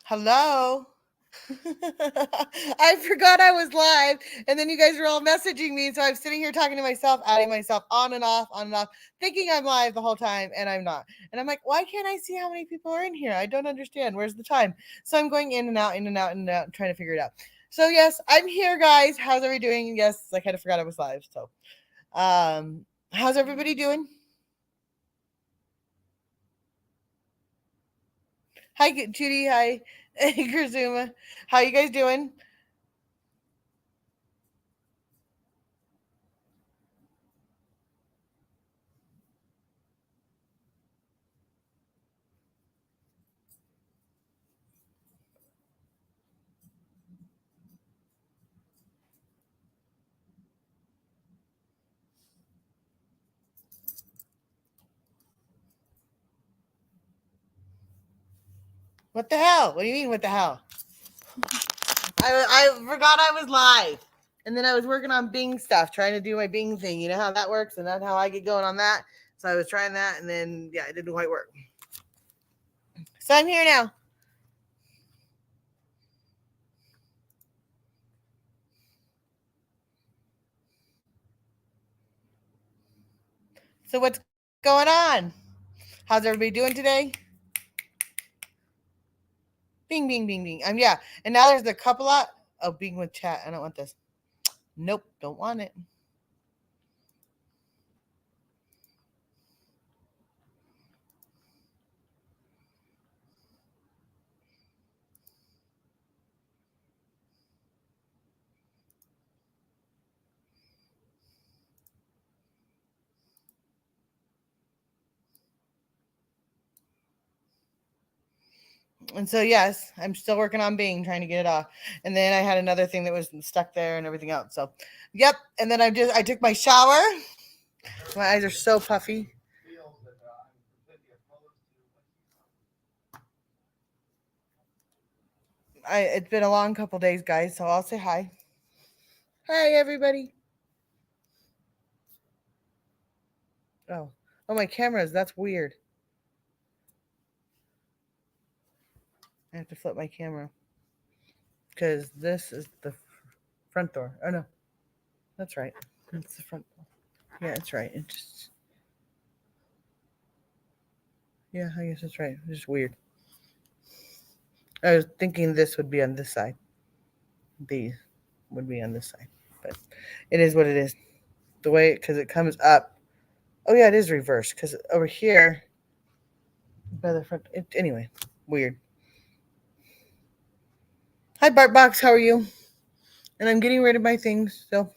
Hello. I forgot I was live, and then you guys were all messaging me. So I'm sitting here talking to myself, adding myself on and off, thinking I'm live the whole time, and I'm not. And I'm like, why can't I see how many people are in here? I don't understand. Where's the time? So I'm going in and out, in and out, in and out, trying to figure it out. So yes, I'm here, guys. How's everybody doing? Yes, I kind of forgot I was live. So, how's everybody doing? Hi, Judy. Hi, Kazuma. How you guys doing? What the hell? What do you mean? What the hell? I forgot I was live. And then I was working on Bing stuff, trying to do my Bing thing. You know how that works, and that's how I get going on that. So I was trying that, and then yeah, it didn't quite work. So I'm here now. So what's going on? How's everybody doing today? Bing, bing, bing, bing. Yeah. And now there's a couple of Bing with chat. I don't want this. Nope, don't want it. And so yes, I'm still working on Bing, trying to get it off. And then I had another thing that was stuck there and everything else. So, yep. And then I took my shower. My eyes are so puffy. It's been a long couple days, guys. So I'll say hi. Hi, everybody. Oh, oh, my cameras. That's weird. I have to flip my camera because this is the front door. Oh no, that's right. It's the front door. Yeah, it's right. It just yeah, I guess that's right. It's just weird. I was thinking this would be on this side. These would be on this side, but it is what it is. The way because it comes up. Oh yeah, it is reversed because over here by the front. Anyway, weird. Hi, Bartbox. How are you? And I'm getting rid of my things. So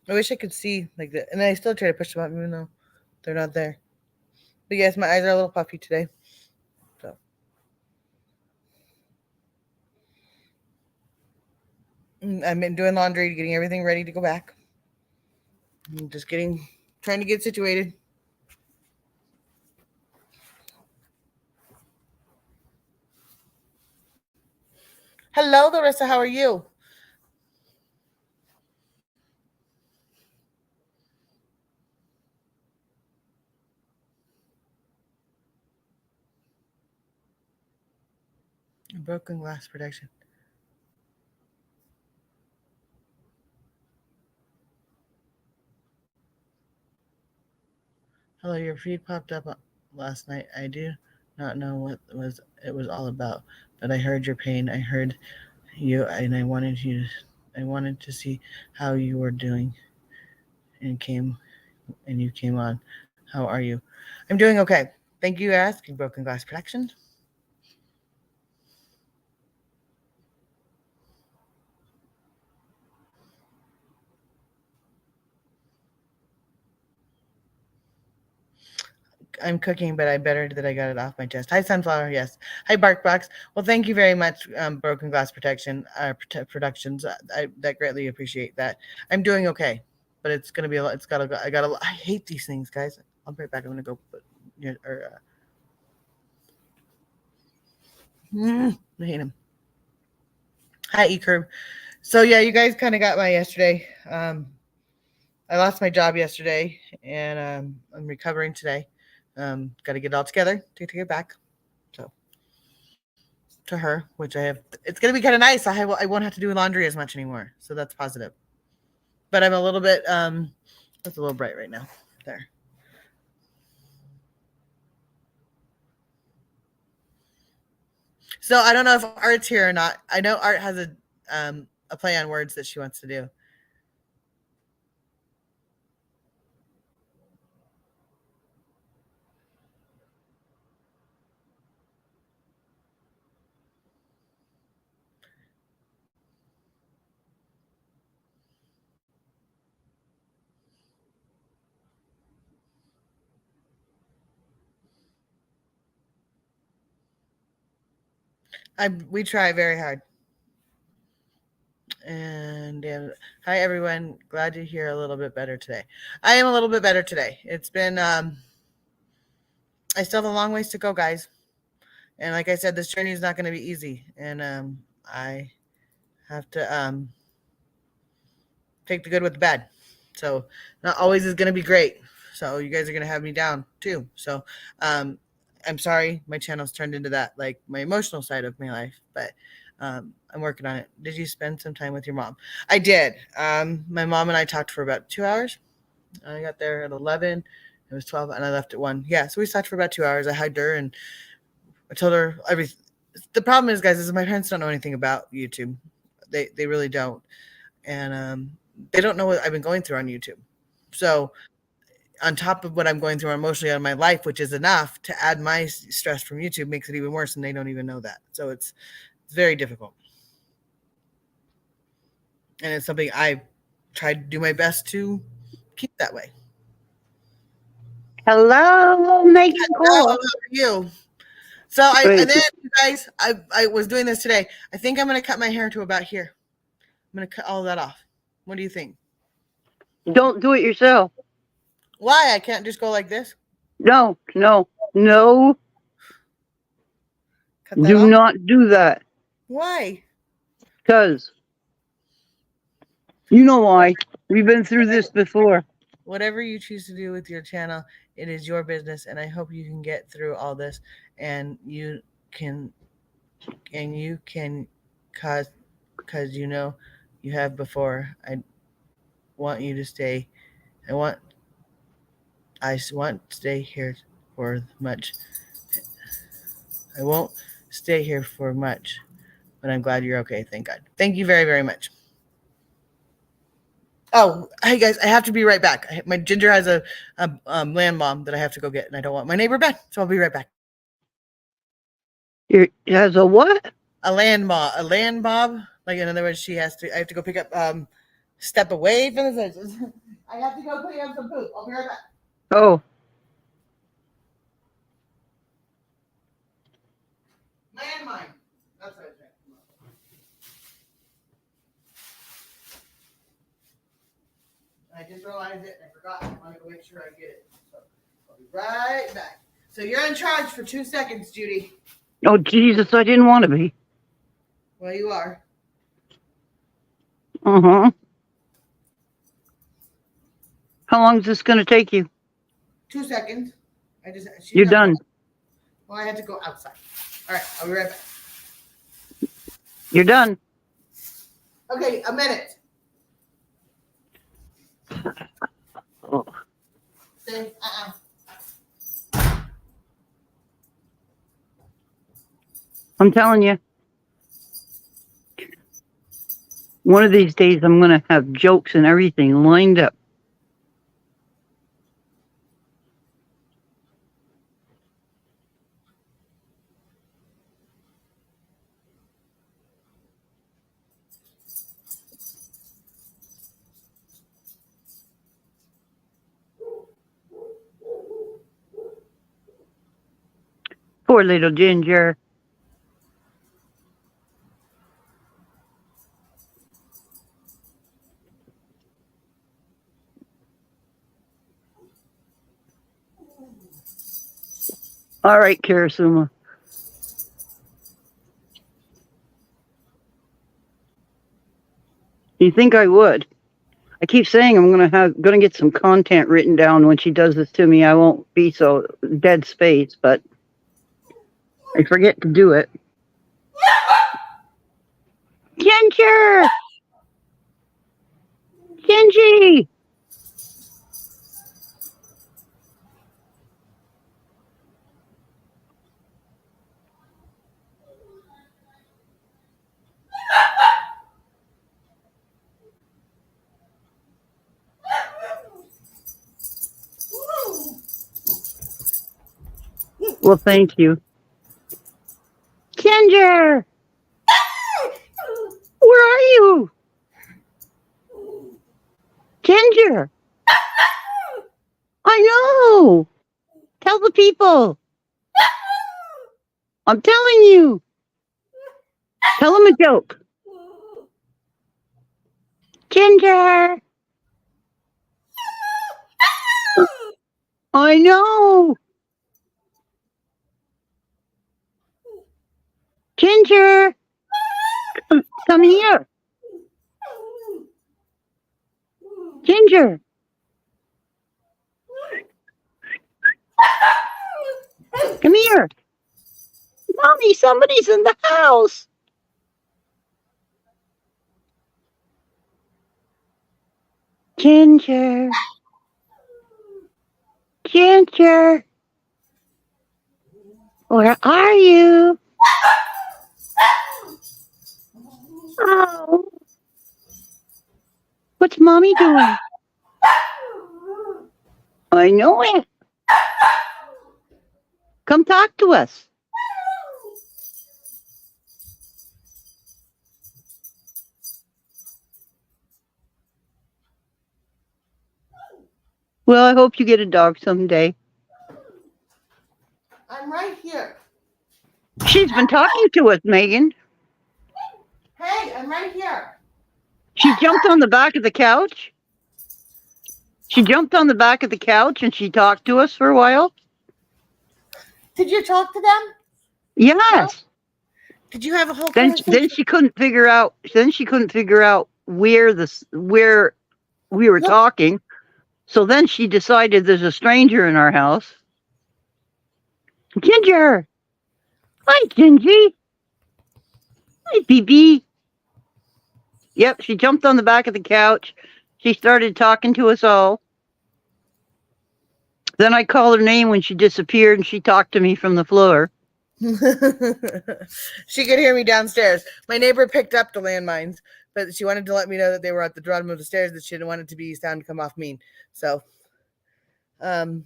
I wish I could see like that, and I still try to push them up even though they're not there. But yes, my eyes are a little puffy today. So I've been doing laundry, getting everything ready to go back. I'm just trying to get situated. Hello, Larissa. How are you? Broken glass protection. Hello, your feed popped up last night. I do not know what was it was all about, but I heard your pain. I heard you, and I wanted to see how you were doing, and you came on. How are you? I'm doing okay. Thank you for asking. Broken glass protection. I'm cooking, but I better that I got it off my chest. Hi, Sunflower. Yes. Hi, Barkbox. Well, thank you very much, Broken Glass Protection Productions. That greatly appreciate that. I'm doing okay, but it's gonna be a lot. It's gotta go. I gotta. I hate these things, guys. I'll be right back. I'm gonna go put. I hate them. Hi, Ecurb. So yeah, you guys kind of got my yesterday. I lost my job yesterday, and I'm recovering today. Got to get it all together to take it back. So to her, which I have, it's gonna be kind of nice. I won't have to do laundry as much anymore, so that's positive. But I'm a little bit it's a little bright right now. There. So I don't know if Art's here or not. I know Art has a play on words that she wants to do. We try very hard. And hi everyone, glad to hear a little bit better today. I am a little bit better today. It's been I still have a long ways to go, guys. And like I said, this journey is not going to be easy, and I have to take the good with the bad. So not always is going to be great. So you guys are going to have me down too. So I'm sorry my channel's turned into that, like my emotional side of my life, but I'm working on it. Did you spend some time with your mom? I did. My mom and I talked for about 2 hours. I got there at 11. It was 12 and I left at 1. Yeah, so we talked for about 2 hours. I hugged her and I told her everything. The problem is, guys, is my parents don't know anything about YouTube. They really don't. And they don't know what I've been going through on YouTube. So on top of what I'm going through emotionally on my life, which is enough to add my stress from YouTube, makes it even worse, and they don't even know that. So it's very difficult. And it's something I try to do my best to keep that way. Hello, Mexico. Hello, how are you? So and then you guys, I was doing this today. I think I'm gonna cut my hair to about here. I'm gonna cut all of that off. What do you think? Don't do it yourself. Why? I can't just go like this? No. Cut that Do off? not do that. Why? Because you know why. We've been through this before. Whatever you choose to do with your channel, it is your business, and I hope you can get through all this, and you can cause you know you have before. I want you to stay. I want to stay here for much. I won't stay here for much, but I'm glad you're okay. Thank God. Thank you very, very much. Oh, hey guys, I have to be right back. My Ginger has a land bomb that I have to go get, and I don't want my neighbor back, so I'll be right back. It has a what? A land bomb. Like in other words, I have to go pick up step away from the fences. I have to go pick up some poop. I'll be right back. Oh. Landmine. That's what I think. I just realized it and I forgot. I want to go make sure I get it. So I'll be right back. So you're in charge for 2 seconds, Judy. Oh, Jesus, I didn't want to be. Well, you are. Uh-huh. How long is this going to take you? 2 seconds. You're done. Well, I had to go outside. All right, I'll be right back. You're done. Okay, a minute. Oh. Say, I'm telling you. One of these days, I'm going to have jokes and everything lined up. Poor little Ginger. All right, Karasuma. You think I would? I keep saying I'm gonna get some content written down when she does this to me. I won't be so dead space, but I forget to do it. Ginger! Gingy! Well, thank you. Ginger! Where are you? Ginger! I know! Tell the people! I'm telling you! Tell them a joke. Ginger! I know! Ginger! Come here! Ginger! Come here! Mommy, somebody's in the house! Ginger! Ginger! Where are you? Oh! What's Mommy doing? I know it! Come talk to us! Well, I hope you get a dog someday. I'm right here. She's been talking to us, Megan. Hey, I'm right here. She jumped on the back of the couch. She jumped on the back of the couch and she talked to us for a while. Did you talk to them? Yes. Did you have a whole Then conversation? she couldn't figure out. Then she couldn't figure out where we were talking. So then she decided there's a stranger in our house. Ginger. Hi, Gingy. Hi, BB. Yep, she jumped on the back of the couch. She started talking to us all. Then I called her name when she disappeared and she talked to me from the floor. She could hear me downstairs. My neighbor picked up the landmines, but she wanted to let me know that they were at the bottom of the stairs, that she didn't want it to be sound to come off mean. So, so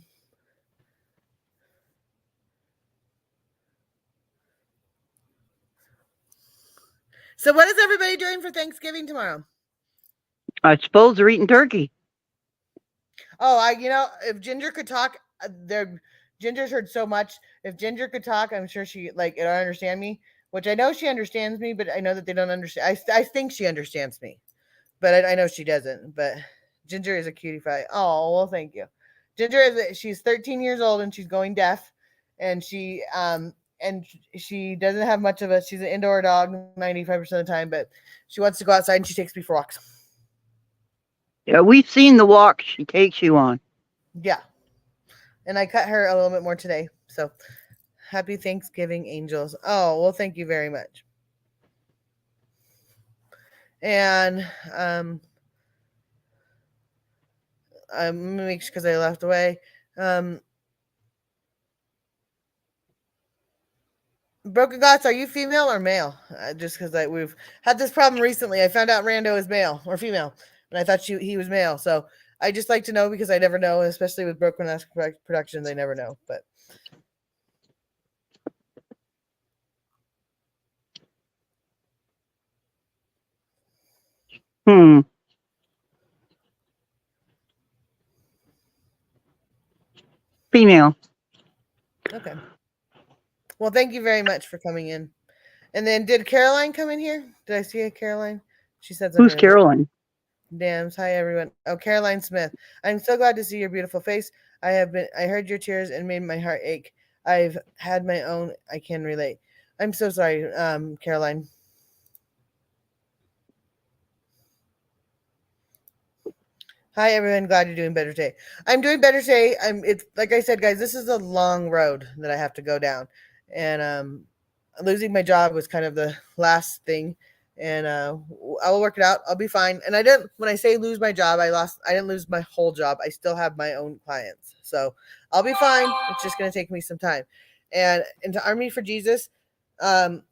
what is everybody doing for Thanksgiving tomorrow? I suppose they're eating turkey. Oh, if Ginger could talk, Ginger's heard so much. If Ginger could talk, I'm sure she it'll understand me, which I know she understands me, but I know that they don't understand. I think she understands me, but I know she doesn't. But Ginger is a cutie pie. Oh, well, thank you. She's 13 years old and she's going deaf, and she doesn't have much of a. She's an indoor dog 95% of the time, but she wants to go outside and she takes me for walks. Yeah, we've seen the walk she takes you on. Yeah. And I cut her a little bit more today. So happy Thanksgiving, angels. Oh, well, thank you very much. And I'm gonna make sure because I left away. Broken Gots, are you female or male? Just because we've had this problem recently. I found out Rando is male or female, and I thought he was male. So I just like to know because I never know, especially with Broken Gots Productions. I never know, but. Female. Okay. Well, thank you very much for coming in. And then did Caroline come in here? Did I see a Caroline? She said something. Who's Caroline? Dams. Hi, everyone. Oh, Caroline Smith. I'm so glad to see your beautiful face. I heard your tears and made my heart ache. I've had my own. I can relate. I'm so sorry, Caroline. Hi everyone, glad you're doing better today. I'm doing better today. It's like I said, guys, this is a long road that I have to go down. And losing my job was kind of the last thing. And I will work it out. I'll be fine. And I didn't when I say lose my job, I didn't lose my whole job. I still have my own clients. So I'll be fine. It's just gonna take me some time. And into Army for Jesus, um,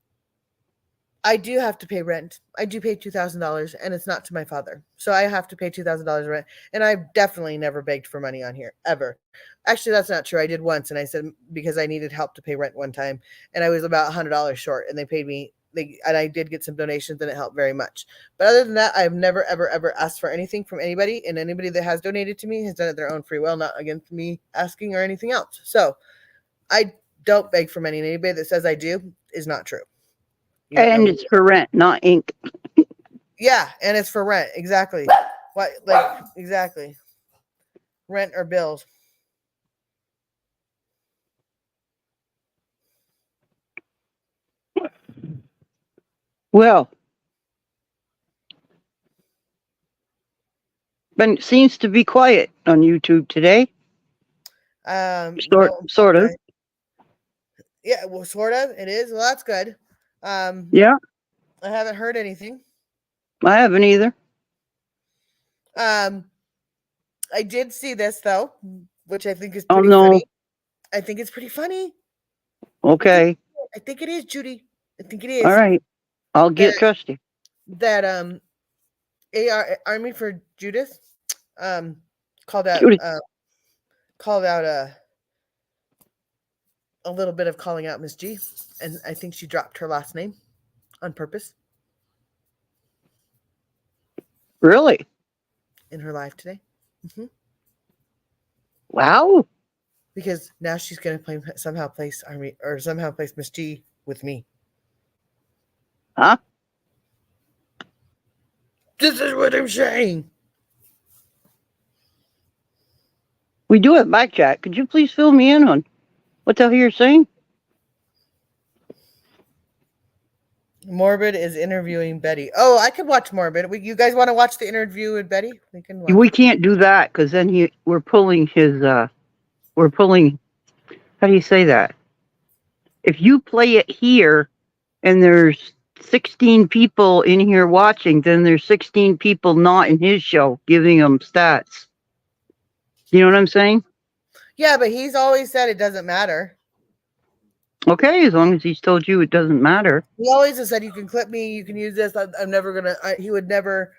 I do have to pay rent. I do pay $2,000, and it's not to my father. So I have to pay $2,000 rent. And I've definitely never begged for money on here, ever. Actually, that's not true. I did once, and I said because I needed help to pay rent one time, and I was about $100 short, and they paid me. And I did get some donations, and it helped very much. But other than that, I've never, ever, ever asked for anything from anybody, and anybody that has donated to me has done it their own free will, not against me asking or anything else. So I don't beg for money, and anybody that says I do is not true. You don't know And me. it's for rent, not ink. Yeah, and it's for rent. Exactly. What exactly. Rent or bills. Well, but seems to be quiet on YouTube today. Sort of. Okay. Yeah, well, sort of. It is. Well, that's good. Yeah, I haven't heard anything. I haven't either. I did see this though, which I think is Oh pretty no. funny. I think it's pretty funny. Okay. I think it is, Judy. I think it is. All right. I'll get That trusty. that Army for Judas called out Judy. called out a little bit of calling out Miss G, and I think she dropped her last name on purpose Really? in her live today. Wow. Because now she's going to somehow place Army or somehow place Miss G with me. Huh? This is what I'm saying. We do have back chat. Could you please fill me in on what the hell you're saying? Morbid is interviewing Betty. Oh, I could watch Morbid. You guys want to watch the interview with Betty? We can watch. We can't do that because then we're pulling his. We're pulling. How do you say that? If you play it here, and there's 16 people in here watching, then there's 16 people not in his show giving him stats. You know what I'm saying? Yeah, but he's always said it doesn't matter. Okay, as long as he's told you it doesn't matter. He always has said you can clip me, you can use this. I'm never gonna. He would never.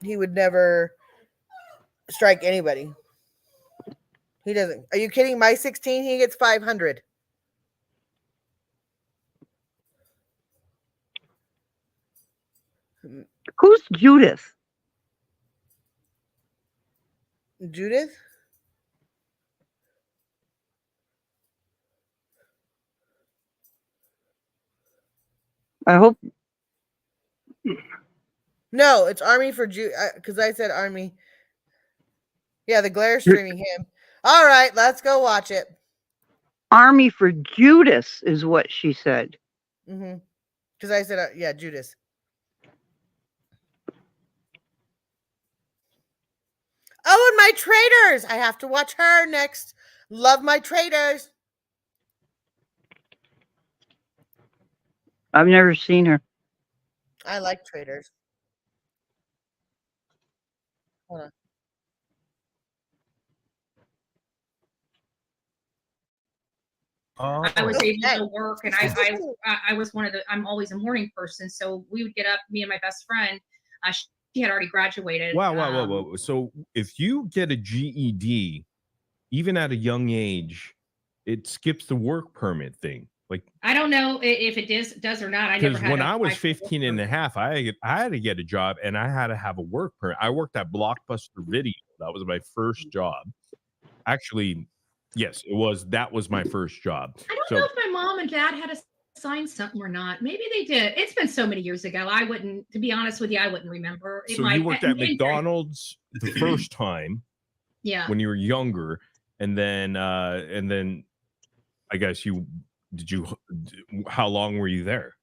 He would never strike anybody. He doesn't. Are you kidding? My 16, he gets 500. Who's Judith? Judith? I hope. No, it's Army for because I said Army. Yeah, the glare streaming him. All right, let's go watch it. Army for Judas is what she said. Because I said, yeah, Judas. Oh, and my traders. I have to watch her next. Love my traders. I've never seen her. I like traders. Hold on. I was able to work, and I was one of the. I'm always a morning person, so we would get up. Me and my best friend. She had already graduated. Wow. So if you get a GED, even at a young age, it skips the work permit thing. Like, I don't know if it does or not. I never because had. when I was 15 and a half, I had to get a job, and I had to have a work permit. I worked at Blockbuster Video. That was my first job. Actually, yes, it was. That was my first job. I don't know if my mom and dad had to sign something or not. Maybe they did. It's been so many years ago. I wouldn't, to be honest with you, I wouldn't remember. So you worked at McDonald's the first time, yeah, when you were younger, and then I guess how long were you there?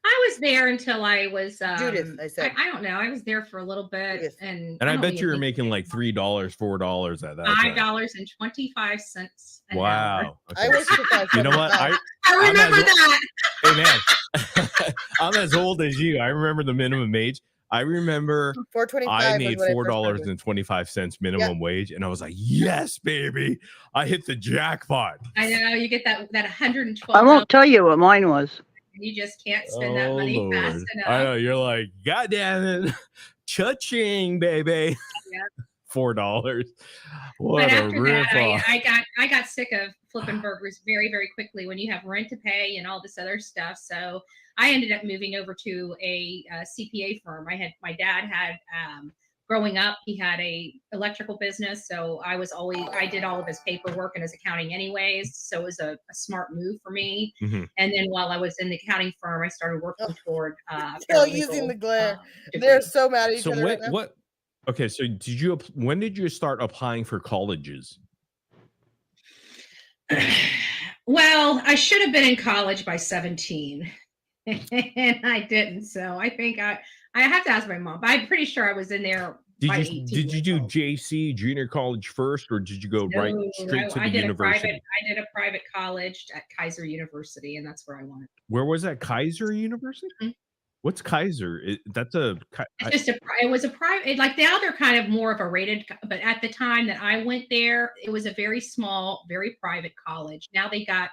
I was there until I was Judith, I said. I don't know. I was there for a little bit, Judith. and And I don't bet even you were think making like $3, $4 at that time. $5.25 an hour. Wow. I Okay, worked so- for $5.75. you know what? I I'm remember as- that. Hey man, I'm as old as you. I remember the minimum age. I remember $4.25 I was made when I $4 first started. and 25 cents minimum wage, and I was like, "Yes, baby! I hit the jackpot." I know you get that $112. I won't tell you what mine was. You just can't spend that money fast enough. I know you're like, "God damn it, cha-ching, baby!" Yeah. $4. What But a after that, ripoff! I got sick of flipping burgers very, very quickly when you have rent to pay and all this other stuff. So I ended up moving over to a CPA firm. My dad had growing up, he had a electrical business, so I did all of his paperwork and his accounting anyways. So it was a smart move for me. Mhm. And then while I was in the accounting firm, I started working toward Still using the glare. degree. They're so mad at each So other right now. what? Okay, so when did you start applying for colleges? Well, I should have been in college by 17 and I didn't. So I think I have to ask my mom, but I'm pretty sure I was in there by 18 Did you do years old. JC junior college first, or did you go right No, straight to I the did university? I did a private college at Kaiser University, and that's where I went. Where was that? Kaiser University? Mhm. What's Kaiser? That's a It's just it was a private, like now they're kind of more of a rated, but at the time that I went there, it was a very small, very private college. Now they got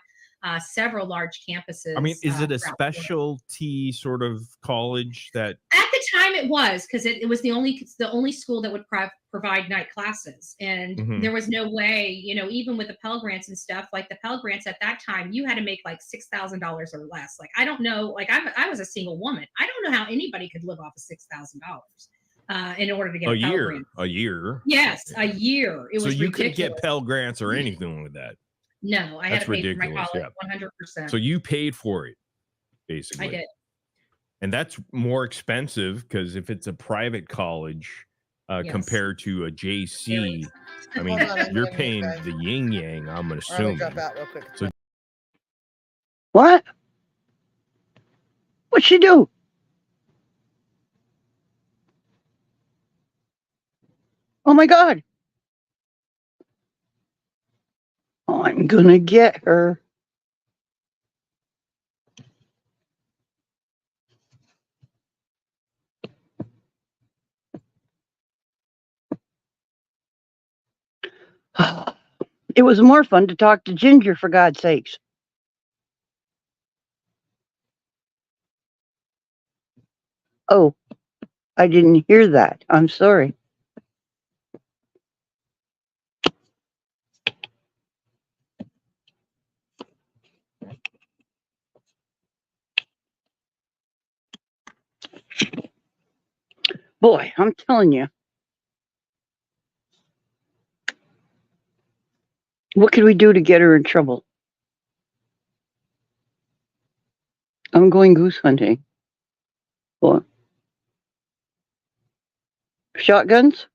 several large campuses. I mean, is it a throughout Florida. specialty sort of college that? At the time, it was because it was the only school that would provide night classes, and Mhm. there was no way, even with the Pell Grants and stuff. Like the Pell Grants at that time, you had to make like $6,000 or less. Like I don't know, like I was a single woman. I don't know how anybody could live off of $6,000 in order to get a Pell Grant. A year. Yes, a year. It So was you couldn't get ridiculous. Pell Grants or anything like that. No, I had That's to pay for my ridiculous, college yeah. 100%. So you paid for it, basically. I did. And that's more expensive because if it's a private college Yes. compared to a JC, I mean, Hold on, I'm you're getting paying this guy. the yin yang, I'm I'm gonna assuming. drop out real quick. So- What? What'd she do? Oh my God. I'm gonna get her. It was more fun to talk to Ginger, for God's sakes. Oh, I didn't hear that. I'm sorry. Boy, I'm telling you. What could we do to get her in trouble? I'm going goose hunting. What? Shotguns?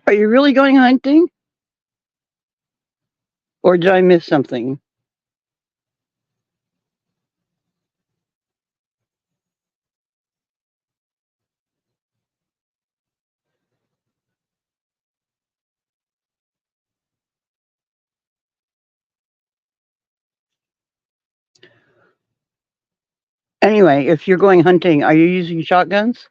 Are you really going hunting? Or did I miss something? Anyway, if you're going hunting, are you using shotguns?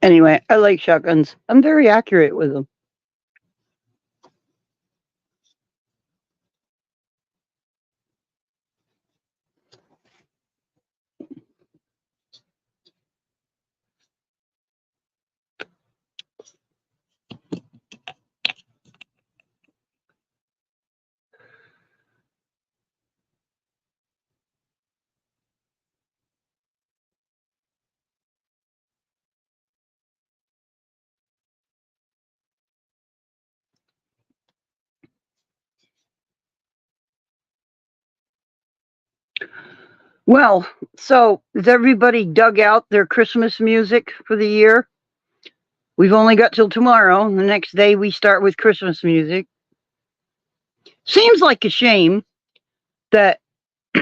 Anyway, I like shotguns. I'm very accurate with them. Well, so has everybody dug out their Christmas music for the year? We've only got till tomorrow. The next day we start with Christmas music. Seems like a shame that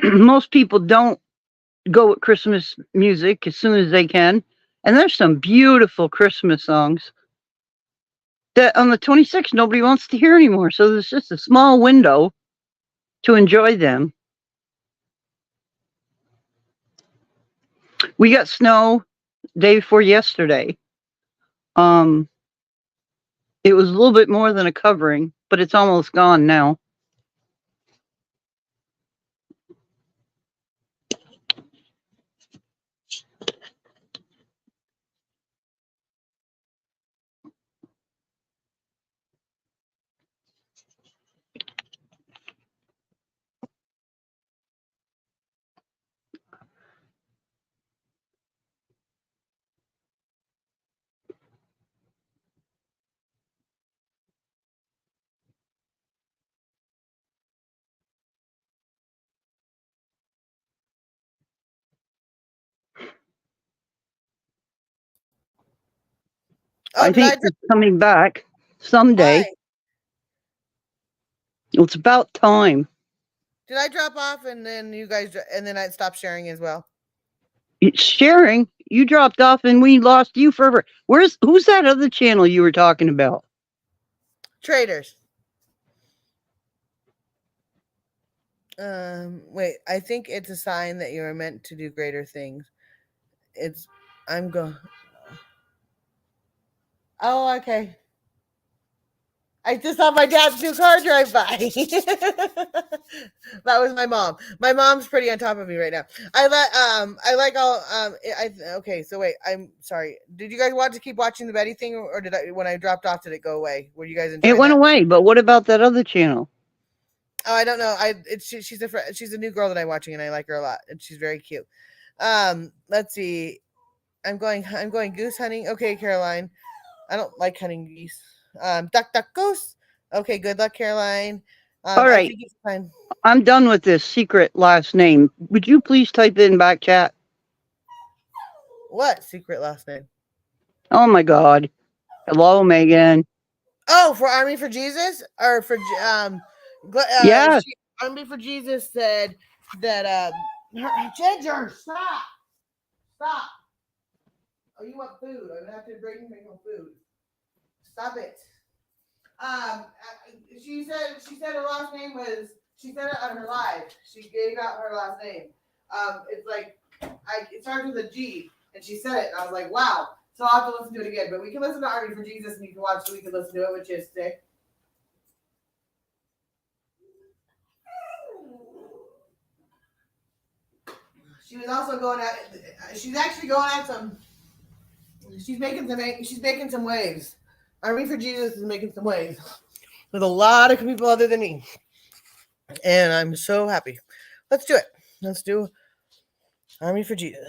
most people don't go with Christmas music as soon as they can. And there's some beautiful Christmas songs that on the 26th nobody wants to hear anymore. So there's just a small window to enjoy them. We got snow day before yesterday. It was a little bit more than a covering, but it's almost gone now. Oh, I did I think it's coming back someday. Why? It's about time. Did I drop off and then you guys and then I stopped sharing as well? It's sharing. You dropped off and we lost you forever. Who's that other channel you were talking about? Traders. Wait, I think it's a sign that you are meant to do greater things. I'm going. Oh, okay. I just saw my dad's new car drive by. That was my mom. My mom's pretty on top of me right now. Okay, so wait, I'm sorry. Did you guys want to keep watching the Betty thing, or when I dropped off, did it go away? Were you guys enjoying It went that? away, but what about that other channel? Oh, I don't know. She's a new girl that I'm watching, and I like her a lot, and she's very cute. Let's see. I'm going goose hunting. Okay, Caroline. I don't like hunting geese. Duck, duck, goose. Okay, good luck, Caroline. All right. I think it's fine. I'm done with this secret last name. Would you please type in back chat? What secret last name? Oh my God. Hello, Megan. Oh, for Army for Jesus or for Yeah. Army for Jesus said that Ginger, stop. Oh, you want food? I'm gonna have to bring you home food. Stop it. She said her last name was. She said it on her live. She gave out her last name. It's like it starts with a G, and she said it, and I was like, wow. So I'll have to listen to it again. But we can listen to Army for Jesus, and you can watch. So we can listen to it, which is today. She was also going at. She's actually going at some. She's making some waves. Army for Jesus is making some waves with a lot of people other than me, and I'm so happy. Let's do it. Let's do Army for Jesus.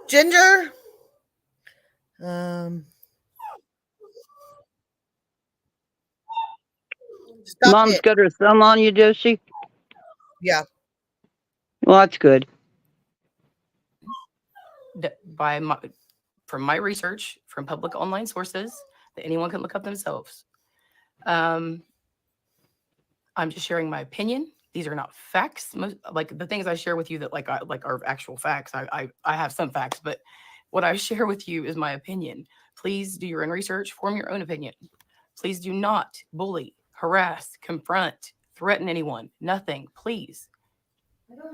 Ginger. Stop Mom's it. got her thumb on you, does she? Yeah. Well, that's good. From my research, from public online sources that anyone can look up themselves. I'm just sharing my opinion. These are not facts. Like the things I share with you that are actual facts. I have some facts, but what I share with you is my opinion. Please do your own research, form your own opinion. Please do not bully, harass, confront, threaten anyone. Nothing, please.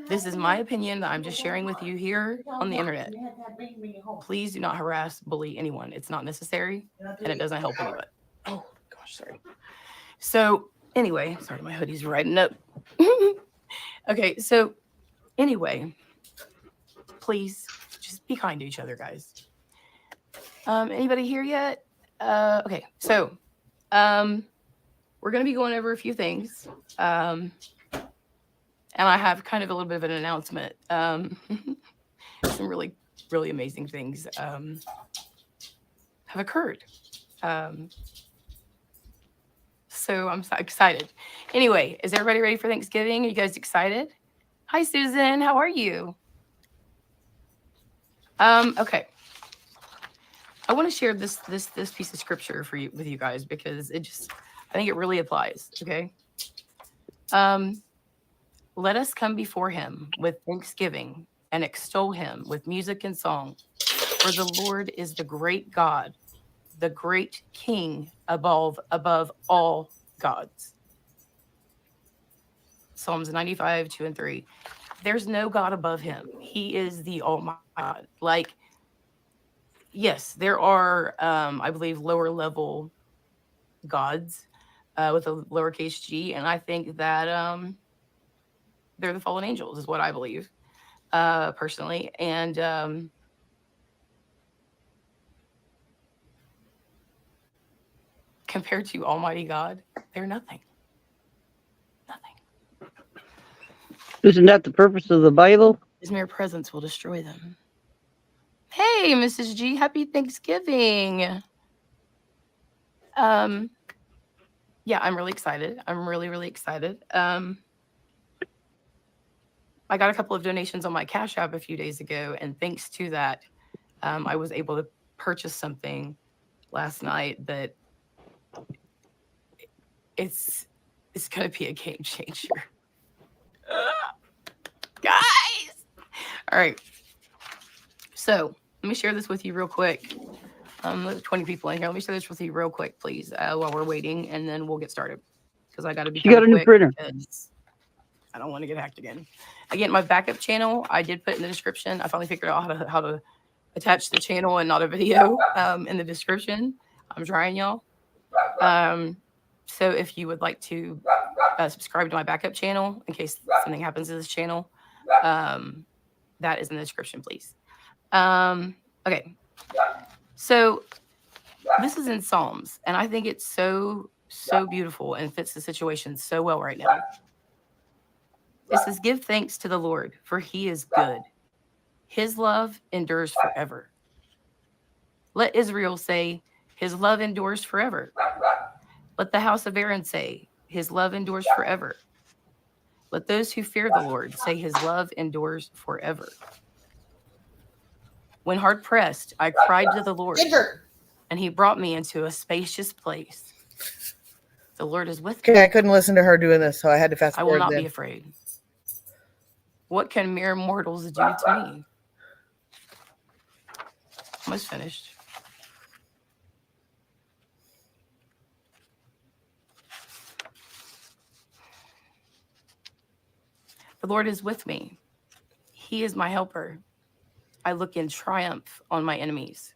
This is my opinion that I'm just sharing with you here on the internet. Please do not harass, bully anyone. It's not necessary, and it doesn't help anyone. Oh, gosh, sorry. So, anyway, sorry, my hoodie's riding up. Okay, so, anyway, please just be kind to each other, guys. Anybody here yet? Okay, so, we're going to be going over a few things. And I have kind of a little bit of an announcement. Some really, really amazing things have occurred. So I'm so excited. Anyway, is everybody ready for Thanksgiving? Are you guys excited? Hi, Susan. How are you? Okay. I want to share this piece of scripture with you guys because I think it really applies. Okay. Let us come before him with thanksgiving and extol him with music and song. For the Lord is the great God, the great King above all gods. Psalms 95, 2 and 3. There's no God above him. He is the Almighty God. Like, yes, there are, I believe, lower level gods with a lowercase g. And I think that they're the fallen angels is what I believe personally. And compared to Almighty God, they're nothing. Nothing. Isn't that the purpose of the Bible? His mere presence will destroy them. Hey, Mrs. G, happy Thanksgiving. Yeah, I'm really excited. I'm really, really excited. I got a couple of donations on my Cash App a few days ago, and thanks to that, I was able to purchase something last night that it's going to be a game changer. Guys! All right. So let me share this with you real quick. There's 20 people in here. Let me share this with you real quick, please, while we're waiting, and then we'll get started. Because I got to be. She got a new printer. I don't want to get hacked again. Again, my backup channel, I did put in the description. I finally figured out how to attach the channel and not a video in the description. I'm trying, y'all. So if you would like to subscribe to my backup channel in case something happens to this channel, that is in the description, please. Okay. So this is in Psalms, and I think it's so beautiful and fits the situation so well right now. It says, give thanks to the Lord, for he is good. His love endures forever. Let Israel say, his love endures forever. Let the house of Aaron say, his love endures forever. Let those who fear the Lord say, his love endures forever. When hard pressed, I cried to the Lord, and he brought me into a spacious place. The Lord is with me. Okay, I couldn't listen to her doing this, so I had to fast I forward. will not be afraid. What can mere mortals do to me? Almost finished. The Lord is with me. He is my helper. I look in triumph on my enemies.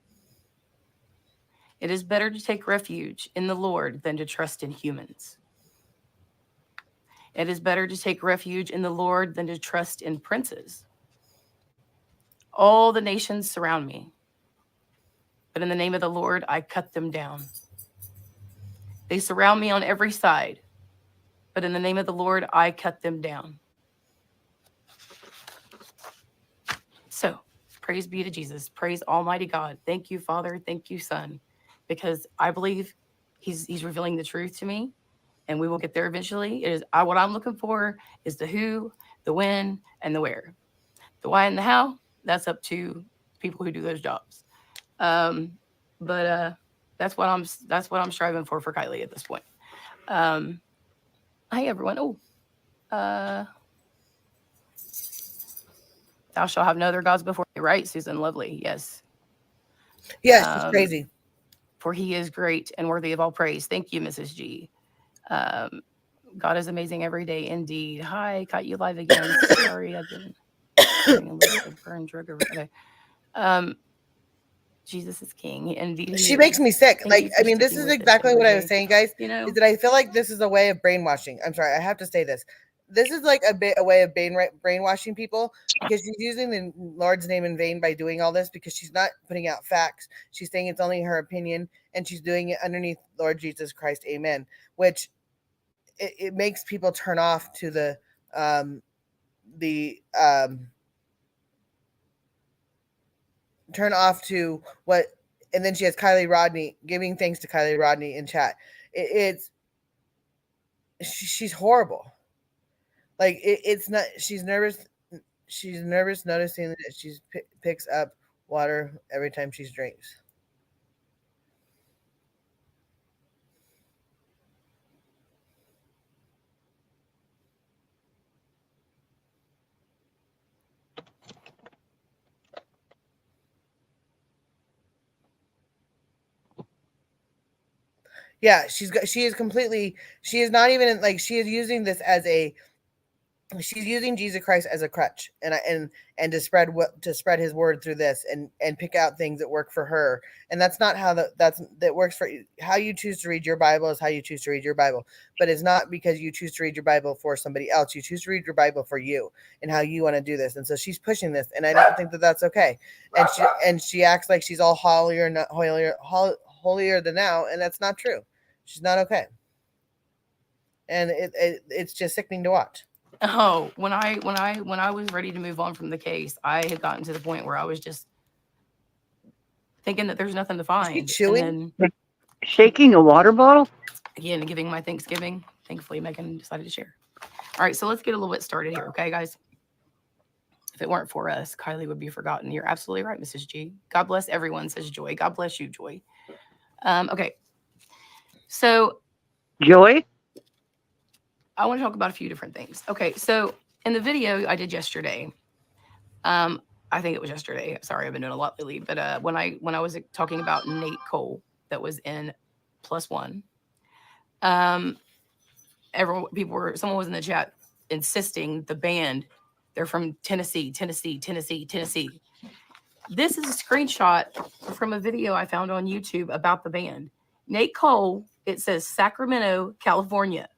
It is better to take refuge in the Lord than to trust in humans. It is better to take refuge in the Lord than to trust in princes. All the nations surround me, but in the name of the Lord, I cut them down. They surround me on every side, but in the name of the Lord, I cut them down. So, praise be to Jesus. Praise Almighty God. Thank you, Father. Thank you, Son, because I believe He's revealing the truth to me, and we will get there eventually. It is what I'm looking for is the who, the when, and the where. The why and the how, that's up to people who do those jobs. But that's what I'm striving for Kylie at this point. Hey everyone. Thou shalt have no other gods before me, right, Susan? Lovely. Yes. Yes, it's crazy. For he is great and worthy of all praise. Thank you, Mrs. G. God is amazing every day indeed. Hi, caught you live again. Sorry, I've been having a little bit of burn drug over. Okay. Jesus is king. Indeed. She makes me sick. Like, I mean, this is exactly what I was saying, guys. You know, is that I feel like this is a way of brainwashing. I'm sorry, I have to say this. This is like a way of brainwashing people because she's using the Lord's name in vain by doing all this because she's not putting out facts. She's saying it's only her opinion and she's doing it underneath Lord Jesus Christ. Amen. Which it makes people turn off to turn off to what, and then she has Kylie Rodney giving thanks to Kylie Rodney in chat. It's she's horrible. Like it's not. She's nervous. She's nervous noticing that she picks up water every time she drinks. Yeah, she is completely, she is not even like, she is using this as a, she's using Jesus Christ as a crutch and to spread his word through this and pick out things that work for her. And that's not how that works for you. How you choose to read your Bible is how you choose to read your Bible. But it's not because you choose to read your Bible for somebody else. You choose to read your Bible for you and how you want to do this. And so she's pushing this, and I don't think that that's okay. And she acts like she's all holier than thou, and that's not true. She's not okay. And it's just sickening to watch. Oh, when I was ready to move on from the case, I had gotten to the point where I was just thinking that there's nothing to find. chewing? And then, Shaking a water bottle? again, giving my Thanksgiving. Thankfully, Megan decided to share. All right, so let's get a little bit started here, okay, guys? If it weren't for us, Kylie would be forgotten. You're absolutely right, Mrs. G. God bless everyone, says Joy. God bless you, Joy. Okay. So, Joy? I want to talk about a few different things. Okay, so in the video I did yesterday, I think it was yesterday. Sorry, I've been doing a lot lately. But when I was talking about Nate Cole, that was in +1. Someone was in the chat insisting the band, they're from Tennessee. This is a screenshot from a video I found on YouTube about the band. Nate Cole, it says Sacramento, California.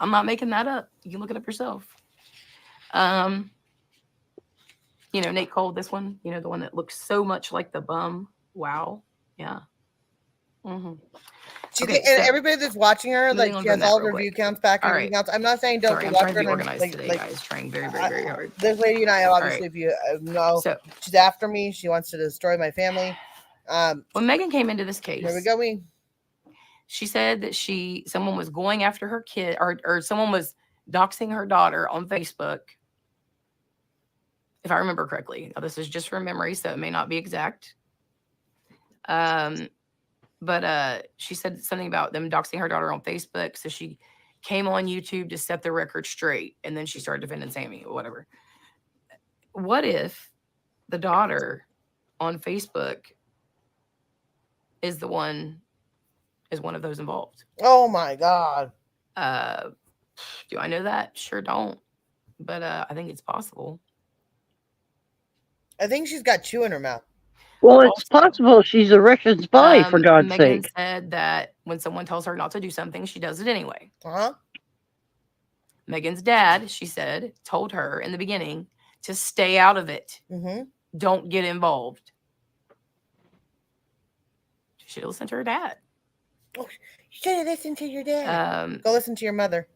I'm not making that up. You can look it up yourself. Nate Cole, this one, the one that looks so much like the bum. Wow. Yeah. Mm-hmm. Okay, and everybody that's watching her, like, she has all of her view counts back and everything else. I'm not saying don't I'm watch trying her. to be organized today, guys. Trying very, very, very hard. This lady and I, obviously, if you know, she's after me. She wants to destroy my family. When Megan came into this case, here we go. She said that someone was going after her kid, or someone was doxing her daughter on Facebook, if I remember correctly. Now, this is just from memory, so it may not be exact. But she said something about them doxing her daughter on Facebook, so she came on YouTube to set the record straight, and then she started defending Sammy or whatever. What if the daughter on Facebook is one of those involved? Oh my God. Do I know that? Sure don't. But I think it's possible. I think she's got chew in her mouth. Well, it's possible she's a Russian spy, for God's Megan sake. said that when someone tells her not to do something, she does it anyway. Uh-huh. Megan's dad, she said, told her in the beginning to stay out of it. Mm-hmm. Don't get involved. She should listen to her dad. Oh, you should have listened to your dad. Go listen to your mother.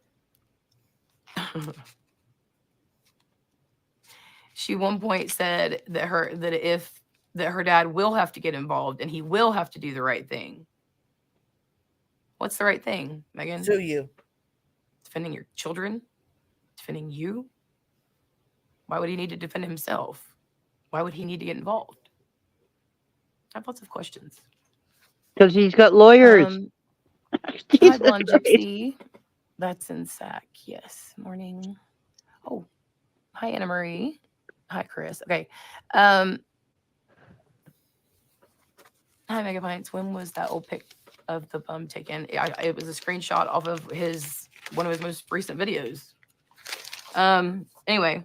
She one point said that her dad will have to get involved and he will have to do the right thing. What's the right thing, Megan? Sue you. Defending your children? Defending you? Why would he need to defend himself? Why would he need to get involved? I have lots of questions. Because he's got lawyers. Hi, Blonde Gypsy. That's in SAC. Yes. Morning. Oh, hi, Anna Marie. Hi, Chris. Okay. Hi, Mega Pints. When was that old pic of the bum taken? It was a screenshot off of one of his most recent videos. Anyway.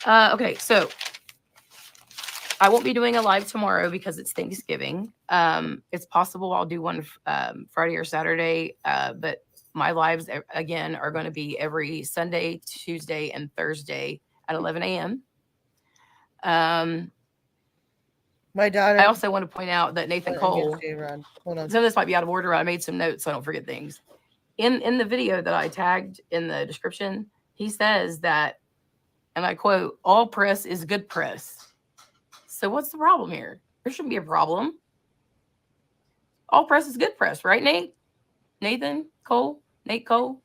Okay, so I won't be doing a live tomorrow because it's Thanksgiving. It's possible I'll do one Friday or Saturday, but my lives, again, are going to be every Sunday, Tuesday, and Thursday at 11 a.m. My daughter. I also want to point out that Nathan Cole, Hold on. some of this might be out of order. I made some notes so I don't forget things. In the video that I tagged in the description, he says that, and I quote, all press is good press. So what's the problem here? There shouldn't be a problem. All press is good press, right, Nate? Nathan Cole? Nate Cole?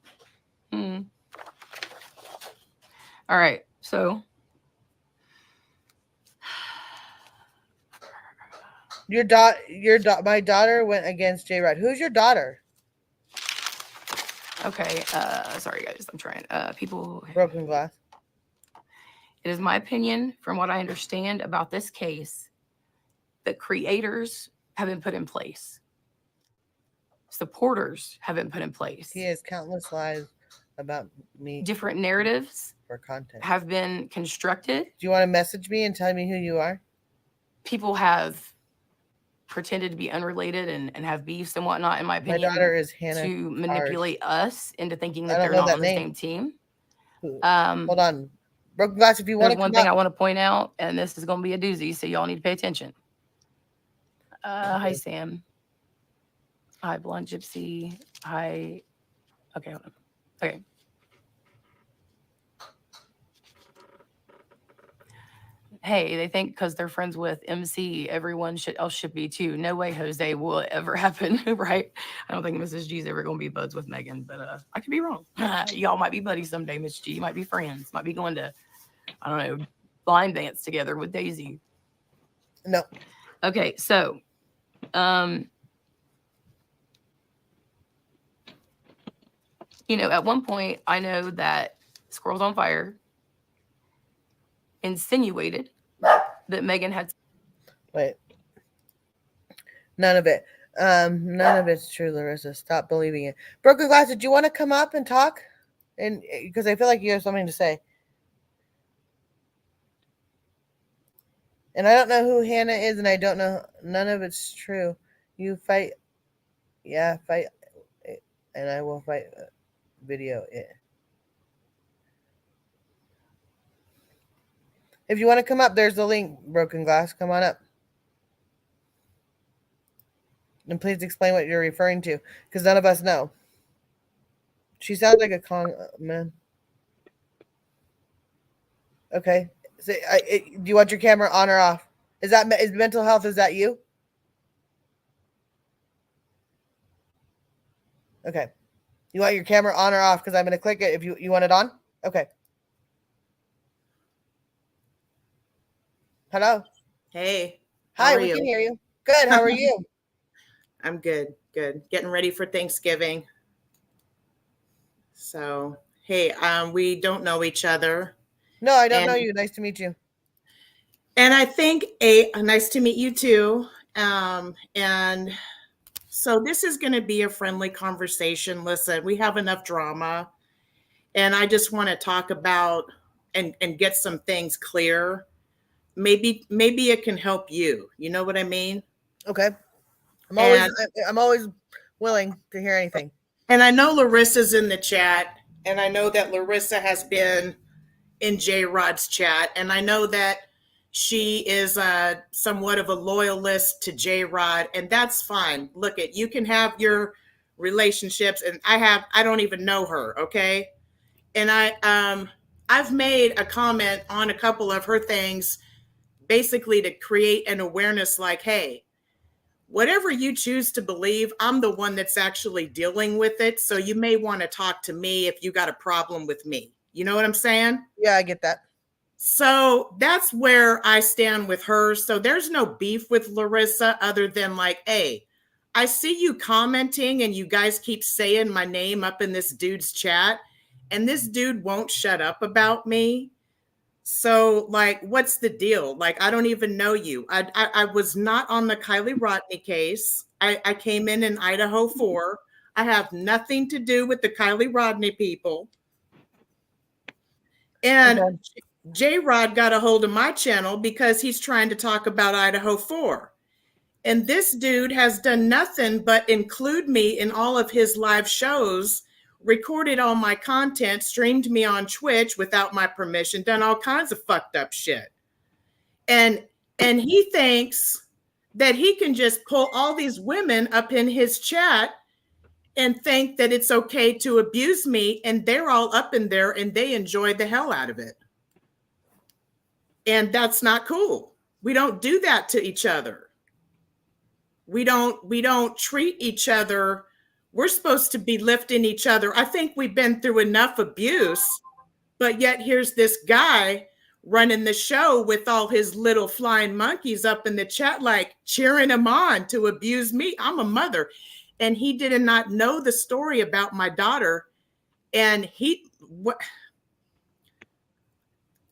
All right. So my daughter went against J Rod. Who's your daughter? okay, sorry guys, I'm trying. People Broken Glass. It is my opinion, from what I understand about this case, that creators have been put in place. Supporters have been put in place. He has countless lies about me. Different narratives for content have been constructed. Do you want to message me and tell me who you are? People have pretended to be unrelated and have beefs and whatnot, in my opinion. My daughter is Hannah. To manipulate us into thinking that I don't they're know not that on the name. same team. Hold on. Broken Glass, if you want There's to one thing I want to point out, and this is going to be a doozy, so y'all need to pay attention. Hi, Sam. Hi, Blonde Gypsy. Hi. Okay, hold on. Okay. Hey, they think because they're friends with MC, everyone else should be too. No way, Jose, will it ever happen, right? I don't think Mrs. G's ever going to be buds with Megan, but I could be wrong. Y'all might be buddies someday, Miss G. You might be friends. Might be going to, I don't know, line dance together with Daisy. No. Okay, so, you know, at one point, I know that Squirrels on Fire insinuated that Megan had. Wait. None of it. None of it's true, Larissa. Stop believing it. Broken Glass, did you want to come up and talk? And because I feel like you have something to say. And I don't know who Hannah is, and I don't know. None of it's true. You fight. Yeah, fight. And I will fight. Video it. If you want to come up, there's the link, Broken Glass. Come on up. And please explain what you're referring to, because none of us know. She sounds like a con man. Okay. So, do you want your camera on or off? Is mental health? Is that you? Okay. You want your camera on or off? Because I'm going to click it. If you want it on? Okay. Hello. Hey. Hi, we can hear you. Good. How are you? I'm good. Good. Getting ready for Thanksgiving. So, hey, we don't know each other. No, I don't know you. Nice to meet you. And I think nice to meet you too. And so this is going to be a friendly conversation. Listen, we have enough drama, and I just want to talk about and get some things clear. Maybe it can help you. You know what I mean? Okay. I'm always willing to hear anything. And I know Larissa's in the chat, and I know that Larissa has been in J Rod's chat, and I know that she is somewhat of a loyalist to J Rod, and that's fine. Look, you can have your relationships, and I don't even know her, okay? And I've made a comment on a couple of her things, basically to create an awareness, like, hey, whatever you choose to believe, I'm the one that's actually dealing with it. So you may want to talk to me if you got a problem with me. You know what I'm saying? Yeah, I get that. So that's where I stand with her. So there's no beef with Larissa other than like, hey, I see you commenting and you guys keep saying my name up in this dude's chat, and this dude won't shut up about me. So, like, what's the deal? Like, I don't even know you. I was not on the Kiely Rodni case. I came in Idaho 4. I have nothing to do with the Kiely Rodni people. And okay. J-Rod got a hold of my channel because he's trying to talk about Idaho 4. And this dude has done nothing but include me in all of his live shows, recorded all my content, streamed me on Twitch without my permission, done all kinds of fucked up shit. And he thinks that he can just pull all these women up in his chat and think that it's okay to abuse me, and they're all up in there and they enjoy the hell out of it. And that's not cool. We don't do that to each other. We don't treat each other. We're supposed to be lifting each other. I think we've been through enough abuse, but yet here's this guy running the show with all his little flying monkeys up in the chat, like cheering him on to abuse me. I'm a mother. And he did not know the story about my daughter. And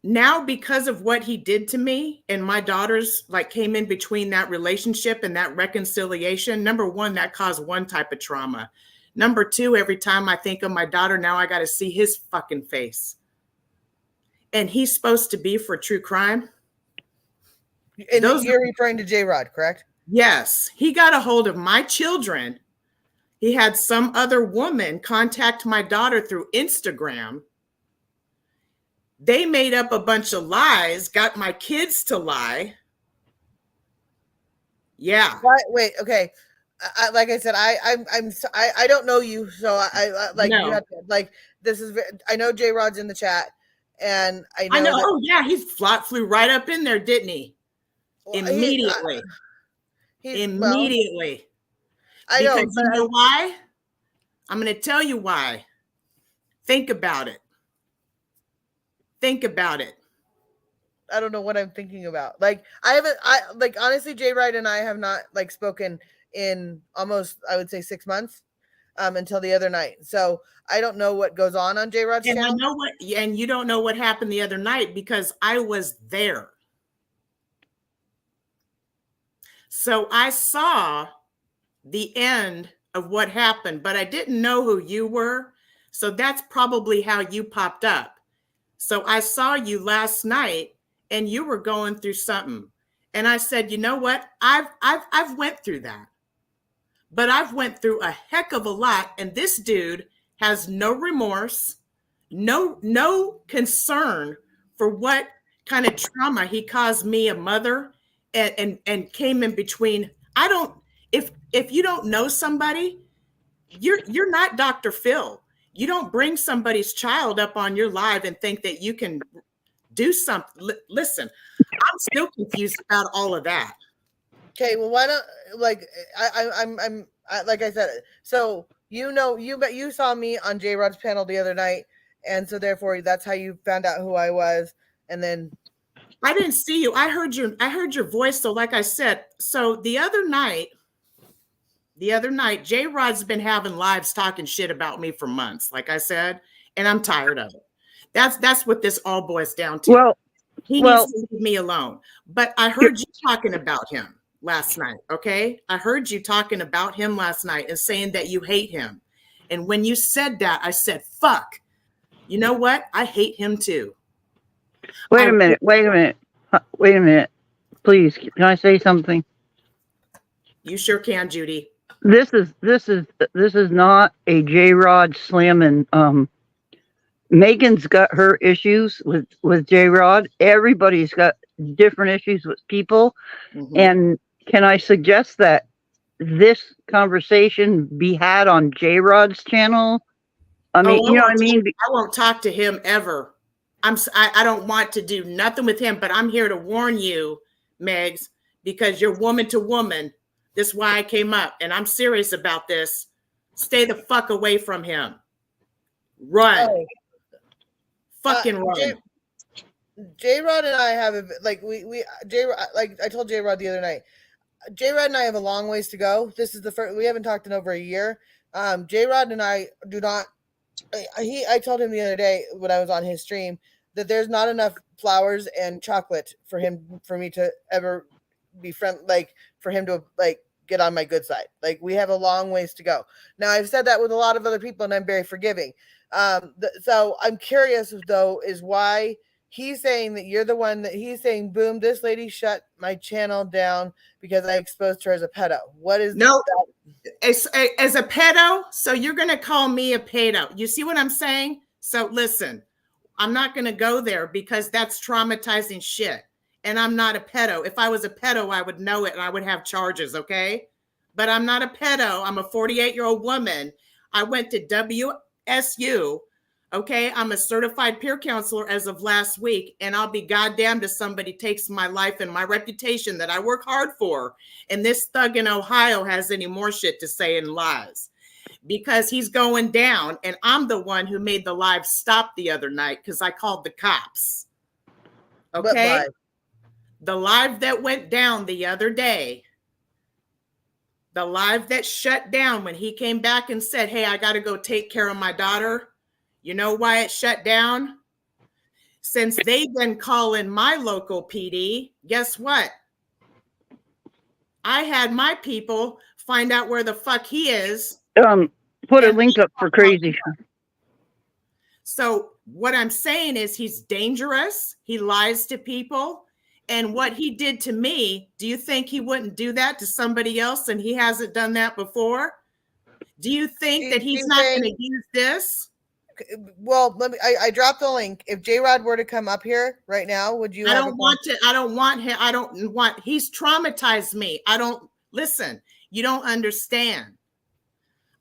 now, because of what he did to me, and my daughters like came in between that relationship and that reconciliation, number one, that caused one type of trauma. Number two, every time I think of my daughter, now I got to see his fucking face. And he's supposed to be for true crime. And you're referring to J-Rod, correct? Yes. He got a hold of my children. He had some other woman contact my daughter through Instagram. They made up a bunch of lies, got my kids to lie. Yeah. Wait, okay. Like I said, I don't know you, so I like No. you have to, like this is. I know J-Rod's in the chat, and I know. I know. That, Oh yeah, he flew right up in there, didn't he? Immediately. Immediately. Well, I know. Because you know why? I'm going to tell you why. Think about it. Think about it. I don't know what I'm thinking about. Like honestly, J-Rod and I have not like spoken in almost, I would say 6 months, until the other night. So I don't know what goes on J-Rod's and channel. I know what, and you don't know what happened the other night because I was there. So I saw the end of what happened, but I didn't know who you were. So that's probably how you popped up. So I saw you last night and you were going through something. And I said, you know what? I've went through that. But I've went through a heck of a lot. And this dude has no remorse, no concern for what kind of trauma he caused me, a mother, and came in between. If you don't know somebody, you're not Dr. Phil. You don't bring somebody's child up on your live and think that you can do something. Listen, I'm still confused about all of that. Okay, well, why not? Like, I'm like I said. So you saw me on J-Rod's panel the other night, and so therefore that's how you found out who I was. And then I didn't see you. I heard your voice. So, like I said, so the other night, J-Rod's been having lives talking shit about me for months, like I said, and I'm tired of it. That's what this all boils down to. He needs to leave me alone. But I heard you talking about him last night, okay? I heard you talking about him last night and saying that you hate him. And when you said that, I said, fuck. You know what? I hate him too. Wait a minute. Please, can I say something? You sure can, Judy. This is not a J-Rod slamming. Megan's got her issues with J-Rod. Everybody's got different issues with people. Mm-hmm. And can I suggest that this conversation be had on J-Rod's channel? I mean, you know what I mean? I won't talk to him ever. I don't want to do nothing with him, but I'm here to warn you, Megs, because you're woman to woman. This is why I came up, and I'm serious about this. Stay the fuck away from him. Run. Oh. Fucking run. J-Rod and I have J-Rod, like I told J-Rod the other night, J-Rod and I have a long ways to go. This is the first, we haven't talked in over a year. J-Rod and I do not, I told him the other day when I was on his stream that there's not enough flowers and chocolate for me to ever be friend, like for him to like get on my good side. Like we have a long ways to go. Now I've said that with a lot of other people and I'm very forgiving. So I'm curious though, is why he's saying that you're the one that he's saying, boom, this lady shut my channel down because I exposed her as a pedo. What is as a pedo? So you're going to call me a pedo. You see what I'm saying? So listen, I'm not going to go there because that's traumatizing shit. And I'm not a pedo. If I was a pedo, I would know it and I would have charges. Okay. But I'm not a pedo. I'm a 48-year-old woman. I went to WSU. Okay, I'm a certified peer counselor as of last week, and I'll be goddamned if somebody takes my life and my reputation that I work hard for. And this thug in Ohio has any more shit to say and lies, because he's going down. And I'm the one who made the live stop the other night because I called the cops. What Okay, live? the live that went down the other day. The live that shut down when he came back and said, hey, I got to go take care of my daughter. You know why it shut down? Since they've been calling my local PD, guess what? I had my people find out where the fuck he is. Put a link up for Crazy. So what I'm saying is he's dangerous. He lies to people. And what he did to me, do you think he wouldn't do that to somebody else and he hasn't done that before? Do you think that he's not going to use this? Well, let me. I dropped the link. If J Rod were to come up here right now, would you? I don't want to. I don't want him. I don't want. He's traumatized me. I don't listen. You don't understand.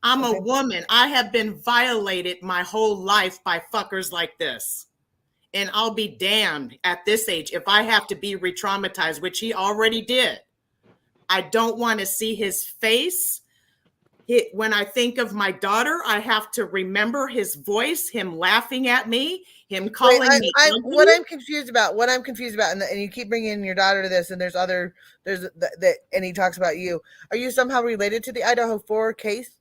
I'm a woman. I have been violated my whole life by fuckers like this, and I'll be damned at this age if I have to be re-traumatized, which he already did. I don't want to see his face. When I think of my daughter, I have to remember his voice, him laughing at me, him calling me. What I'm confused about, and you keep bringing your daughter to this, and there's that, and he talks about you. Are you somehow related to the Idaho 4 case?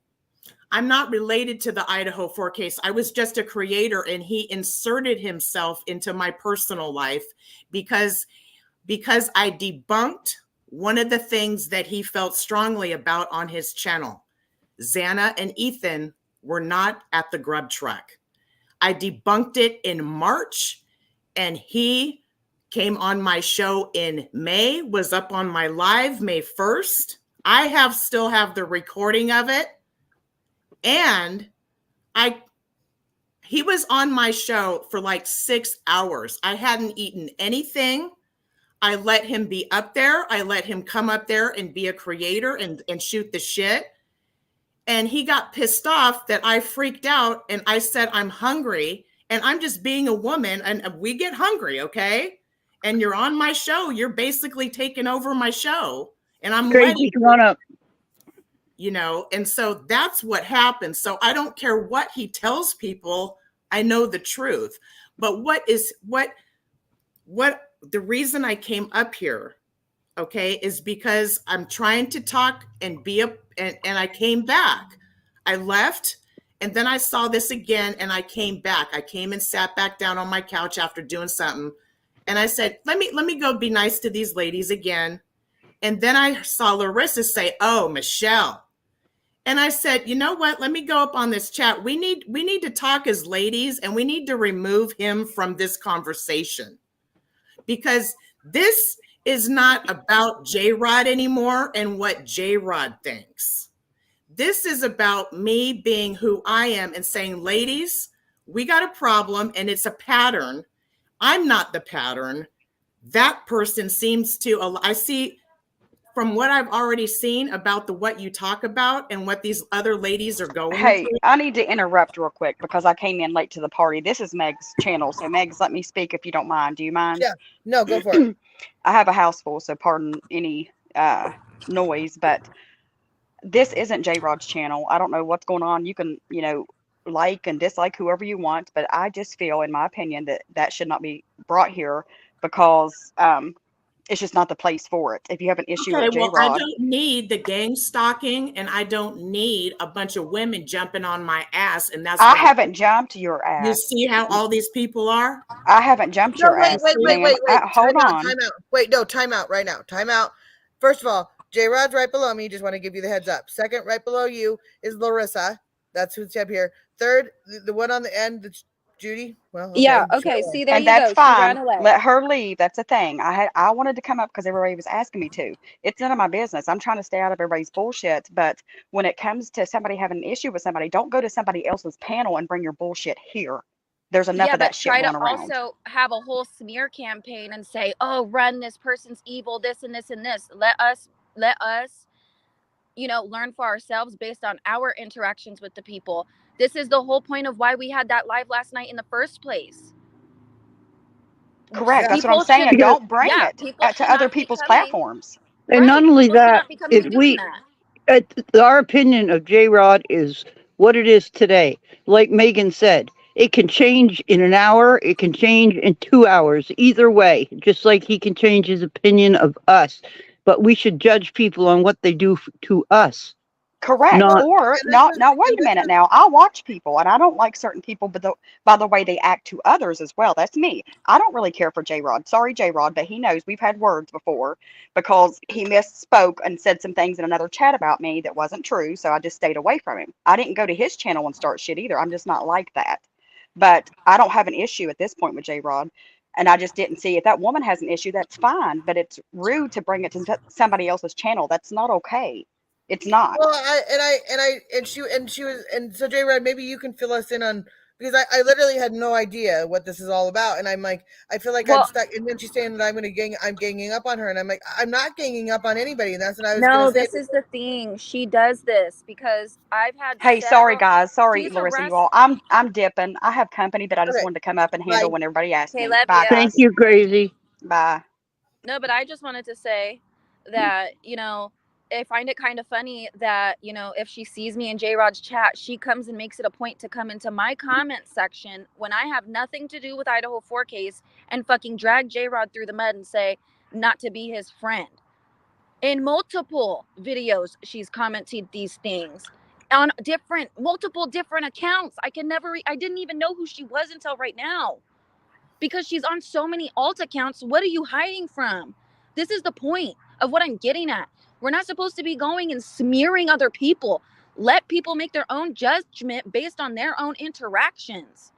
I'm not related to the Idaho 4 case. I was just a creator, and he inserted himself into my personal life because I debunked one of the things that he felt strongly about on his channel. Xana and Ethan were not at the grub truck. I debunked it in March, and he came on my show in May, was up on my live May 1st. I still have the recording of it. And he was on my show for like 6 hours. I hadn't eaten anything. I let him be up there. I let him come up there and be a creator and shoot the shit. And he got pissed off that I freaked out and I said, I'm hungry and I'm just being a woman and we get hungry, okay? And you're on my show. You're basically taking over my show. And I'm Crazy, come on up. You know, and so that's what happens. So I don't care what he tells people. I know the truth. But the reason I came up here, okay, is because I'm trying to talk and and I came back. I left and then I saw this again and I came back. I came and sat back down on my couch after doing something. And I said, let me go be nice to these ladies again. And then I saw Larissa say, oh, Michelle. And I said, you know what? Let me go up on this chat. We need to talk as ladies and we need to remove him from this conversation because this is not about J-Rod anymore and what J-Rod thinks. This is about me being who I am and saying, ladies, we got a problem and it's a pattern. I'm not the pattern. That person seems to, I see from what I've already seen about what you talk about and what these other ladies are going Hey, through. I need to interrupt real quick because I came in late to the party. This is Meg's channel. So Meg's, let me speak if you don't mind. Do you mind? Yeah. No, go for it. I have a house full, so pardon any noise, but this isn't J-Rod's channel. I don't know what's going on. You can, like and dislike whoever you want, but I just feel, in my opinion, that should not be brought here because it's just not the place for it. If you have an issue with J-Rod. Well, I don't need the gang stalking and I don't need a bunch of women jumping on my ass. And that's I haven't jumped your ass. You see how all these people are? I haven't jumped your ass. Wait. Hold on. Time out. Wait, no, time out right now. Time out. First of all, J-Rod's right below me. Just want to give you the heads up. Second, right below you is Larissa. That's who's up here. Third, the one on the end, that's Judy. Well, okay, yeah. Okay. sure. See, there and you that's go. fine. She ran away. Let her leave. That's a thing. I wanted to come up because everybody was asking me to. It's none of my business. I'm trying to stay out of everybody's bullshit. But when it comes to somebody having an issue with somebody, don't go to somebody else's panel and bring your bullshit here. There's enough of that shit going around. Try to also have a whole smear campaign and say, "Oh, run, this person's evil, this and this and this." Let us learn for ourselves based on our interactions with the people. This is the whole point of why we had that live last night in the first place. Correct. That's what I'm People saying. should, Don't bring yeah, it people should to other not be people's coming. platforms. And not only People should that, not be coming if and doing we, that. our opinion of J Rod is what it is today. Like Megan said, it can change in an hour, it can change in 2 hours, either way, just like he can change his opinion of us. But we should judge people on what they do to us. Correct. Not- Or And this not. is- Now, wait and a this minute. is- Now, I watch people, and I don't like certain people, but by the way they act to others as well. That's me. I don't really care for J Rod. Sorry, J Rod, but he knows we've had words before because he misspoke and said some things in another chat about me that wasn't true. So I just stayed away from him. I didn't go to his channel and start shit either. I'm just not like that. But I don't have an issue at this point with J Rod. And I just didn't see if that woman has an issue, that's fine. But it's rude to bring it to somebody else's channel. That's not okay. It's not. Well, she was, and so J Rod, maybe you can fill us in on, because I literally had no idea what this is all about, and I'm like, I feel like I'm Well- stuck. And then she's saying that I'm ganging up on her, and I'm like, I'm not ganging up on anybody, and that's what I was No, gonna say. this is the thing. She does this because I've had. Hey, sorry guys. Sorry, she's Larissa, you harassed- all. I'm dipping. I have company that I just Okay. wanted to come up and handle Bye. when everybody asks Okay, me. love Bye, you. guys. Thank you, Crazy. Bye. No, but I just wanted to say that, I find it kind of funny that, if she sees me in J Rod's chat, she comes and makes it a point to come into my comment section when I have nothing to do with Idaho 4 case and fucking drag J Rod through the mud and say not to be his friend. In multiple videos, she's commented these things on multiple different accounts. I didn't even know who she was until right now. Because she's on so many alt accounts. What are you hiding from? This is the point of what I'm getting at. We're not supposed to be going and smearing other people. Let people make their own judgment based on their own interactions.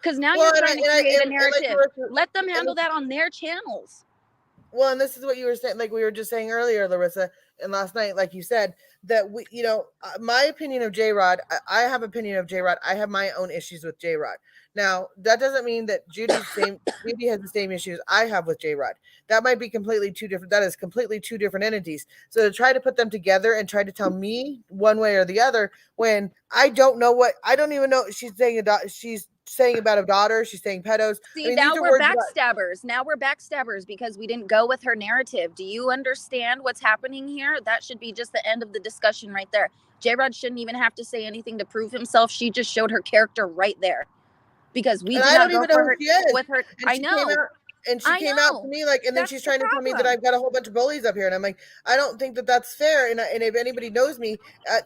Because now you're trying to create a narrative. Let them handle that on their channels. Well, and this is what you were saying, like we were just saying earlier, Larissa, and last night, like you said, that we, my opinion of J Rod, I have opinion of J Rod. I have my own issues with J Rod. Now, that doesn't mean that Judy has the same issues I have with J Rod. That might be completely two different. That is completely two different entities. So to try to put them together and try to tell me one way or the other, when I don't even know she's saying about a daughter, she's saying pedos. See, now we're backstabbers. Now we're backstabbers because we didn't go with her narrative. Do you understand what's happening here? That should be just the end of the discussion right there. J-Rod shouldn't even have to say anything to prove himself. She just showed her character right there. Because we did not go for her with her. I know. And she came out to me and then she's trying to tell me that I've got a whole bunch of bullies up here, and I'm like, I don't think that that's fair. And if anybody knows me,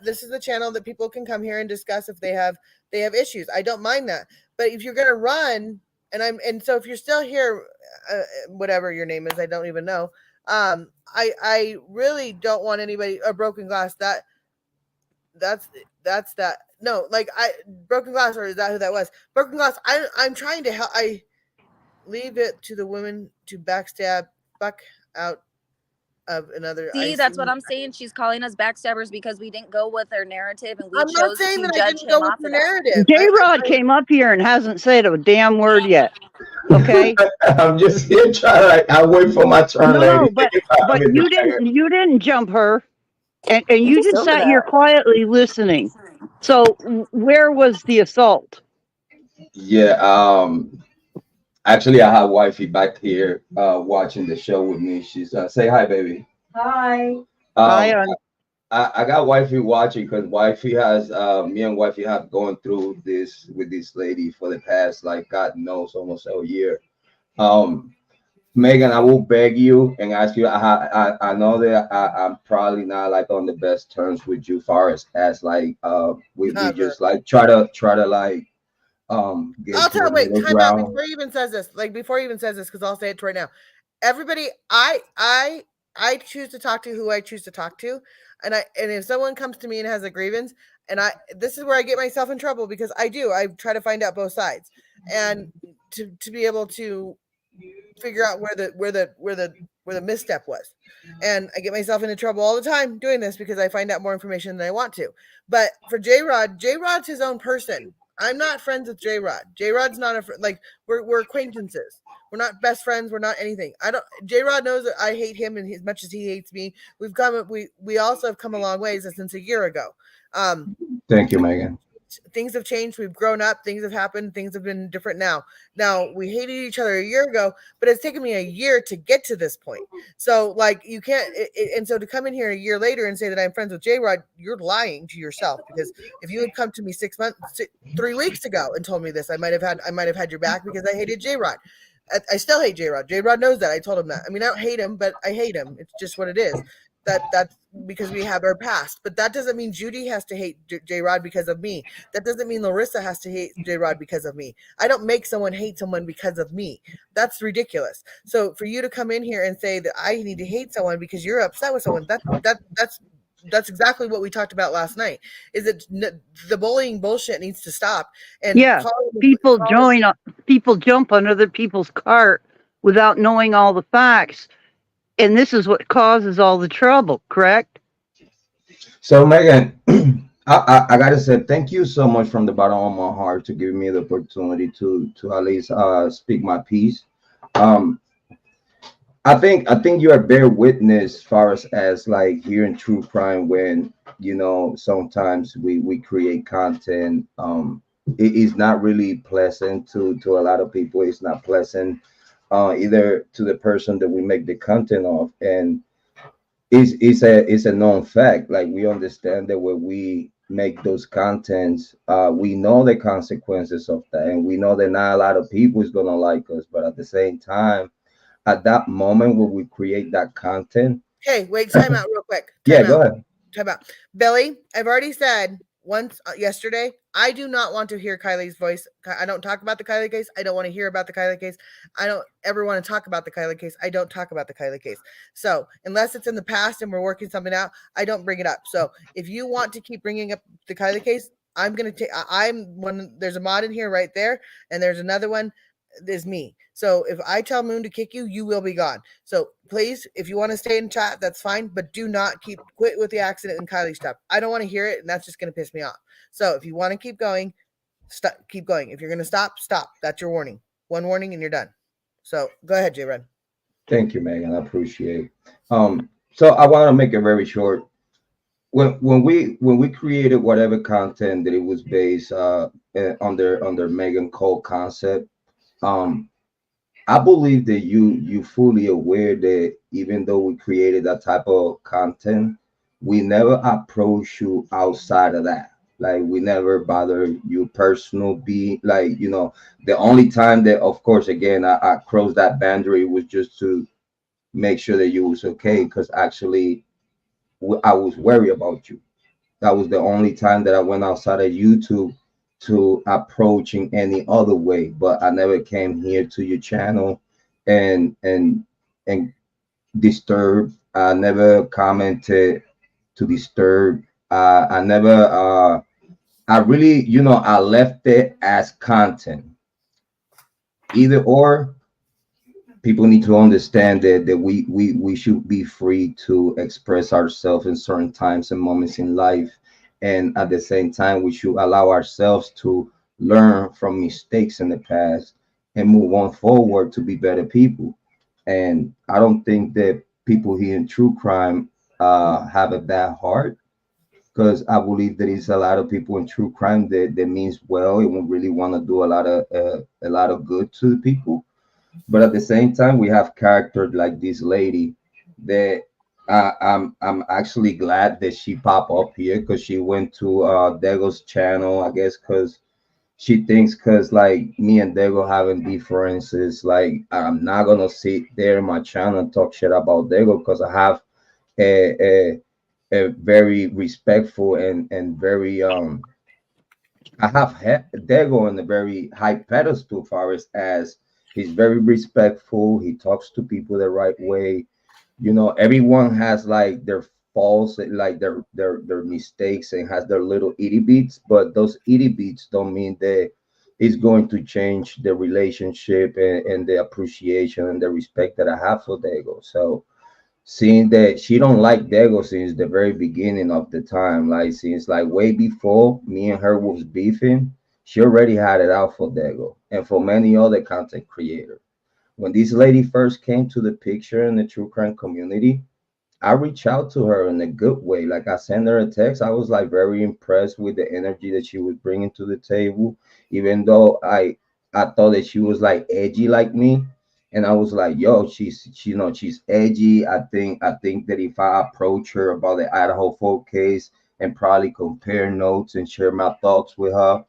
this is the channel that people can come here and discuss if they have issues. I don't mind that. But if you're gonna run, and so if you're still here, whatever your name is, I don't even know. I really don't want anybody a broken glass. That's that. No, broken glass, or is that who that was? Broken glass. I'm trying to help. I leave it to the women to backstab fuck out of another. See, that's what I'm saying. She's calling us backstabbers because we didn't go with her narrative, and we I'm chose not saying to that I judge didn't go him with off the of that. narrative. J Rod came up here and hasn't said a damn word yet. Okay. I'm just here trying. I wait for my turn, No, lady. but you didn't jump her, and you just sat here quietly listening. So where was the assault? Yeah. Actually, I have wifey back here watching the show with me. She's say hi, baby. Hi. Hi. I got wifey watching because wifey has me and wifey have gone through this with this lady for the past God knows almost a year. Megan, I will beg you and ask you. I know that I'm probably not on the best terms with you, far as we just try to get I'll to a wait, middle time out ground. before he even says this. Because I'll say it right now. Everybody, I choose to talk to who I choose to talk to, and if someone comes to me and has a grievance, this is where I get myself in trouble because I try to find out both sides, and to be able to figure out where the misstep was. And I get myself into trouble all the time doing this because I find out more information than I want to. But for J-Rod's his own person. I'm not friends with J Rod. J Rod's not a like we're acquaintances. We're not best friends. We're not anything. I don't. J Rod knows that I hate him, and as much as he hates me, we also have come a long ways since a year ago. Thank you, Megan. Things have changed. We've grown up. Things have happened. Things have been different now. Now we hated each other a year ago, but it's taken me a year to get to this point. So like you can't. And so to come in here a year later and say that I'm friends with J Rod, you're lying to yourself. Because if you had come to me 3 weeks ago and told me this, I might have had your back because I hated J Rod. I still hate J Rod. J Rod knows that. I told him that. I mean, I don't hate him, but I hate him. It's just what it is. That's because we have our past, but that doesn't mean Judy has to hate J Rod because of me. That doesn't mean Larissa has to hate J Rod because of me. I don't make someone hate someone because of me. That's ridiculous. So for you to come in here and say that I need to hate someone because you're upset with someone, that's exactly what we talked about last night. Is that the bullying bullshit needs to stop? And Yeah, people jump on other people's cart without knowing all the facts. And this is what causes all the trouble, correct? So Megan, I gotta say thank you so much from the bottom of my heart to give me the opportunity to at least speak my piece. I think you are bear witness as far as like here in true crime when sometimes we create content. It is not really pleasant to a lot of people. It's not pleasant either to the person that we make the content of, and it's a known fact. Like we understand that when we make those contents, we know the consequences of that, and we know that not a lot of people is gonna like us. But at the same time, at that moment when we create that content, hey, wait, time out real quick. Go ahead. Time out, Billy. I've already said once yesterday, I do not want to hear Kylie's voice. I don't talk about the Kylie case. I don't want to hear about the Kylie case. I don't ever want to talk about the Kylie case. I don't talk about the Kylie case. So unless it's in the past and we're working something out, I don't bring it up. So if you want to keep bringing up the Kylie case, I'm going to take, there's a mod in here right there. And there's another one. Is me. So if I tell Moon to kick you, you will be gone. So please, if you want to stay in chat, that's fine, but do not quit with the accident and Kylie stuff. I don't want to hear it, and that's just going to piss me off. So if you want to keep going, keep going. If you're going to stop. That's your warning. One warning and you're done. So go ahead, J-Red. Thank you, Megan. I appreciate. So I want to make it very short. When we created whatever content that it was based under Megan Cole concept. I believe that you fully aware that even though we created that type of content, we never approach you outside of that. Like we never bother you personal be like, the only time that, of course, again, I crossed that boundary was just to make sure that you was okay. Because actually I was worried about you. That was the only time that I went outside of YouTube to approaching any other way, but I never came here to your channel and disturb. I never commented to disturb. I never I really, I left it as content. Either or, people need to understand that we should be free to express ourselves in certain times and moments in life. And at the same time, we should allow ourselves to learn from mistakes in the past and move on forward to be better people. And I don't think that people here in true crime have a bad heart, because I believe there is a lot of people in true crime that means well and really want to do a lot of good to the people. But at the same time, we have characters like this lady that I'm actually glad that she popped up here, because she went to Dego's channel, I guess, because she thinks because like me and Dego having differences, like I'm not gonna sit there in my channel and talk shit about Dego, because I have a very respectful and very I have Dego on a very high pedestal far as he's very respectful. He talks to people the right way. Everyone has like their faults, like their mistakes, and has their little itty bits, but those itty bits don't mean that it's going to change the relationship and the appreciation and the respect that I have for Dego. So seeing that she don't like Dego since the very beginning of the time, like since like way before me and her was beefing, she already had it out for Dago and for many other content creators. When this lady first came to the picture in the true crime community, I reached out to her in a good way. Like I sent her a text. I was like very impressed with the energy that she was bringing to the table, even though I thought that she was like edgy like me. And I was like, yo, she, she's edgy. I think that if I approach her about the Idaho folk case and probably compare notes and share my thoughts with her,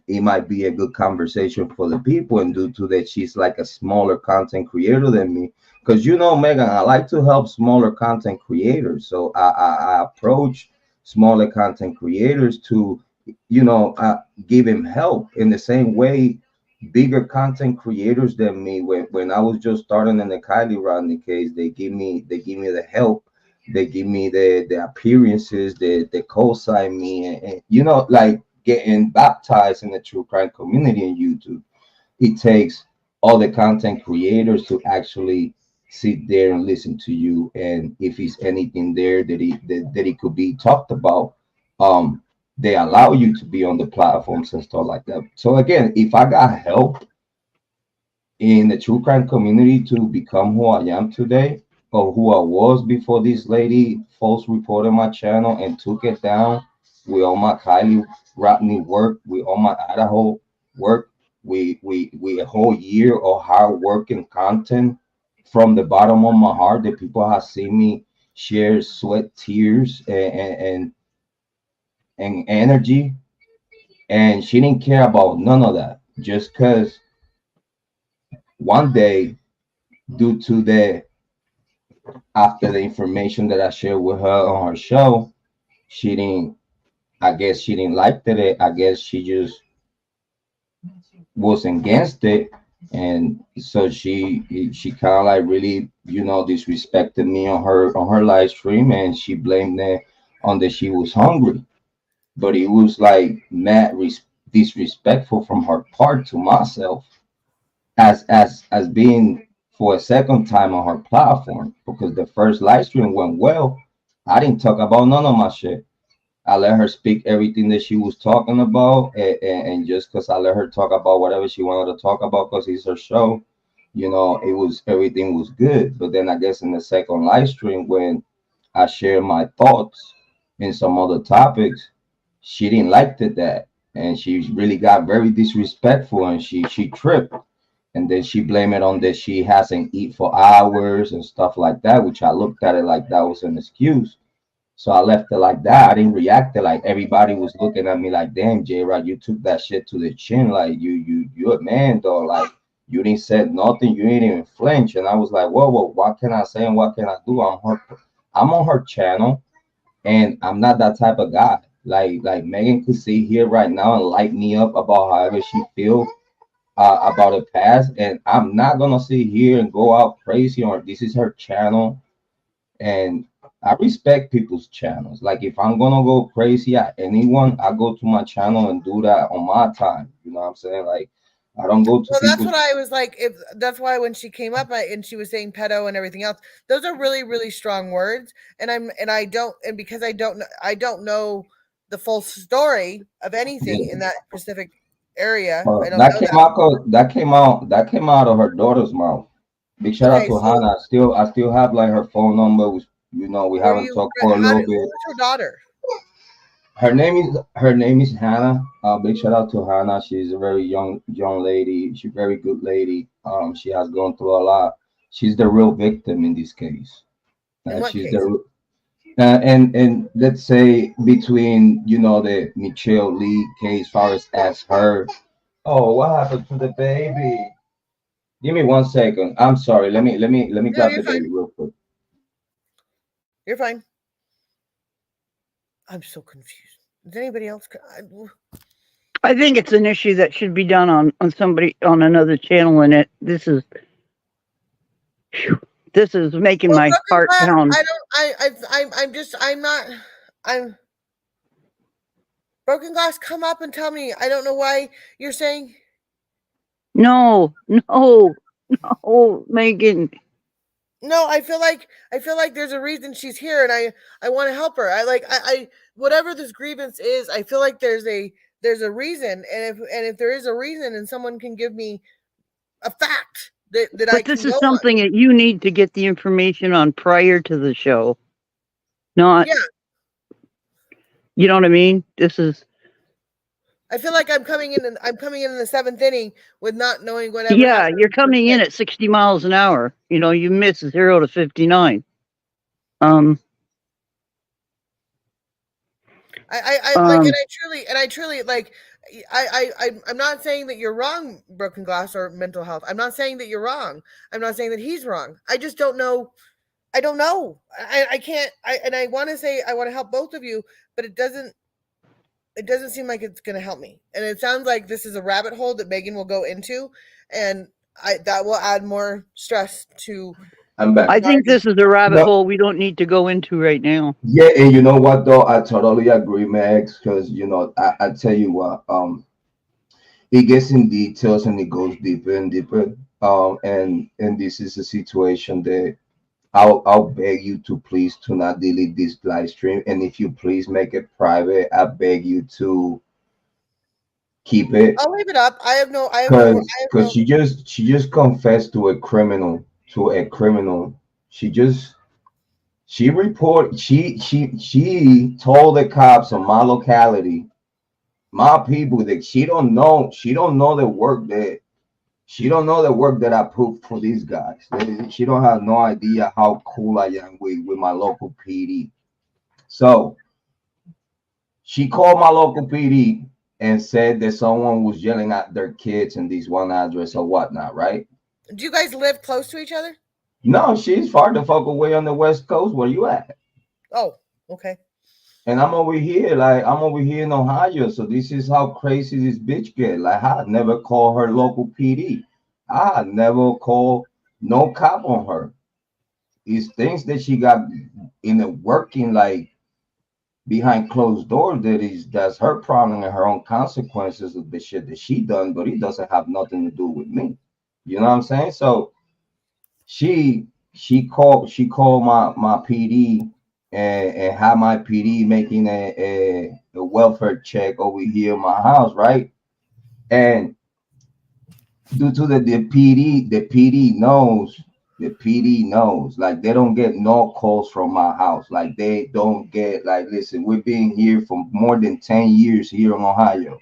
it might be a good conversation for the people. And due to that, she's like a smaller content creator than me, because Megan, I like to help smaller content creators. So I approach smaller content creators to give him help in the same way bigger content creators than me, when I was just starting in the Kylie Rodney case, they give me the help, they give me the appearances, they co-sign me, and like getting baptized in the true crime community in YouTube. It takes all the content creators to actually sit there and listen to you, and if it's anything there that it could be talked about, um they allow you to be on the platforms and stuff like that. So again, if I got help in the true crime community to become who I am today, or who I was before this lady false reported my channel and took it down with all my Kylie Rodney work, with all my Idaho work, we a whole year of hard work and content from the bottom of my heart that people have seen me share sweat, tears, and energy, and she didn't care about none of that, just because one day, due to the after the information that I shared with her on her show, she didn't I guess she didn't like it. I guess she just was against it, and so she kind of like really disrespected me on her live stream, and she blamed it on that she was hungry. But it was like mad disrespectful from her part to myself, as being for a second time on her platform, because the first live stream went well. I didn't talk about none of my shit. I let her speak everything that she was talking about, and just because I let her talk about whatever she wanted to talk about, because it's her show, it was everything was good. But then I guess in the second live stream, when I shared my thoughts in some other topics, she didn't like that, and she really got very disrespectful, and she tripped, and then she blamed it on that she hasn't eat for hours and stuff like that, which I looked at it like that was an excuse. So I left it like that. I didn't react to, like, everybody was looking at me like, damn, J-Rod, you took that shit to the chin. Like, you a man, though. Like, you didn't say nothing. You didn't even flinch. And I was like, whoa, what can I say and what can I do? I'm on her channel, and I'm not that type of guy. Like Megan could sit here right now and light me up about however she feels about the past, and I'm not gonna sit here and go out crazy on her. This is her channel, and I respect people's channels. Like, if I'm gonna go crazy at anyone, I go to my channel and do that on my time. You know what I'm saying? Like, I don't go to Well, that's people's. what I was like. If that's why when she came up and she was saying pedo and everything else, those are really, really strong words. And because I don't know the full story of anything in that specific area. I don't That know came that. out. That came out of her daughter's mouth. Big shout out Okay, to so Hannah. I still have like her phone number. We haven't talked for a little bit. who's her daughter? Her name is Hannah. Big shout out to Hannah. She's a very young lady. She's a very good lady. She has gone through a lot. She's the real victim in this case. In what She's case? and let's say between the Michelle Lee case, far as her. Oh, what happened to the baby? Give me 1 second. I'm sorry. Let me No, grab you're the baby fine. real quick. You're fine. I'm so confused. Is anybody else? I think it's an issue that should be done on somebody on another channel, and this is making my Broken heart Glass, pound. I'm Broken Glass, come up and tell me. I don't know why you're saying. No, Megan. No, I feel like there's a reason she's here, and I want to help her. I whatever this grievance is. I feel like there's there's a reason, and if there is a reason, and someone can give me a fact that I But can this is go on. something that you need to get the information on prior to the show. Not, Yeah, you know what I mean? This is, I feel like I'm coming in the seventh inning with not knowing whatever. yeah, happened you're in the coming first in pitch. at 60 miles an hour. You know, you miss 0 to 59. I truly like. I'm not saying that you're wrong, Broken Glass or Mental Health. I'm not saying that you're wrong. I'm not saying that he's wrong. I just don't know. I don't know. I can't. I want to say I want to help both of you, but it doesn't seem like it's going to help me. And it sounds like this is a rabbit hole that Megan will go into, and that will add more stress to. I'm back. I think this is a rabbit No. hole we don't need to go into right now. Yeah, and you know what though? I totally agree, Max, because you know, I tell you what, it gets in details and it goes deeper and deeper. And this is a situation that I'll beg you to please to not delete this live stream. And if you please make it private, I beg you to keep it. I'll leave it up. I have no. Because she just confessed to a criminal. She told the cops on my locality, my people, that she don't know the work that I put for these guys. She don't have no idea how cool I am with my local PD. So she called my local PD and said that someone was yelling at their kids in this one address or whatnot, right? Do you guys live close to each other? No, she's far the fuck away on the West Coast. Where you at? Oh, okay. And I'm over here in Ohio. So this is how crazy this bitch get. Like, I never call her local PD. I never call no cop on her. It's things that she got in the working like behind closed doors that's her problem and her own consequences of the shit that she done, but it doesn't have nothing to do with me. You know what I'm saying? So she called my PD and had my PD making a welfare check over here in my house, right? And due to the PD knows, like, they don't get no calls from my house. Like, they don't get, like, listen, we've been here for more than 10 years here in Ohio.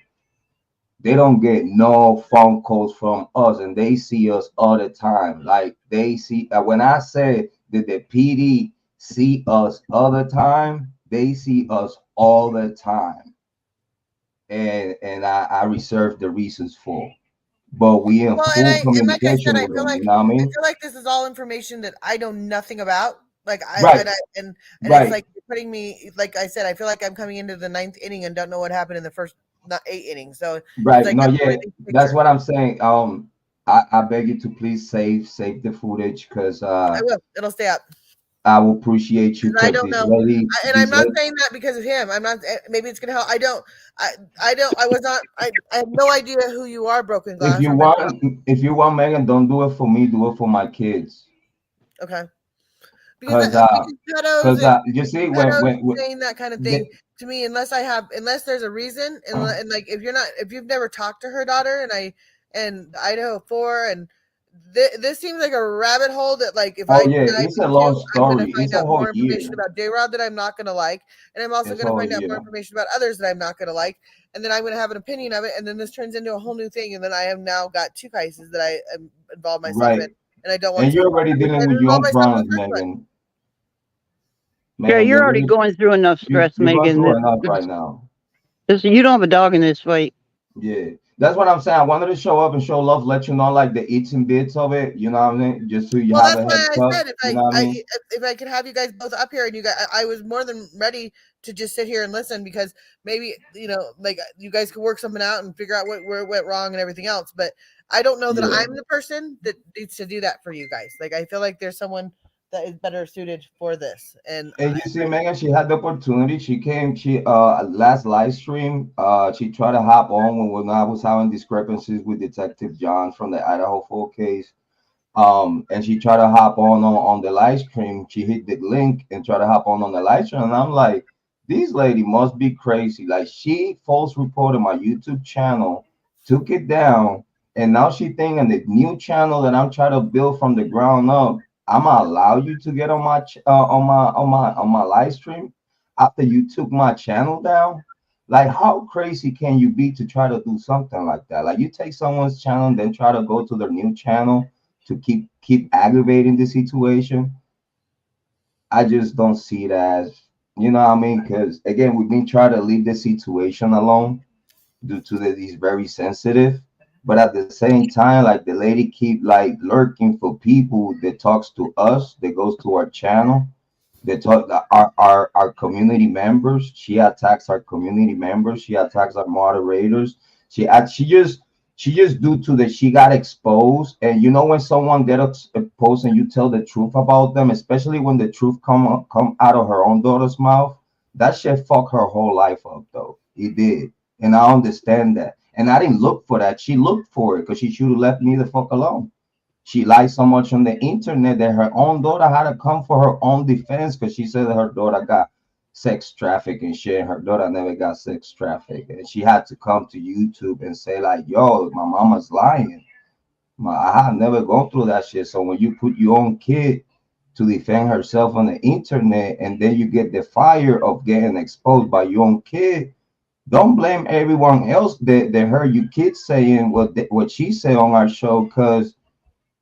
They don't get no phone calls from us, and they see us all the time. Like, they see, when I say that the PD see us all the time, they see us all the time. And I reserve the reasons for. But we in full communication like I said, I with feel them, like you know what I mean? I feel like this is all information that I know nothing about. Like Right. and Right. it's like you're putting me, like I said, I feel like I'm coming into the 9th inning and don't know what happened in the first 8 innings. So Right. like No, I'm yeah, getting the that's picture. what I'm saying. I beg you to please save the footage, because I will. It'll stay up. I will appreciate you. 'Cause I Because don't this know. lady, And I'm not saying that because of him. I'm not. Maybe it's gonna help. I don't. I was not. I have no idea who you are, Broken Glass. if you want, Megan, don't do it for me. Do it for my kids. Okay. Because you see, when saying that kind of thing to me, unless there's a reason, and like if you've never talked to her daughter, and Idaho 4, and this seems like a rabbit hole that, like, if it's a long story. I'm going to find It's a out whole more information year. about J-Rod that I'm not going to like, and I'm also It's going to all find out more year. information about others that I'm not going to like, and then I'm going to have an opinion of it, and then this turns into a whole new thing, and then I have now got 2 cases that I am involved myself Right. in, and I don't want And to. you're already dealing with your own problems, Megan. Yeah, you're already going through enough stress, You're going Megan. through enough right now. You don't have a dog in this fight. Yeah, that's what I'm saying. I wanted to show up and show love, let you know, like, the eats and bits of it. You know what I mean? Just so you have a heads That's up. why I said You know what I mean? if I could have you guys both up here, and you guys, I was more than ready to just sit here and listen, because maybe, like, you guys could work something out and figure out where it went wrong and everything else. But I don't know that Yeah. I'm the person that needs to do that for you guys. Like, I feel like there's someone that is better suited for this. And you see, Megan, she had the opportunity. She came. Last live stream, she tried to hop on when I was having discrepancies with Detective John from the Idaho 4 case. And she tried to hop on the live stream. She hit the link and tried to hop on the live stream, and I'm like, this lady must be crazy. Like, she false reported my YouTube channel, took it down, and now she thinking the new channel that I'm trying to build from the ground up, I'm gonna allow you to get on my live stream after you took my channel down. Like, how crazy can you be to try to do something like that? Like, you take someone's channel and then try to go to their new channel to keep aggravating the situation. I just don't see it as, you know what I mean? Because again, we've been trying to leave the situation alone due to these very sensitive. But at the same time, like, the lady keep like lurking for people that talks to us, that goes to our channel, that talk our community members. She attacks our community members. She attacks our moderators. She just due to that she got exposed. And you know, when someone get exposed and you tell the truth about them, especially when the truth come out of her own daughter's mouth, that shit fuck her whole life up though. It did. And I understand that. And I didn't look for that. She looked for it because she should have left me the fuck alone. She lied so much on the internet that her own daughter had to come for her own defense because she said that her daughter got sex trafficked and shit. Her daughter never got sex trafficked. And she had to come to YouTube and say, like, yo, my mama's lying. I have never gone through that shit. So when you put your own kid to defend herself on the internet and then you get the fire of getting exposed by your own kid, don't blame everyone else that heard you kids saying what she said on our show, because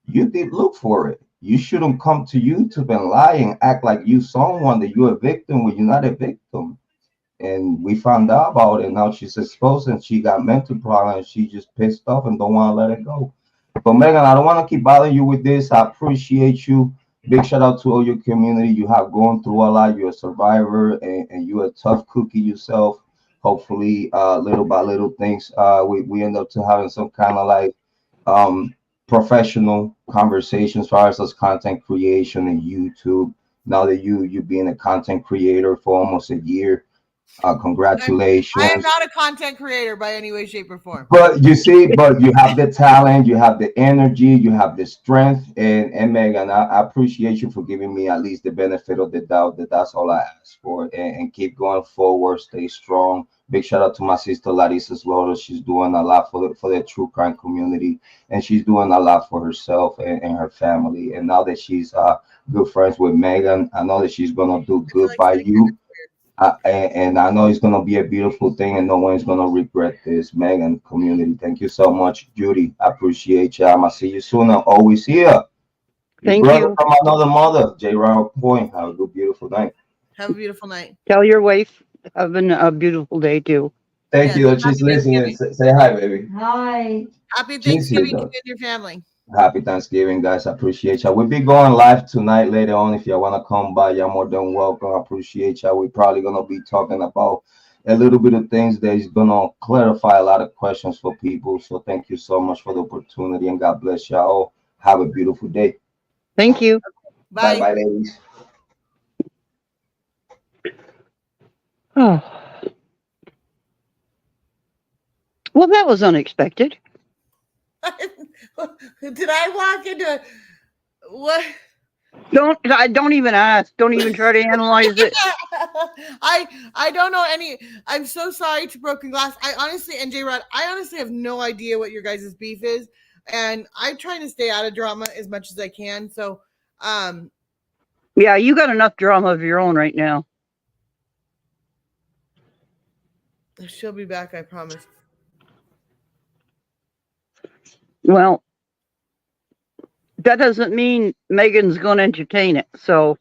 you did look for it. You shouldn't come to YouTube and lie and act like you someone that you're a victim when you're not a victim. And we found out about it. Now she's exposed and she got mental problems. She just pissed off and don't want to let it go. But Megan, I don't want to keep bothering you with this. I appreciate you. Big shout out to all your community. You have gone through a lot. You're a survivor and you're a tough cookie yourself. Hopefully, little by little things, we end up to having some kind of like professional conversations as far as content creation and YouTube. Now that you being a content creator for almost a year, congratulations. I am not a content creator by any way, shape, or form. But you see, but you have the talent, you have the energy, you have the strength, and Megan, I appreciate you for giving me at least the benefit of the doubt that that's all I ask for, and keep going forward, stay strong. Big shout out to my sister Larissa as well. She's doing a lot for the true crime community, and she's doing a lot for herself and her family. And now that she's good friends with Megan, I know that she's gonna do good by you. And I know it's going to be a beautiful thing and no one's going to regret this. Megan, community, thank you so much. Judy, I appreciate you. I'm going to see you soon. I'm always here. Thank you. From another mother, J. Ronald Point. Have a good, beautiful night. Have a beautiful night. Tell your wife having a beautiful day too. Thank you. She's listening. Say hi, baby. Hi. Happy Thanksgiving to you and your family. Happy Thanksgiving, guys. I appreciate y'all. We'll be going live tonight later on. If y'all want to come by, y'all more than welcome. I appreciate y'all. We're probably going to be talking about a little bit of things that is going to clarify a lot of questions for people. So thank you so much for the opportunity, and God bless y'all. Have a beautiful day. Thank you. Bye. Bye, ladies. Oh. Well, that was unexpected. Did I walk into what? Don't even ask. Don't even try to analyze it. I don't know any. I'm so sorry to Broken Glass. I honestly, and J Rod, I honestly have no idea what your guys' beef is, and I'm trying to stay out of drama as much as I can. So, yeah, you got enough drama of your own right now. she'll be back, I promise. Well, that doesn't mean Megan's going to entertain it. So,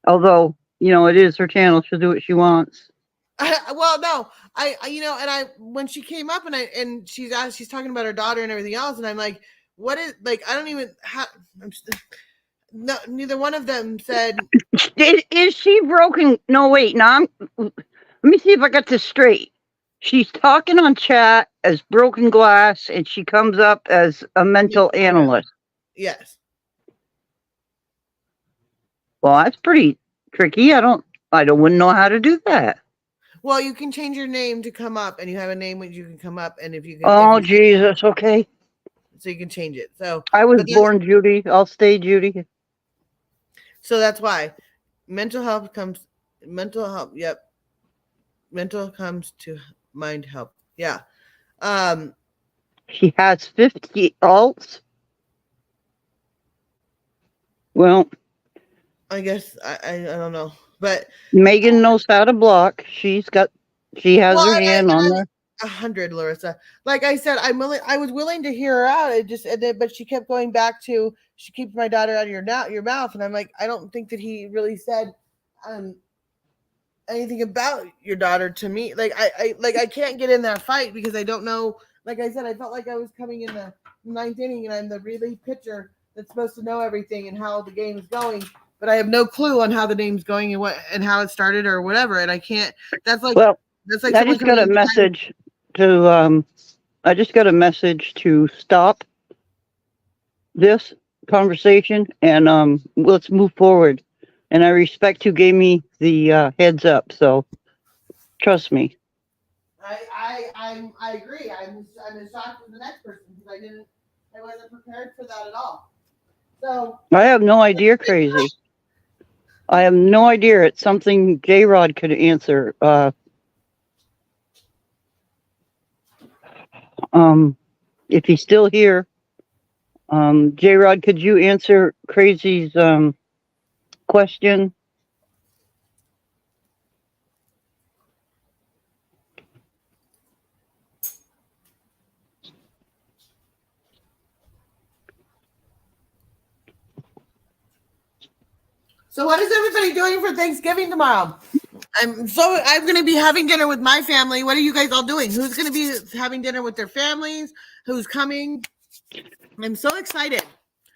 although, you know, it is her channel, she'll do what she wants. Well, no, when she came up and she's talking about her daughter and everything else, and I'm like, what is, like, I don't even have, no, neither one of them said. Is she broken? No, wait, let me see if I got this straight. She's talking on chat as Broken Glass, and she comes up as a mental analyst. Yes. Well, that's pretty tricky. I wouldn't know how to do that. Well, you can change your name to come up, and you have a name when you can come up, and if you can. Oh, Jesus. Okay. So you can change it. So I was born Judy. I'll stay Judy. So that's why mental health mental help. Yep. Mental comes to mind help. Yeah. She has 50 alts. Well, I guess I don't know, but Megan knows how to block. She has well, her hand on there. 100, Larissa. Like I said, I was willing to hear her out. But she kept going back to, she keeps my daughter out of your mouth, and I'm like, I don't think that he really said anything about your daughter to me. Like I can't get in that fight because I don't know. Like I said, I felt like I was coming in the 9th inning, and I'm the relief pitcher that's supposed to know everything and how the game is going, but I have no clue on how the game's going and how it started or whatever. And I can't. That's like Well, that's like I someone just got a coming in message to I just got a message to stop this conversation and let's move forward. And I respect who gave me the heads up. So trust me. I agree. I'm as shocked as the next person because I wasn't prepared for that at all. So I have no idea, crazy. I have no idea. It's something J-Rod could answer. If he's still here, J-Rod, could you answer Crazy's question? So what is everybody doing for Thanksgiving tomorrow? I'm going to be having dinner with my family. What are you guys all doing? Who's going to be having dinner with their families? Who's coming? I'm so excited.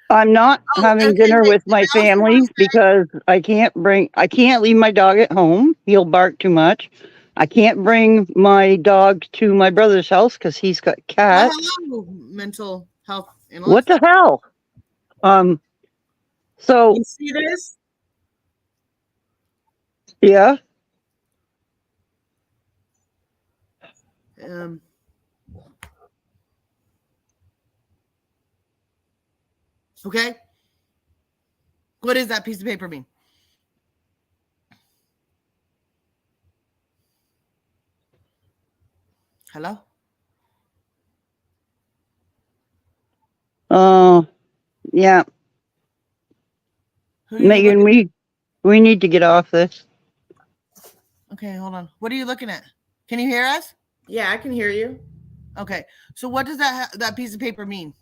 I'm not having dinner with my family because I can't leave my dog at home. He'll bark too much. I can't bring my dog to my brother's house because he's got cats. Hello, mental health analyst. What the hell? So You see this? yeah. Okay. What does that piece of paper mean? Hello? Yeah. Megan, we need to get off this. Okay, hold on. What are you looking at? Can you hear us? Yeah, I can hear you. Okay. So what does that piece of paper mean?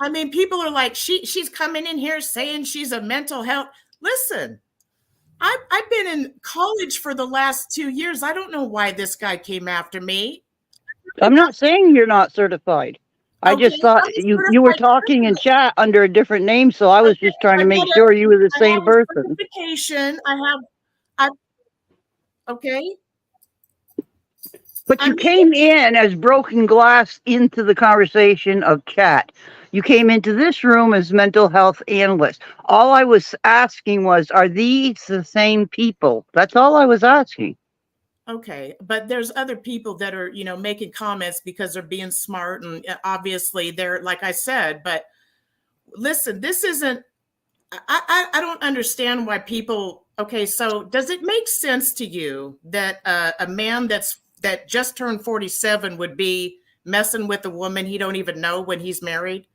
I mean, people are like, she's coming in here saying she's a mental health. Listen, I've been in college for the last 2 years. I don't know why this guy came after me. I'm not saying you're not certified. I just thought you were talking in chat under a different name, so I was just trying to make sure you were the same person. Certification. I okay. But you came in as broken glass into the conversation of chat. You came into this room as mental health analyst. All I was asking was, are these the same people? That's all I was asking. Okay, but there's other people that are, making comments because they're being smart, and obviously they're, like I said. But listen, this isn't. I don't understand why people. Okay, so does it make sense to you that a man that just turned 47 would be messing with a woman he don't even know when he's married?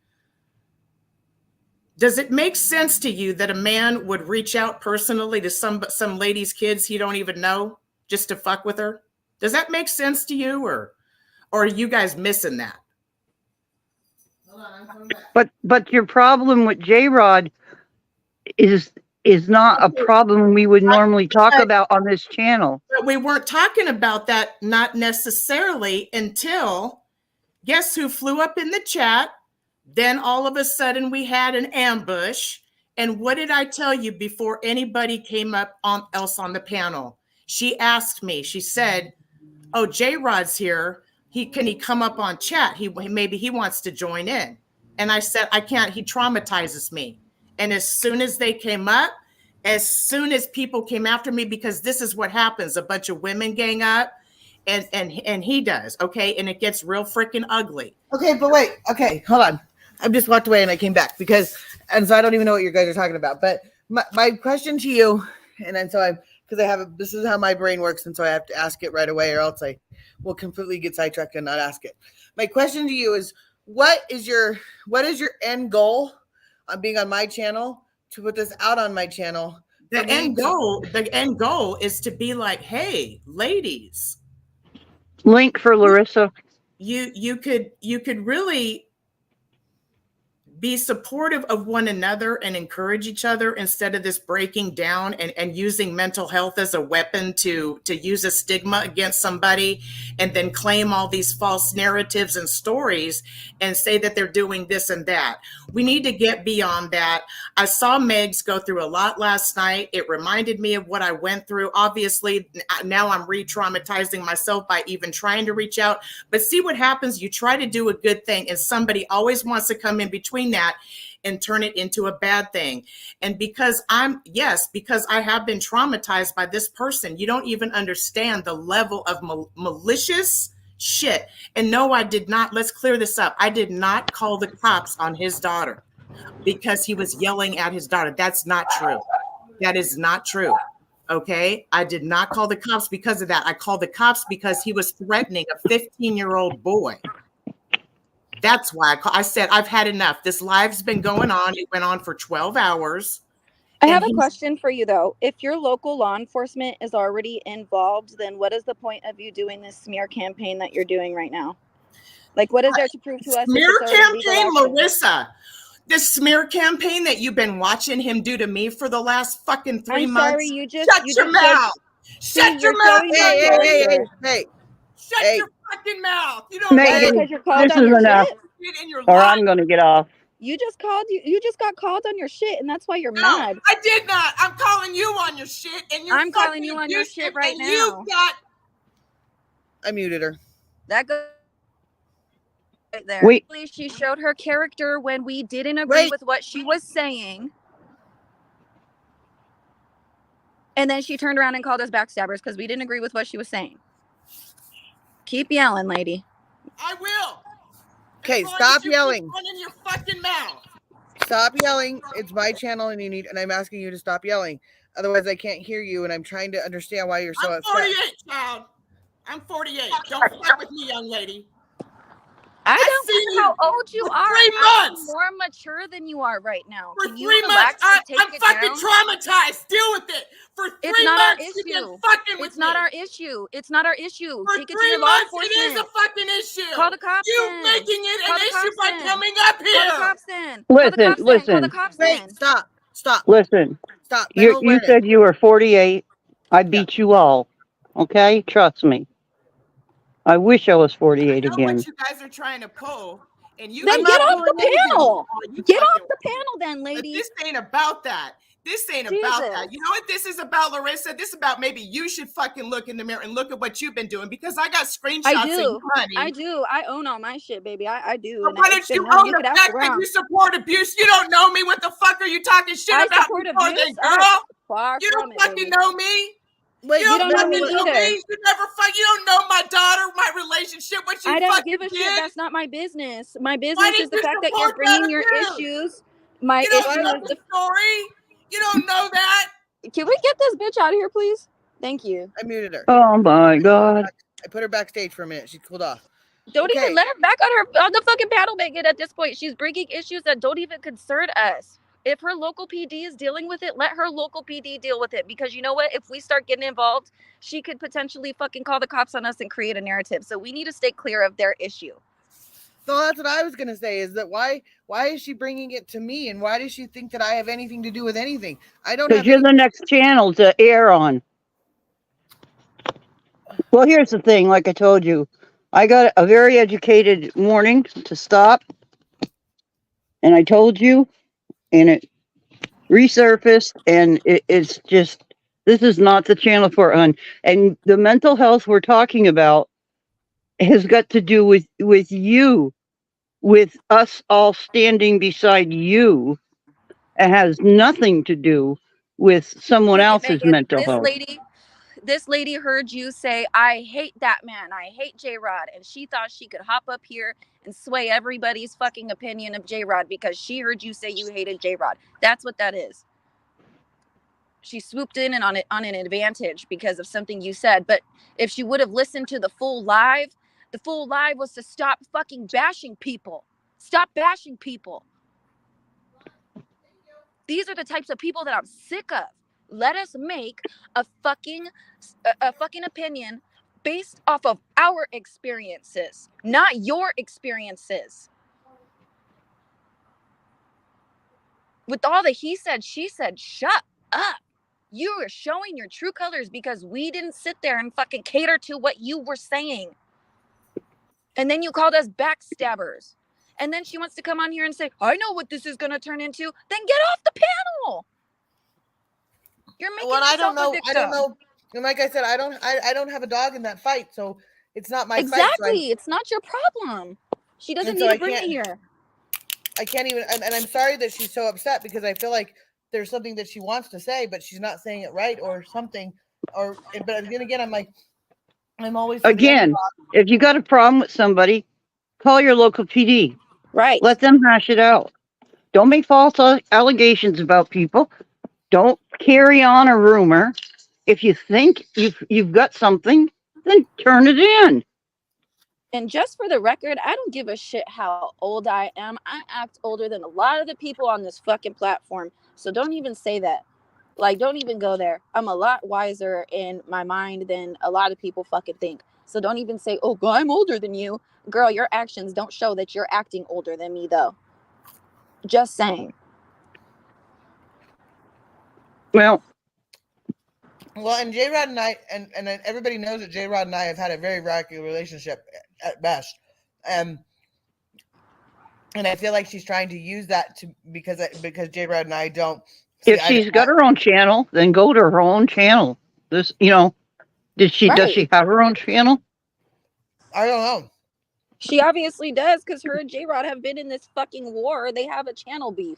Does it make sense to you that a man would reach out personally to some lady's kids he don't even know just to fuck with her? Does that make sense to you, or are you guys missing that? Hold on, I'm coming back. But your problem with J-Rod is not a problem we would normally talk about on this channel. But we weren't talking about that, not necessarily, until guess who flew up in the chat? Then all of a sudden we had an ambush. And what did I tell you before anybody came up else on the panel? She asked me, she said, oh, J-Rod's here. Can he come up on chat? Maybe he wants to join in. And I said, I can't, he traumatizes me. And as soon as they came up, as soon as people came after me, because this is what happens, a bunch of women gang up and he does, okay? And it gets real freaking ugly. Okay, but wait. Okay, hold on. I just walked away and I came back and so I don't even know what you guys are talking about. But my question to you, and then so I'm because I have this is how my brain works, and so I have to ask it right away, or else I will completely get sidetracked and not ask it. My question to you is, what is your end goal on being on my channel to put this out on my channel? The end goal is to be like, hey, ladies, Link for Larissa. you could really be supportive of one another and encourage each other instead of this breaking down and using mental health as a weapon to use a stigma against somebody and then claim all these false narratives and stories and say that they're doing this and that. We need to get beyond that. I saw Megs go through a lot last night. It reminded me of what I went through. Obviously, now I'm re-traumatizing myself by even trying to reach out. But see what happens. You try to do a good thing and somebody always wants to come in between that and turn it into a bad thing. And because I have been traumatized by this person, you don't even understand the level of malicious shit. And no, I did not. Let's clear this up. I did not call the cops on his daughter because he was yelling at his daughter. That's not true. That is not true. Okay. I did not call the cops because of that. I called the cops because he was threatening a 15-year-old boy. That's why I said, I've had enough. This live's been going on. It went on for 12 hours. I have a question for you, though. If your local law enforcement is already involved, then what is the point of you doing this smear campaign that you're doing right now? Like, what is there to prove to us? Smear campaign, Larissa. The smear campaign that you've been watching him do to me for the last fucking 3 months. Sorry, Shut your mouth. Shut your mouth. Hey. Shut your fucking mouth. You don't Megan, because you're called this on is your enough, shit? or I'm going to get off. You just got called on your shit, and that's why you're No, mad. I did not. I'm calling you on your shit, and you're I'm calling you on your shit right now. You got. I muted her. That goes right there. Wait. She showed her character when we didn't agree with what she was saying. And then she turned around and called us backstabbers because we didn't agree with what she was saying. Keep yelling, lady. I will. Okay, stop yelling. In your fucking mouth. Stop yelling. It's my channel, and I'm asking you to stop yelling. Otherwise, I can't hear you, and I'm trying to understand why you're so I'm upset. 48, child. I'm 48. Don't fuck with me, young lady. I don't care how old you are. 3 I'm months. more mature than you are right now. For Can 3 you months, relax and take I'm it fucking down? traumatized. Deal with it. For 3 It's not months, our you've been issue. fucking with It's not me. our issue. It's not our issue. For Take it to 3 your law months, enforcement. it is a fucking issue. Call the cops You then. making it Call an the issue cops by then. coming up here. Call the cops then. Call the cops then. Call the Listen. cops Wait, then. stop. Listen. Stop. You said you were 48. I beat you all. Okay? Trust me. I wish I was 48 I know again. what you guys are trying to pull. And you Then I'm get not off the pulling anything. panel. Oh, you Get fucking- off the panel then, But lady. this ain't about that. This ain't about that. You know what this is about, Larissa? This is about maybe you should fucking look in the mirror and look at what you've been doing, because I got screenshots I of do. you, honey. I do. I own all my shit, baby. I do. So And why it's don't you been known. own You the could ask fact that around. you support abuse? You don't know me. What the fuck are you talking shit I about support before abuse? then, girl? Far You from don't it, fucking baby. know me. Wait, You don't know me fucking know either. me. You never fuck. You don't know my daughter, my relationship, what you I don't fucking give a did. shit. That's not my business. My Why business is did the you fact that you're support that bringing your abuse? issues. My You don't issue know is the story. You don't know that. Can we get this bitch out of here, please? Thank you. I muted her. Oh my God. I put her backstage for a minute. She cooled off. Don't Okay. even let her back on the fucking panel, Megan. At this point, she's bringing issues that don't even concern us. If her local PD is dealing with it, let her local PD deal with it. Because you know what? If we start getting involved, she could potentially fucking call the cops on us and create a narrative. So we need to stay clear of their issue. So that's what I was gonna say. Is that why is she bringing it to me, and why does she think that I have anything to do with anything? I don't Because have. you're the next channel to air on. Well, here's the thing. Like I told you, I got a very educated warning to stop. And I told you, and it resurfaced, and it's just, this is not the channel for it. And the mental health we're talking about has got to do with you, with us all standing beside you. It has nothing to do with someone else's Megan, mental health. This lady heard you say, I hate that man. I hate J-Rod. And she thought she could hop up here and sway everybody's fucking opinion of J-Rod because she heard you say you hated J-Rod. That's what that is. she swooped in and on an advantage because of something you said. But if she would have listened to the full live was to stop fucking bashing people. Stop bashing people. These are the types of people that I'm sick of. Let us make a fucking opinion based off of our experiences, not your experiences. With all the he said, she said, shut up. You are showing your true colors because we didn't sit there and fucking cater to what you were saying. And then you called us backstabbers. And then she wants to come on here and say, I know what this is going to turn into. Then get off the panel. You're making Well, I yourself don't know. a victim. I don't know. And like I said, I don't have a dog in that fight, so it's not my fight. Exactly. It's not your problem. She doesn't And need so to I bring it can't- here. I can't even, and I'm sorry that she's so upset because I feel like there's something that she wants to say, but she's not saying it right or something. But then again, I'm like, I'm always for the Again, if you got a problem with somebody, call your local PD. Right. Let them hash it out. Don't make false allegations about people. Don't carry on a rumor. If you think you've got something, then turn it in. And just for the record, I don't give a shit how old I am. I act older than a lot of the people on this fucking platform. So don't even say that. Like, don't even go there. I'm a lot wiser in my mind than a lot of people fucking think. So don't even say, oh, well, I'm older than you. Girl, your actions don't show that you're acting older than me, though. Just saying. Well, and J-Rod and I, and everybody knows that J-Rod and I have had a very rocky relationship at best. And I feel like she's trying to use that because J-Rod and I don't. if she's got her own channel, then go to her own channel. Does she have her own channel? I don't know. She obviously does, because her and J-Rod have been in this fucking war. They have a channel beef.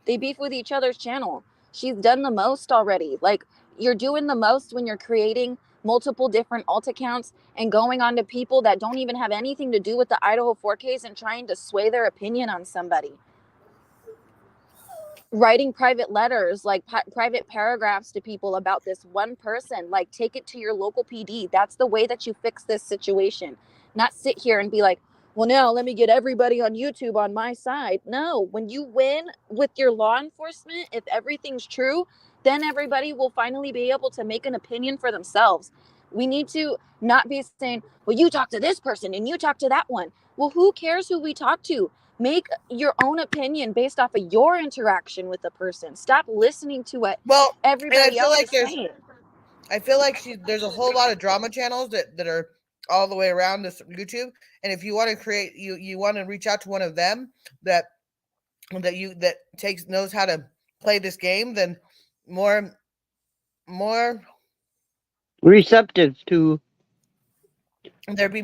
They beef with each other's channel. She's done the most already. Like, you're doing the most when you're creating multiple different alt accounts and going on to people that don't even have anything to do with the Idaho 4Ks and trying to sway their opinion on somebody. Writing private letters, like private paragraphs to people about this one person. Like, take it to your local PD. That's the way that you fix this situation. Not sit here and be like, well, now let me get everybody on YouTube on my side. No, when you win with your law enforcement, if everything's true, then everybody will finally be able to make an opinion for themselves. We need to not be saying, well, you talk to this person and you talk to that one. Well, who cares who we talk to? Make your own opinion based off of your interaction with the person. Stop listening to what everybody else is saying. I feel like there's a whole lot of drama channels that are all the way around this YouTube. And if you want to create, you want to reach out to one of them that knows how to play this game, then more receptive to. There'd be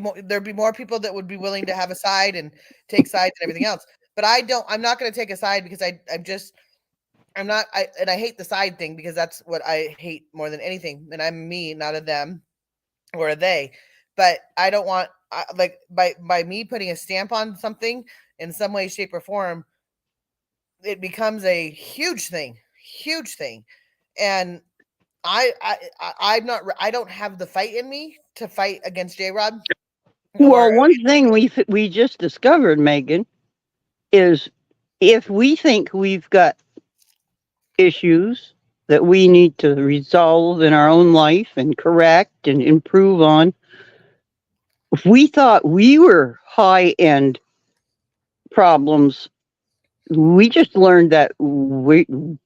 more people that would be willing to have a side and take sides and everything else. But I'm not going to take a side because I hate the side thing because that's what I hate more than anything. And I'm me, not a them or a they. But I don't want by me putting a stamp on something in some way, shape, or form, it becomes a huge thing. And I don't have the fight in me to fight against J-Rod. Well, one thing we just discovered, Megan, is if we think we've got issues that we need to resolve in our own life and correct and improve on, if we thought we were high-end problems, we just learned that you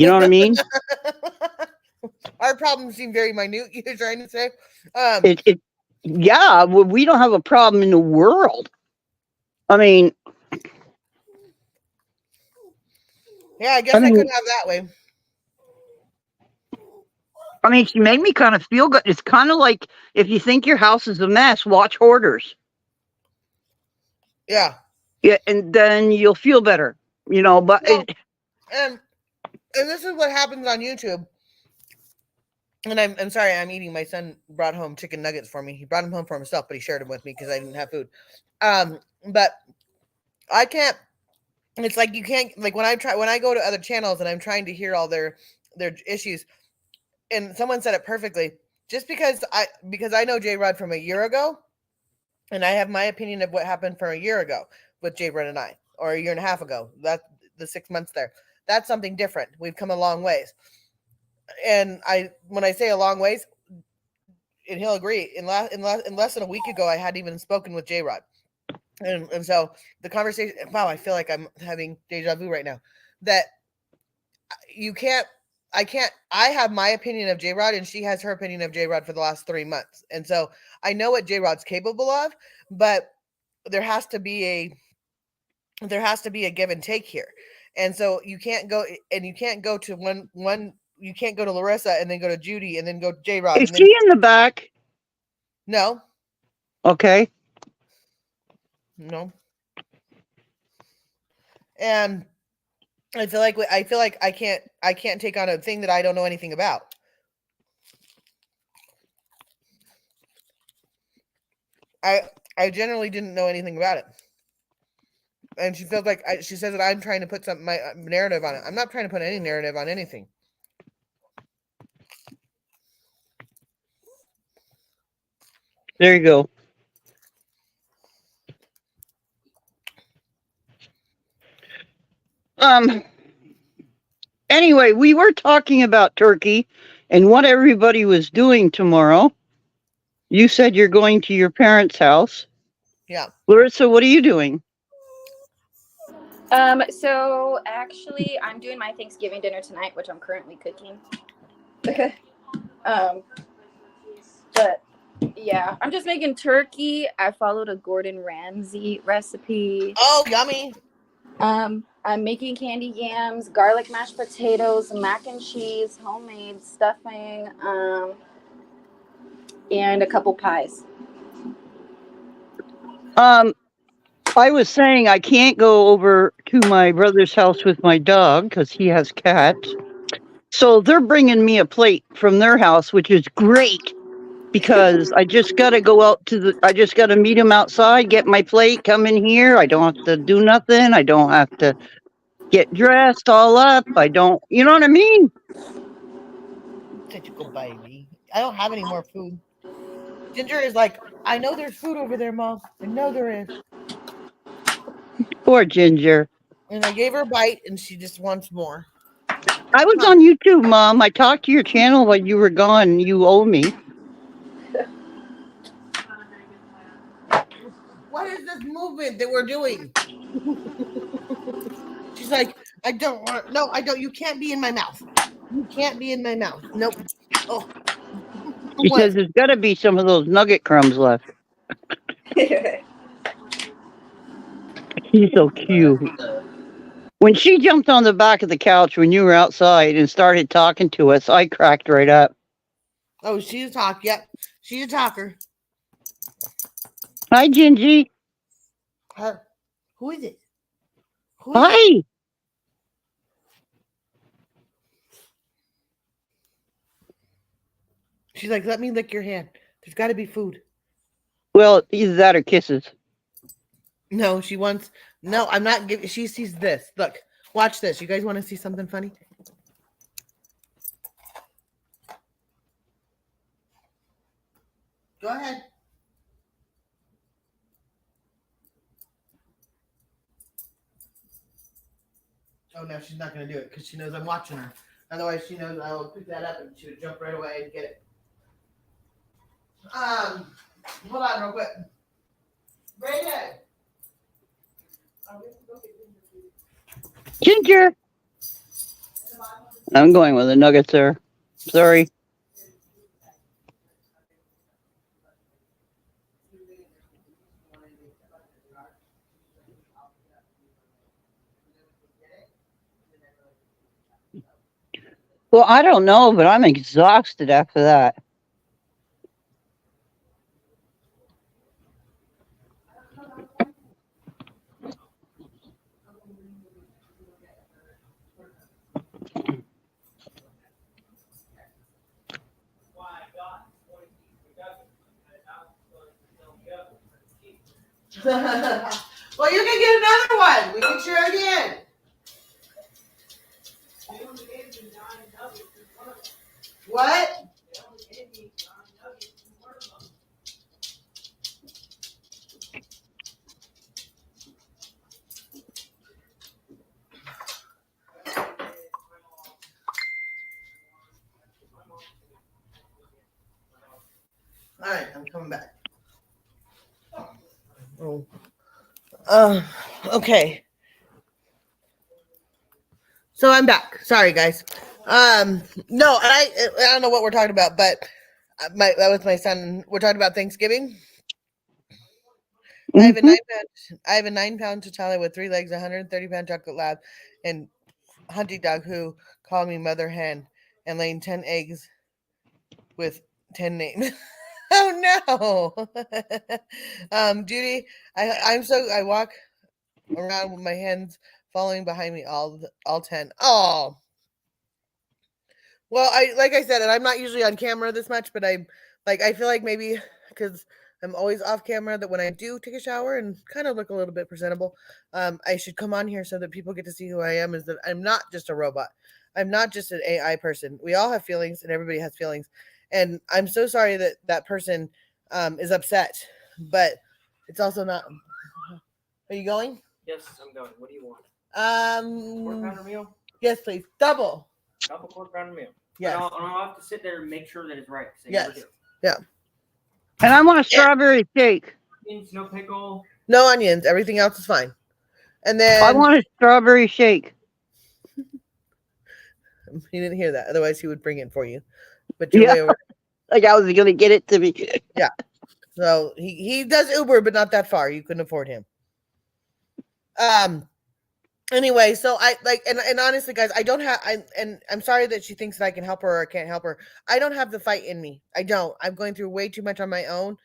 know what I mean? Our problems seem very minute, you're trying to say? Yeah, we don't have a problem in the world. I mean... Yeah, I guess I could have that way. I mean, she made me kind of feel good. It's kind of like if you think your house is a mess, watch Hoarders. Yeah. Yeah, and then you'll feel better, but... Well, and this is what happens on YouTube. And I'm sorry, I'm eating. My son brought home chicken nuggets for me. He brought them home for himself, but he shared them with me because I didn't have food. But I can't. It's like you can't. Like when I go to other channels and I'm trying to hear all their their issues. And someone said it perfectly. Just because I know J Rod from a year ago, and I have my opinion of what happened from a year ago with J Rod and I, or a year and a half ago. That the 6 months there. That's something different. We've come a long ways. And when I say a long ways, and he'll agree, in less than a week ago, I hadn't even spoken with J Rod. And so the conversation, wow, I feel like I'm having deja vu right now. That I have my opinion of J Rod, and she has her opinion of J Rod for the last 3 months. And so I know what J Rod's capable of, but there has to be a give and take here. And so you can't go to one, you can't go to Larissa and then go to Judy and then go to J Rod. Is she in the back? No. Okay. No. And I feel like I can't take on a thing that I don't know anything about. I generally didn't know anything about it. And she feels like she says that I'm trying to put my narrative on it. I'm not trying to put any narrative on anything. There you go. Anyway, we were talking about Turkey and what everybody was doing tomorrow. You said you're going to your parents' house. Yeah. Larissa, what are you doing? So actually I'm doing my Thanksgiving dinner tonight, which I'm currently cooking. But yeah, I'm just making turkey. I followed a Gordon Ramsay recipe. Oh, yummy. I'm making candy yams, garlic mashed potatoes, mac and cheese, homemade stuffing, and a couple pies. I was saying I can't go over to my brother's house with my dog because he has cats. So they're bringing me a plate from their house, which is great because I just got to go out I just got to meet him outside, get my plate, come in here. I don't have to do nothing. I don't have to get dressed all up. I don't, you know what I mean? Such a good baby. I don't have any more food. Ginger is like, I know there's food over there, Mom. I know there is. Poor Ginger. And I gave her a bite, and she just wants more. I was on YouTube, Mom. I talked to your channel while you were gone. You owe me. What is this movement that we're doing? She's like, I don't want. No, I don't. You can't be in my mouth. You can't be in my mouth. Nope. Oh. She says there's got to be some of those nugget crumbs left. He's so cute. When she jumped on the back of the couch when you were outside and started talking to us, I cracked right up. Oh, she's a talk. Yep. She's a talker. Hi, Gingy. Who is it? Hi. She's like, let me lick your hand. There's got to be food. Well, either that or kisses. No, she wants. No, I'm not giving. She sees this. Look, watch this. You guys want to see something funny? Go ahead. Oh, no, she's not going to do it because she knows I'm watching her. Otherwise, she knows I will pick that up and she would jump right away and get it. Hold on real quick. Brayden. Ginger. I'm going with the nuggets there. Sorry. Well, I don't know, but I'm exhausted after that. Well, you can get another one. We can share again. What? All right, I'm coming back. Oh. Okay. So I'm back. Sorry, guys. No, I don't know what we're talking about, but that was my son. We're talking about Thanksgiving. I have a Mhm. 9-pound Tatala with 3 legs, 130-pound chocolate lab, and hunting dog who called me mother hen and laying 10 eggs with 10 names. Oh no. Judy, I walk around with my hands following behind me all 10. Oh. Well, like I said, and I'm not usually on camera this much, but I feel like maybe because I'm always off camera that when I do take a shower and kind of look a little bit presentable, I should come on here so that people get to see who I am. Is that I'm not just a robot. I'm not just an AI person. We all have feelings, and everybody has feelings. And I'm so sorry that that person is upset, but it's also not. Are you going? Yes, I'm going. What do you want? Quarter pounder meal? Yes, please. Double. Double quarter pounder meal. Yes. And I'll have to sit there and make sure that it's right. So Yes. yeah. And I want a strawberry shake. Onions, no pickle. No onions. Everything else is fine. And then I want a strawberry shake. He didn't hear that. Otherwise, he would bring it for you. But you're way over. Like I was going to get it to me. Yeah. So he does Uber, but not that far. You couldn't afford him. Anyway, so I like and honestly, guys, I don't have and I'm sorry that she thinks that I can help her or I can't help her. I don't have the fight in me. I don't. I'm going through way too much on my own,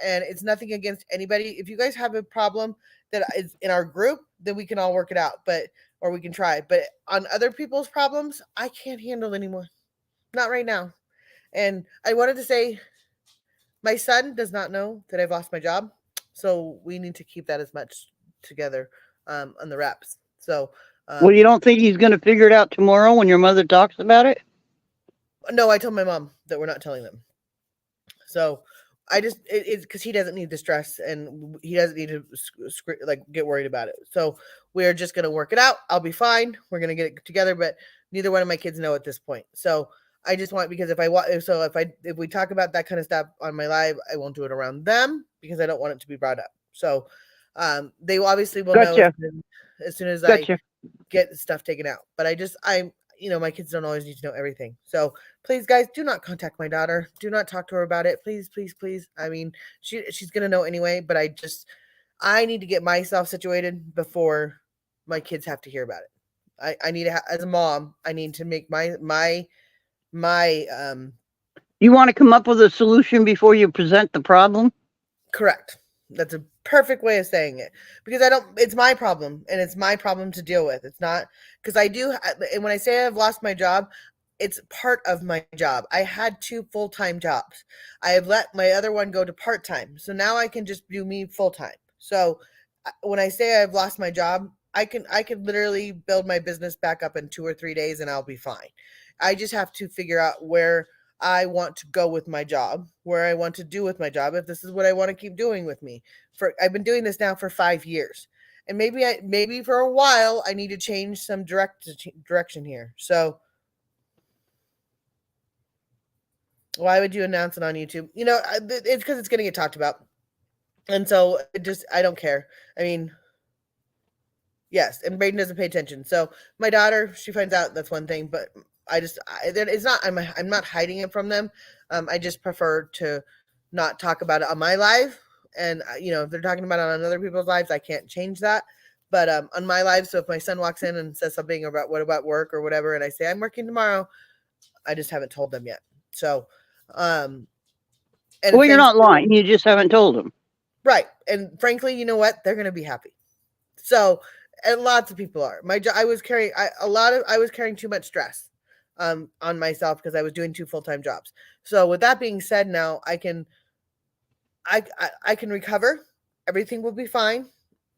and it's nothing against anybody. If you guys have a problem that is in our group, then we can all work it out. Or we can try. But on other people's problems, I can't handle anymore. Not right now. And I wanted to say my son does not know that I've lost my job. So we need to keep that as much together on the wraps. So Well, you don't think he's going to figure it out tomorrow when your mother talks about it? no, I told my mom that we're not telling them. So I just it's because he doesn't need the stress and he doesn't need to get worried about it. So we're just gonna work it out. I'll be fine. We're gonna get it together, but neither one of my kids know at this point. So I just want because if we talk about that kind of stuff on my live, I won't do it around them because I don't want it to be brought up. So they obviously will know as soon as I get stuff taken out. But my kids don't always need to know everything. So please, guys, do not contact my daughter. Do not talk to her about it. Please, please, please. I mean, she's gonna know anyway, but I need to get myself situated before my kids have to hear about it. I need to as a mom, I need to make my You want to come up with a solution before you present the problem? Correct. That's a perfect way of saying it because it's my problem and it's my problem to deal with. It's not because and when I say I've lost my job, it's part of my job. I had 2 full-time jobs. I have let my other one go to part-time. So now I can just do me full-time. So when I say I've lost my job, I can literally build my business back up in 2 or 3 days and I'll be fine. I just have to figure out where I want to go with my job, where I want to do with my job, if this is what I want to keep doing with me. I've been doing this now for 5 years. And maybe for a while I need to change some direction here. So why would you announce it on YouTube? It's because it's going to get talked about. And so I don't care. I mean, yes, and Brayden doesn't pay attention. So my daughter, she finds out, that's one thing, but I'm not hiding it from them. I just prefer to not talk about it on my live. And, if they're talking about it on other people's lives, I can't change that. But on my live, so if my son walks in and says something about what about work or whatever, and I say, I'm working tomorrow, I just haven't told them yet. So, well, you're not lying. You just haven't told them. Right. And frankly, you know what? They're going to be happy. So, and lots of people are. I was carrying too much stress on myself because I was doing 2 full-time jobs. So with that being said, now I can recover. Everything will be fine.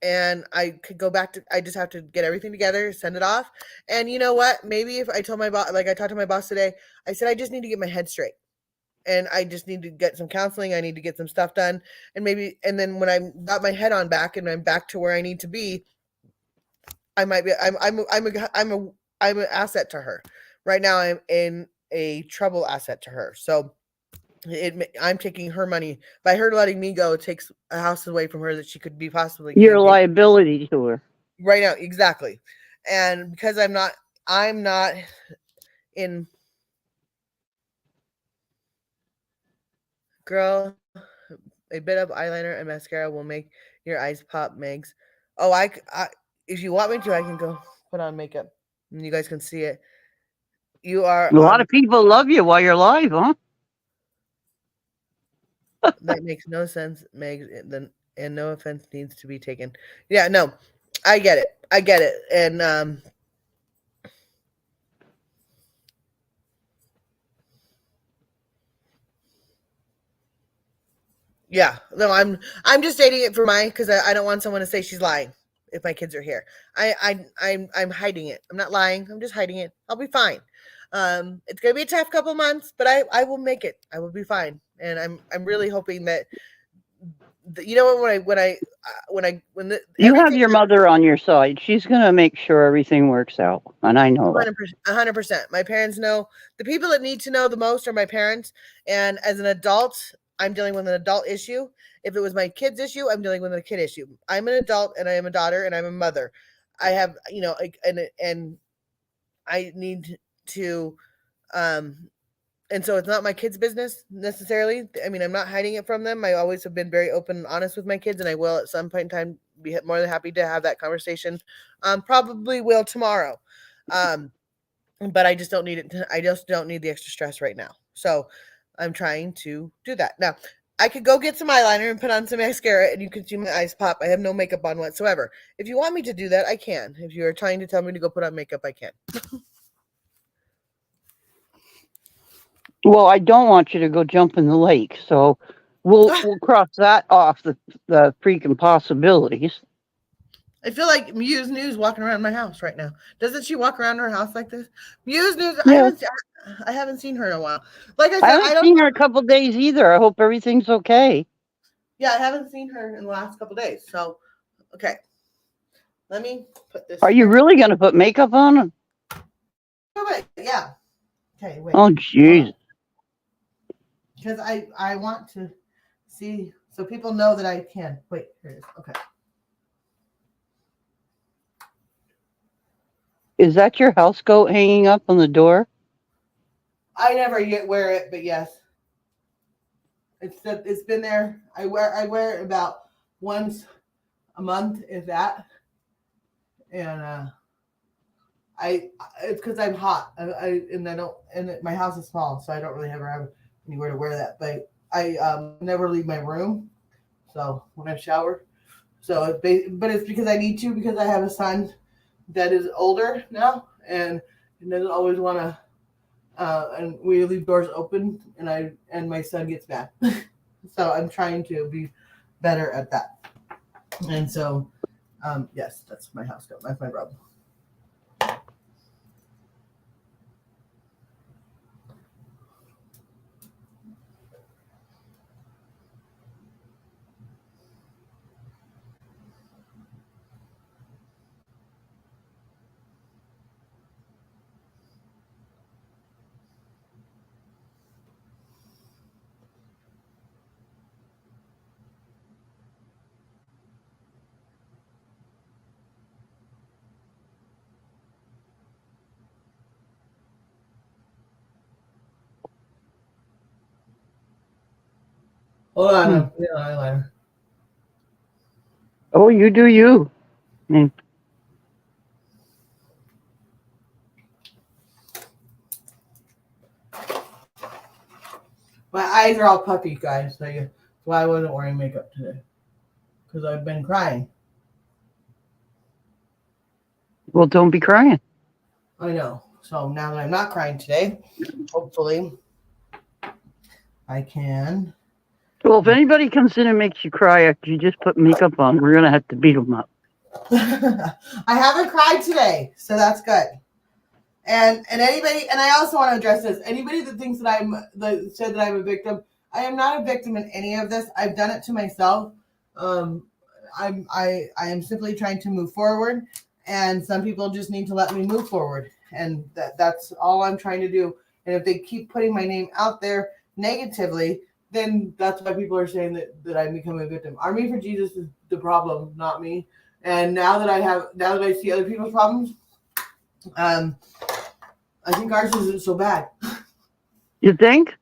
and I could go back to, I just have to get everything together, send it off. And you know what? Maybe if I told my boss, like I talked to my boss today, I said, I just need to get my head straight. And I just need to get some counseling. I need to get some stuff done. And maybe, and then when I got my head on back and I'm back to where I need to be, I might be, I'm an asset to her. Right now I'm in a trouble asset to her. So I'm taking her money by her letting me go. It takes a house away from her that she could be possibly Your getting liability to her. right now. Exactly. And because I'm not in, girl, a bit of eyeliner and mascara will make your eyes pop, Megs. Oh, I if you want me to, I can go put on makeup and you guys can see it. You are A lot of people love you while you're live, huh? that makes no sense, Megs. And no offense needs to be taken. Yeah, no, I get it. And yeah, no, I'm just stating it for because I don't want someone to say she's lying if my kids are here. I'm hiding it. I'm not lying. I'm just hiding it. I'll be fine. It's gonna be a tough couple months, but I will make it. I will be fine. And I'm really hoping that you know when You have your mother on your side. She's gonna make sure everything works out, and I know that. 100%. My parents know. The people that need to know the most are my parents. And as an adult, I'm dealing with an adult issue. If it was my kid's issue, I'm dealing with a kid issue. I'm an adult and I am a daughter and I'm a mother. I have, and I need to, and so it's not my kids' business necessarily. I mean, I'm not hiding it from them. I always have been very open and honest with my kids, and I will at some point in time be more than happy to have that conversation. Probably will tomorrow. But I just don't need it. I just don't need the extra stress right now. So I'm trying to do that. Now, I could go get some eyeliner and put on some mascara and you can see my eyes pop. I have no makeup on whatsoever. If you want me to do that, I can. If you're trying to tell me to go put on makeup, I can. Well, I don't want you to go jump in the lake, so we'll cross that off the freaking possibilities. I feel like Muse News walking around my house right now. Doesn't she walk around her house like this? Muse News. Yeah. I haven't seen her in a while. Like I said, I haven't seen her a couple days either. I hope everything's okay. Yeah, I haven't seen her in the last couple days. So, okay. Let me put this. Are you really going to put makeup on? Oh, wait. Yeah. Okay, wait. Oh, jeez. Because I want to see, so people know that I can. Wait, here it is. Okay. Is that your house coat hanging up on the door? I never yet wear it, but yes. It's been there. I wear it about once a month, if that. And it's because I'm hot. My house is small, so I don't really ever have anywhere to wear that. But I never leave my room. So when I shower, but it's because I need to, because I have a son that is older now and doesn't always want to. And we leave doors open, and my son gets mad. So I'm trying to be better at that. And so, yes, that's my house coat. That's my rub. Hold on. Eyeliner. Oh, you do you. Mm. My eyes are all puffy, guys. So that's why I wasn't wearing makeup today. Because I've been crying. Well, don't be crying. I know. So now that I'm not crying today, hopefully I can. Well, if anybody comes in and makes you cry after you just put makeup on, we're going to have to beat them up. I haven't cried today, so that's good. And anybody, and I also want to address this. Anybody that thinks that said that I'm a victim, I am not a victim in any of this. I've done it to myself. I am simply trying to move forward, and some people just need to let me move forward, and that's all I'm trying to do. And if they keep putting my name out there negatively, then that's why people are saying that I'm becoming a victim. Army for Jesus is the problem, not me. And now that I see other people's problems, I think ours isn't so bad. You think?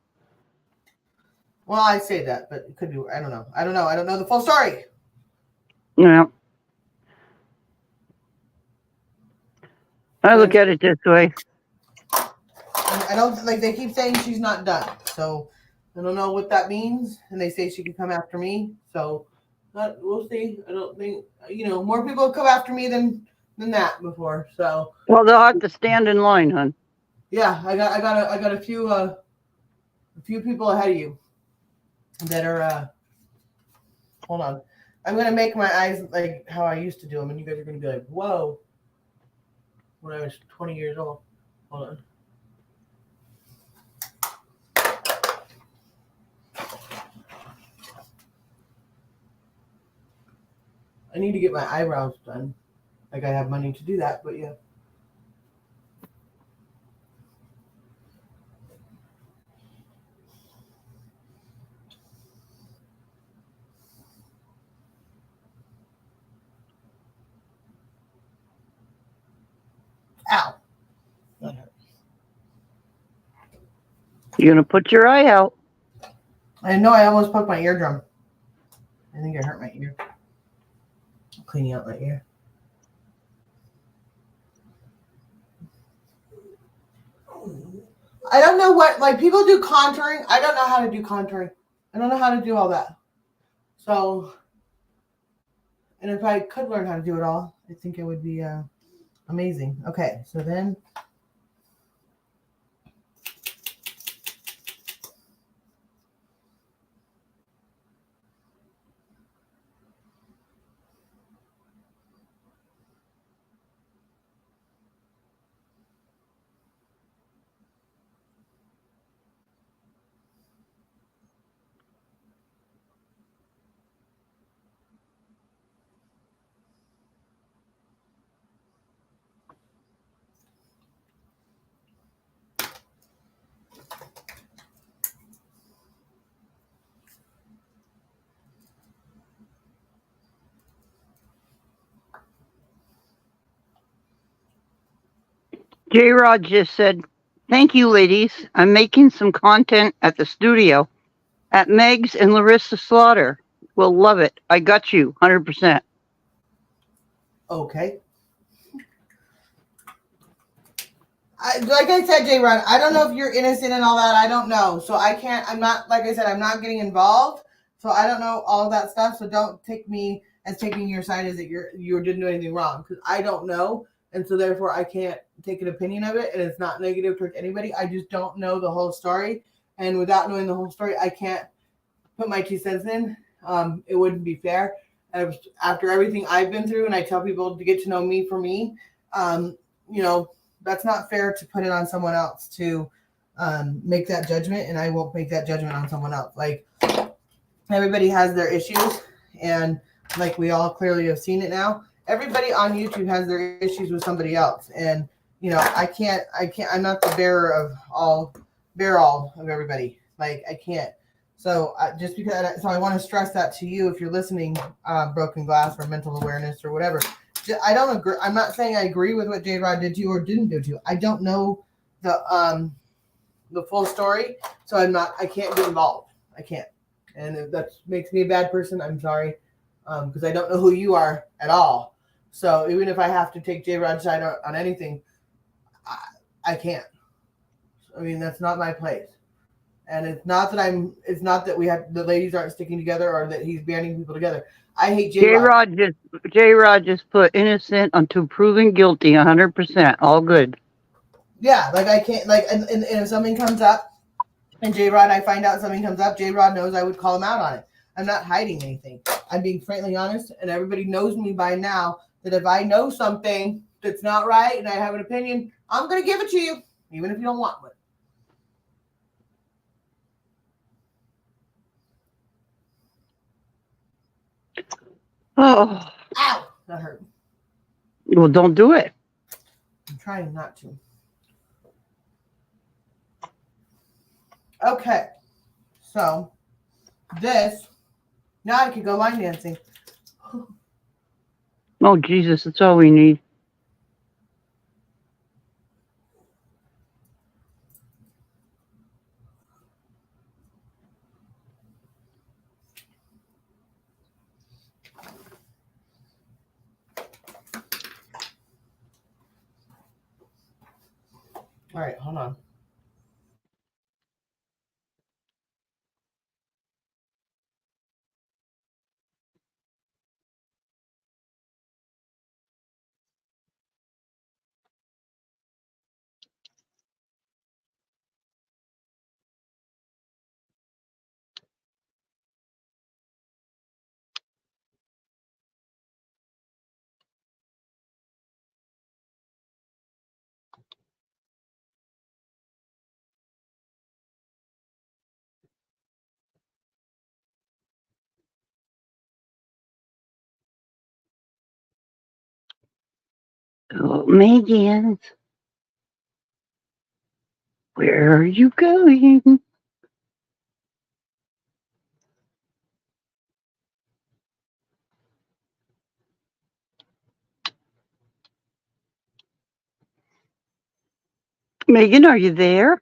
Well, I say that, but it could be. I don't know. I don't know the full story. Yeah. I look at it this way. I don't like. They keep saying she's not done, so I don't know what that means. And they say she can come after me, so we'll see. I don't think more people have come after me than that before. So Well, they'll have to stand in line, hon. yeah, I got a few people ahead of you that are. Hold on, I'm gonna make my eyes like how I used to do them, and you guys are gonna be like, "Whoa!" When I was 20 years old. Hold on. I need to get my eyebrows done. Like I have money to do that, but yeah. Ow. That hurt. You're gonna put your eye out. I know I almost poked my eardrum. I think I hurt my ear. I'm cleaning out my ear. I don't know what, like people do contouring. I don't know how to do contouring. I don't know how to do all that. So, and if I could learn how to do it all, I think it would be amazing. Okay, so then. J-Rod just said, "Thank you, ladies. I'm making some content at the studio at Meg's and Larissa Slaughter. Will love it. I got you, 100%. Okay. Like I said, J-Rod, I don't know if you're innocent and all that. I don't know. So I can't, I'm not, like I said, I'm not getting involved. So I don't know all that stuff. So don't take me as taking your side as that you didn't do anything wrong. Because I don't know. And so therefore I can't take an opinion of it. And it's not negative towards anybody. I just don't know the whole story. And without knowing the whole story, I can't put my 2 cents in. It wouldn't be fair. After everything I've been through, and I tell people to get to know me for me, that's not fair to put it on someone else to make that judgment, and I won't make that judgment on someone else. Like, everybody has their issues, and like we all clearly have seen it now. Everybody on YouTube has their issues with somebody else, and I'm not the bear all of everybody. Like, I can't. So so I want to stress that to you if you're listening, Broken Glass or Mental Awareness or whatever. I don't agree. I'm not saying I agree with what J-Rod did to you or didn't do to you. I don't know the full story, so I can't get involved. I can't. And if that makes me a bad person, I'm sorry, because I don't know who you are at all. So even if I have to take J-Rod's side on anything, I can't. I mean, that's not my place. And it's not that the ladies aren't sticking together or that he's banding people together. I hate J-Rod. J-Rod just put innocent until proven guilty, 100%. All good. Yeah, like I can't, like, and if something comes up, and J-Rod, I find out something comes up, J-Rod knows I would call him out on it. I'm not hiding anything. I'm being frankly honest, and everybody knows me by now that if I know something that's not right and I have an opinion, I'm going to give it to you, even if you don't want one. Oh, Ow! That hurt. well, don't do it. I'm trying not to. Okay. So, this, now I can go line dancing. Oh, Jesus, that's all we need. All right, hold on. Oh, Megan, where are you going? Megan, are you there?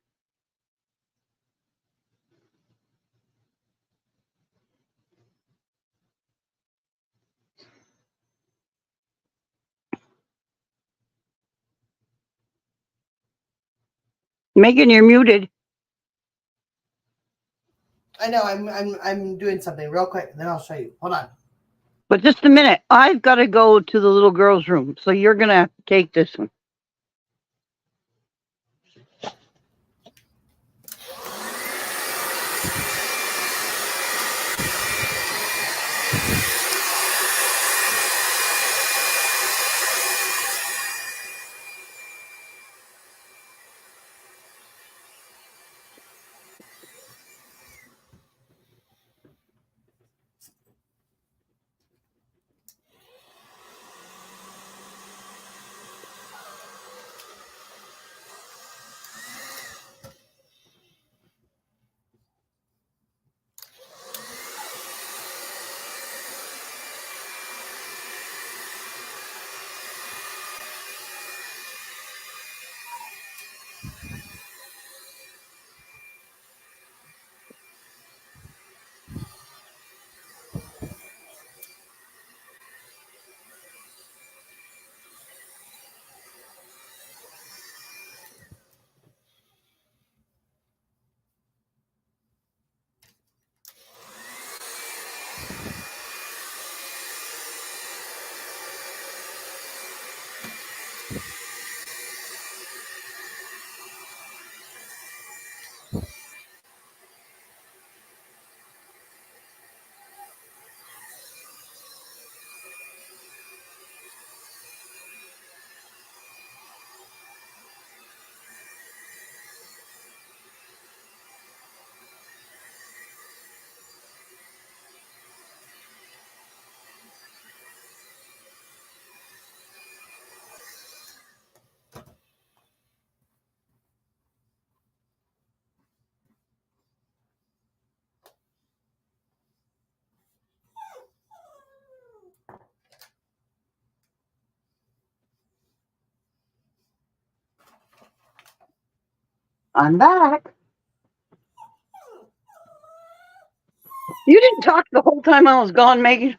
Megan, you're muted. I know I'm doing something real quick, and then I'll show you. Hold on. But just a minute. I've got to go to the little girl's room, so you're going to take this one. I'm back. You didn't talk the whole time I was gone, Megan.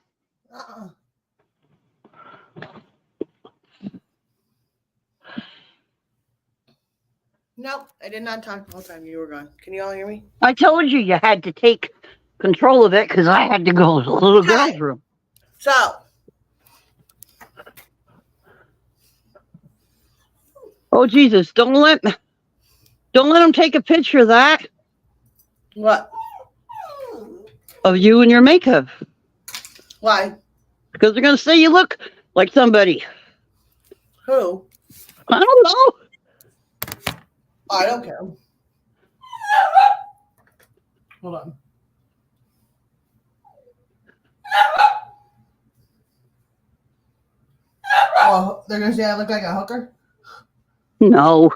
Uh-uh. Nope, I did not talk the whole time you were gone. Can you all hear me? I told you you had to take control of it because I had to go to the little girl's room. So, Oh, Jesus, don't let them take a picture of that, what? of you and your makeup. Why? Because they're going to say you look Like somebody. Who? I don't know. I don't care. Hold on. Oh, they're gonna say I look like a hooker? No.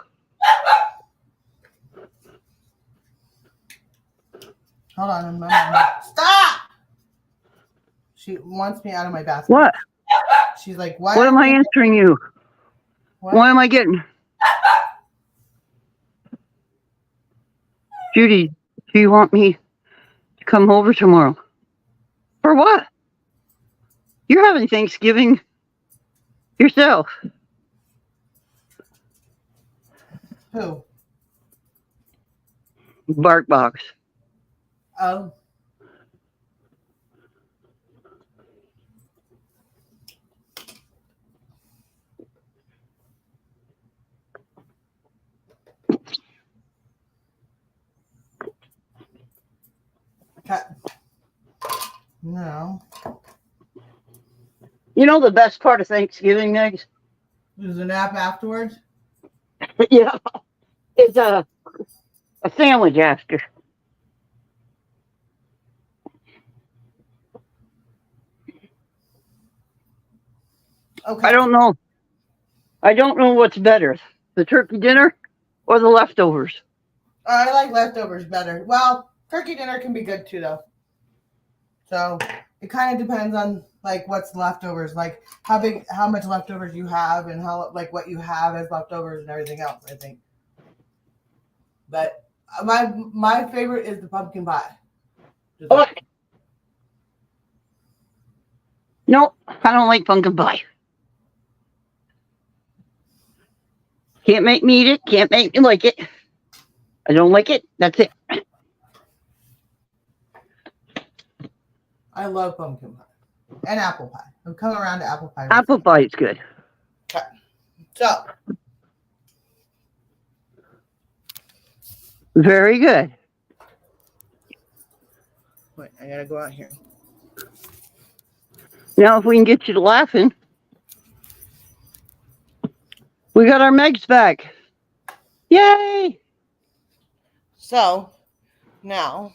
Hold on. Stop! She wants me out of my basket. What? She's like, why? What am I answering you? What? What am I getting? Judy, do you want me to come over tomorrow? For what? You're having Thanksgiving yourself. Who? BarkBox. Oh. Cut. No. You know the best part of Thanksgiving, Megs? There's a nap afterwards. Yeah. It's a sandwich after. Okay. I don't know. I don't know what's better, the turkey dinner or the leftovers. I like leftovers better. Well, turkey dinner can be good too, though. So it kind of depends on like what's leftovers, like how much leftovers you have, and how like what you have as leftovers and everything else. I think. But my favorite is the pumpkin pie. Oh. No, I don't like pumpkin pie. Can't make me eat it. Can't make me like it. I don't like it. That's it. I love pumpkin pie and apple pie. I'm coming around to apple pie. Apple pie is good. Okay. So. Very good. Wait, I gotta go out here. Now, if we can get you to laughing, we got our Megs back. Yay! So, now.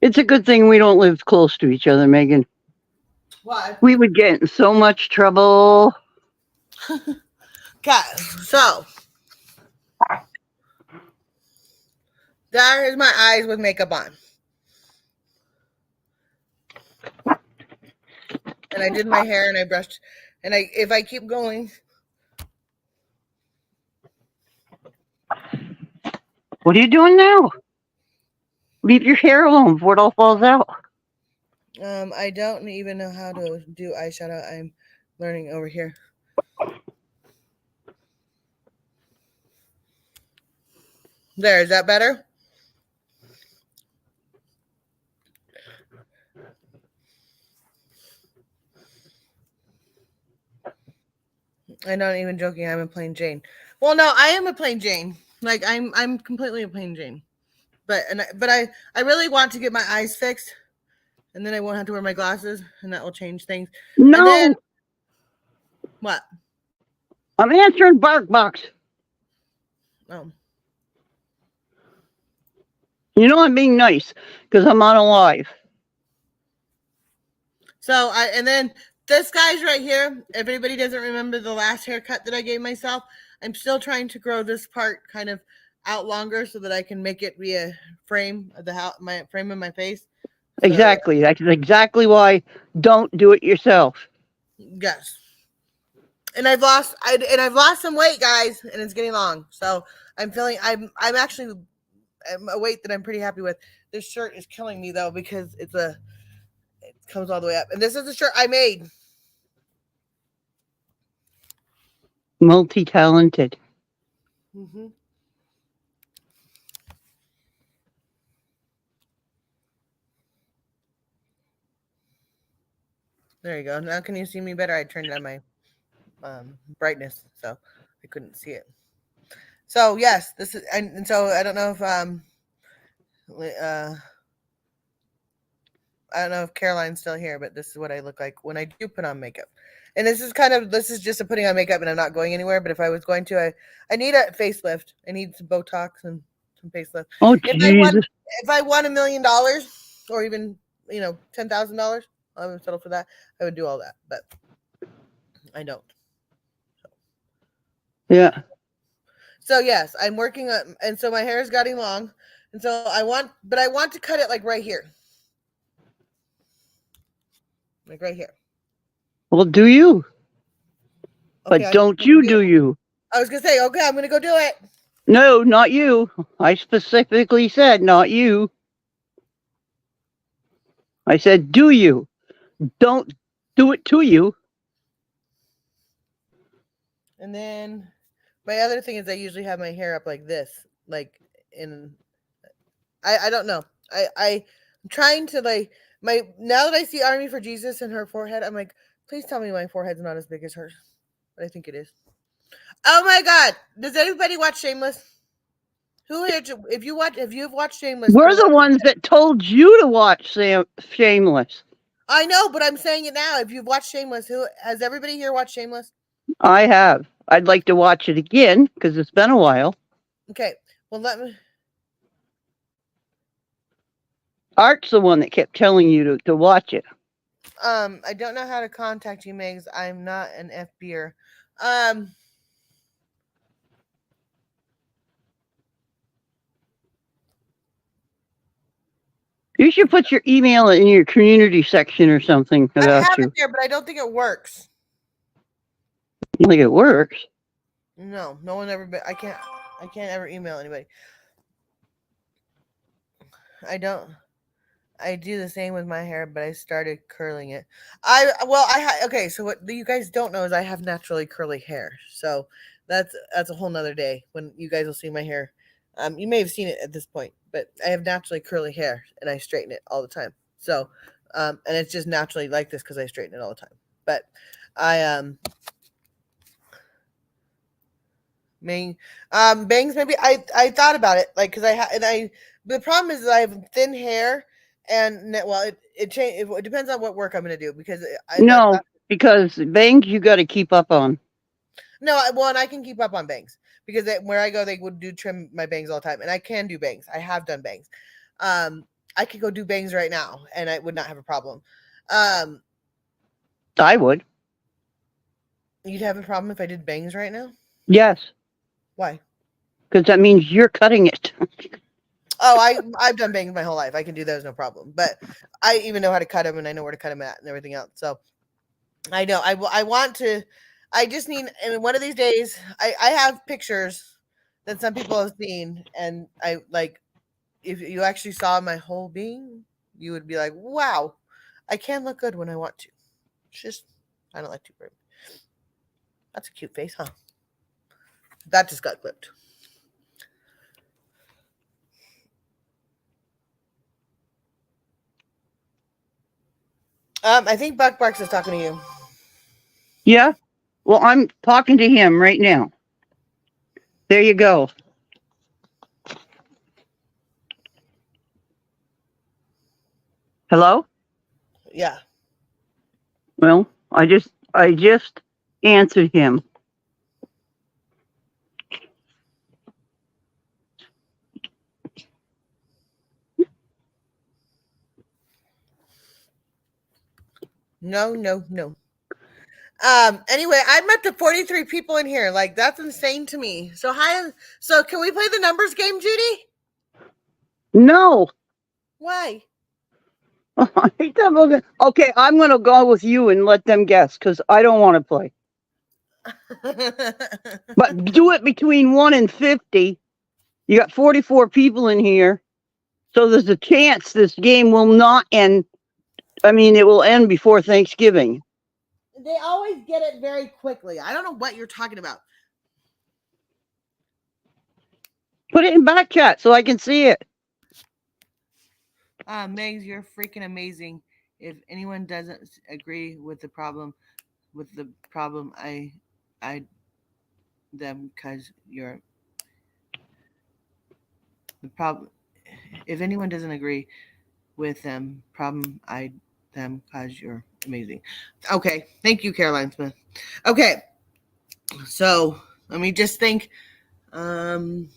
It's a good thing we don't live close to each other, Megan. Why? We would get in so much trouble. Okay, so there is my eyes with makeup on. And I did my hair and I brushed, and if I keep going. What are you doing now? Leave your hair alone before it all falls out. I don't even know how to do eyeshadow. I'm learning over here. There, is that better? I'm not even joking. I'm a plain Jane. Well, no, I am a plain Jane. Like I'm completely a plain Jane. But I really want to get my eyes fixed, and then I won't have to wear my glasses, and that will change things. No. And then, what? I'm answering BarkBox. Oh. You know I'm being nice because I'm on a live. So and then this guy's right here. If anybody doesn't remember the last haircut that I gave myself, I'm still trying to grow this part kind of out longer so that I can make it be a frame of my frame of my face. So, Exactly. That's exactly why don't do it yourself. yes. And I've lost some weight, guys, and it's getting long. So I'm actually a weight that I'm pretty happy with. This shirt is killing me though because it comes all the way up. And this is the shirt I made. Multi-talented. Mm-hmm. There you go. Now can you see me better? I turned down my brightness, so I couldn't see it. So yes, this is, and so I don't know if I don't know if Caroline's still here, but this is what I look like when I do put on makeup. And this is just a putting on makeup, and I'm not going anywhere. But if I was going to, I need a facelift. I need some Botox and some facelift. Oh, If Jesus. I won $1 million, or even $10,000, I would settle for that. I would do all that, but I don't. Yeah. So yes, I'm working on, and so my hair is getting long, and so I want to cut it like right here, like right here. Well, do you? Okay, But don't you do you? I was gonna say, okay, I'm gonna go do it. No, not you. I specifically said not you. I said, do you? Don't do it to you. And then my other thing is I usually have my hair up like this, like in. I don't know. I'm trying to like now that I see Army for Jesus and her forehead, I'm like, please tell me my forehead's not as big as hers, but I think it is. Oh my God! Does anybody watch Shameless? Who here? If you've watched Shameless, We're the ones that told you to watch Shameless. I know, but I'm saying it now. If you've watched Shameless, who has everybody here watched Shameless? I have. I'd like to watch it again because it's been a while. Okay, well let me. Art's the one that kept telling you to watch it. I don't know how to contact you, Megs. I'm not an FB'er. You should put your email in your community section or something I about have you. it there, but I don't think it works. You think it works? No one ever. I can't ever email anybody. I don't. I do the same with my hair, but I started curling it. Okay. So what you guys don't know is I have naturally curly hair. So that's a whole nother day when you guys will see my hair. You may have seen it at this point, but I have naturally curly hair and I straighten it all the time. So, and it's just naturally like this because I straighten it all the time. But bangs maybe I thought about it like because the problem is that I have thin hair and it depends on what work I'm going to do because because bangs you got to keep up on. No, and I can keep up on bangs because where I go they would do trim my bangs all the time, and I can do bangs. I have done bangs. I could go do bangs right now and I would not have a problem. I would. You'd have a problem if I did bangs right now? Yes. Why? Because that means you're cutting it. Oh, I've done bangs my whole life. I can do those no problem. But I even know how to cut them and I know where to cut them at and everything else. So I know I want to. I just need. And one of these days, I have pictures that some people have seen, and I like. If you actually saw my whole being, you would be like, "Wow, I can look good when I want to." It's just I don't like to. That's a cute face, huh? That just got clipped. I think Buck Barks is talking to you. Yeah. Well, I'm talking to him right now. There you go. Hello? Yeah. Well, I just answered him. No. Anyway, I'm up to 43 people in here. Like, that's insane to me. So can we play the numbers game, Judy? No. Why? Okay, I'm going to go with you and let them guess because I don't want to play. But do it between 1 and 50. You got 44 people in here. So there's a chance this game will not end. I mean, it will end before Thanksgiving. They always get it very quickly. I don't know what you're talking about. Put it in back chat so I can see it. Megs, you're freaking amazing. If anyone doesn't agree with the problem, I them because you're the problem. If anyone doesn't agree with them, I them because you're amazing. Okay, thank you, Caroline Smith. Okay, so let me just think. And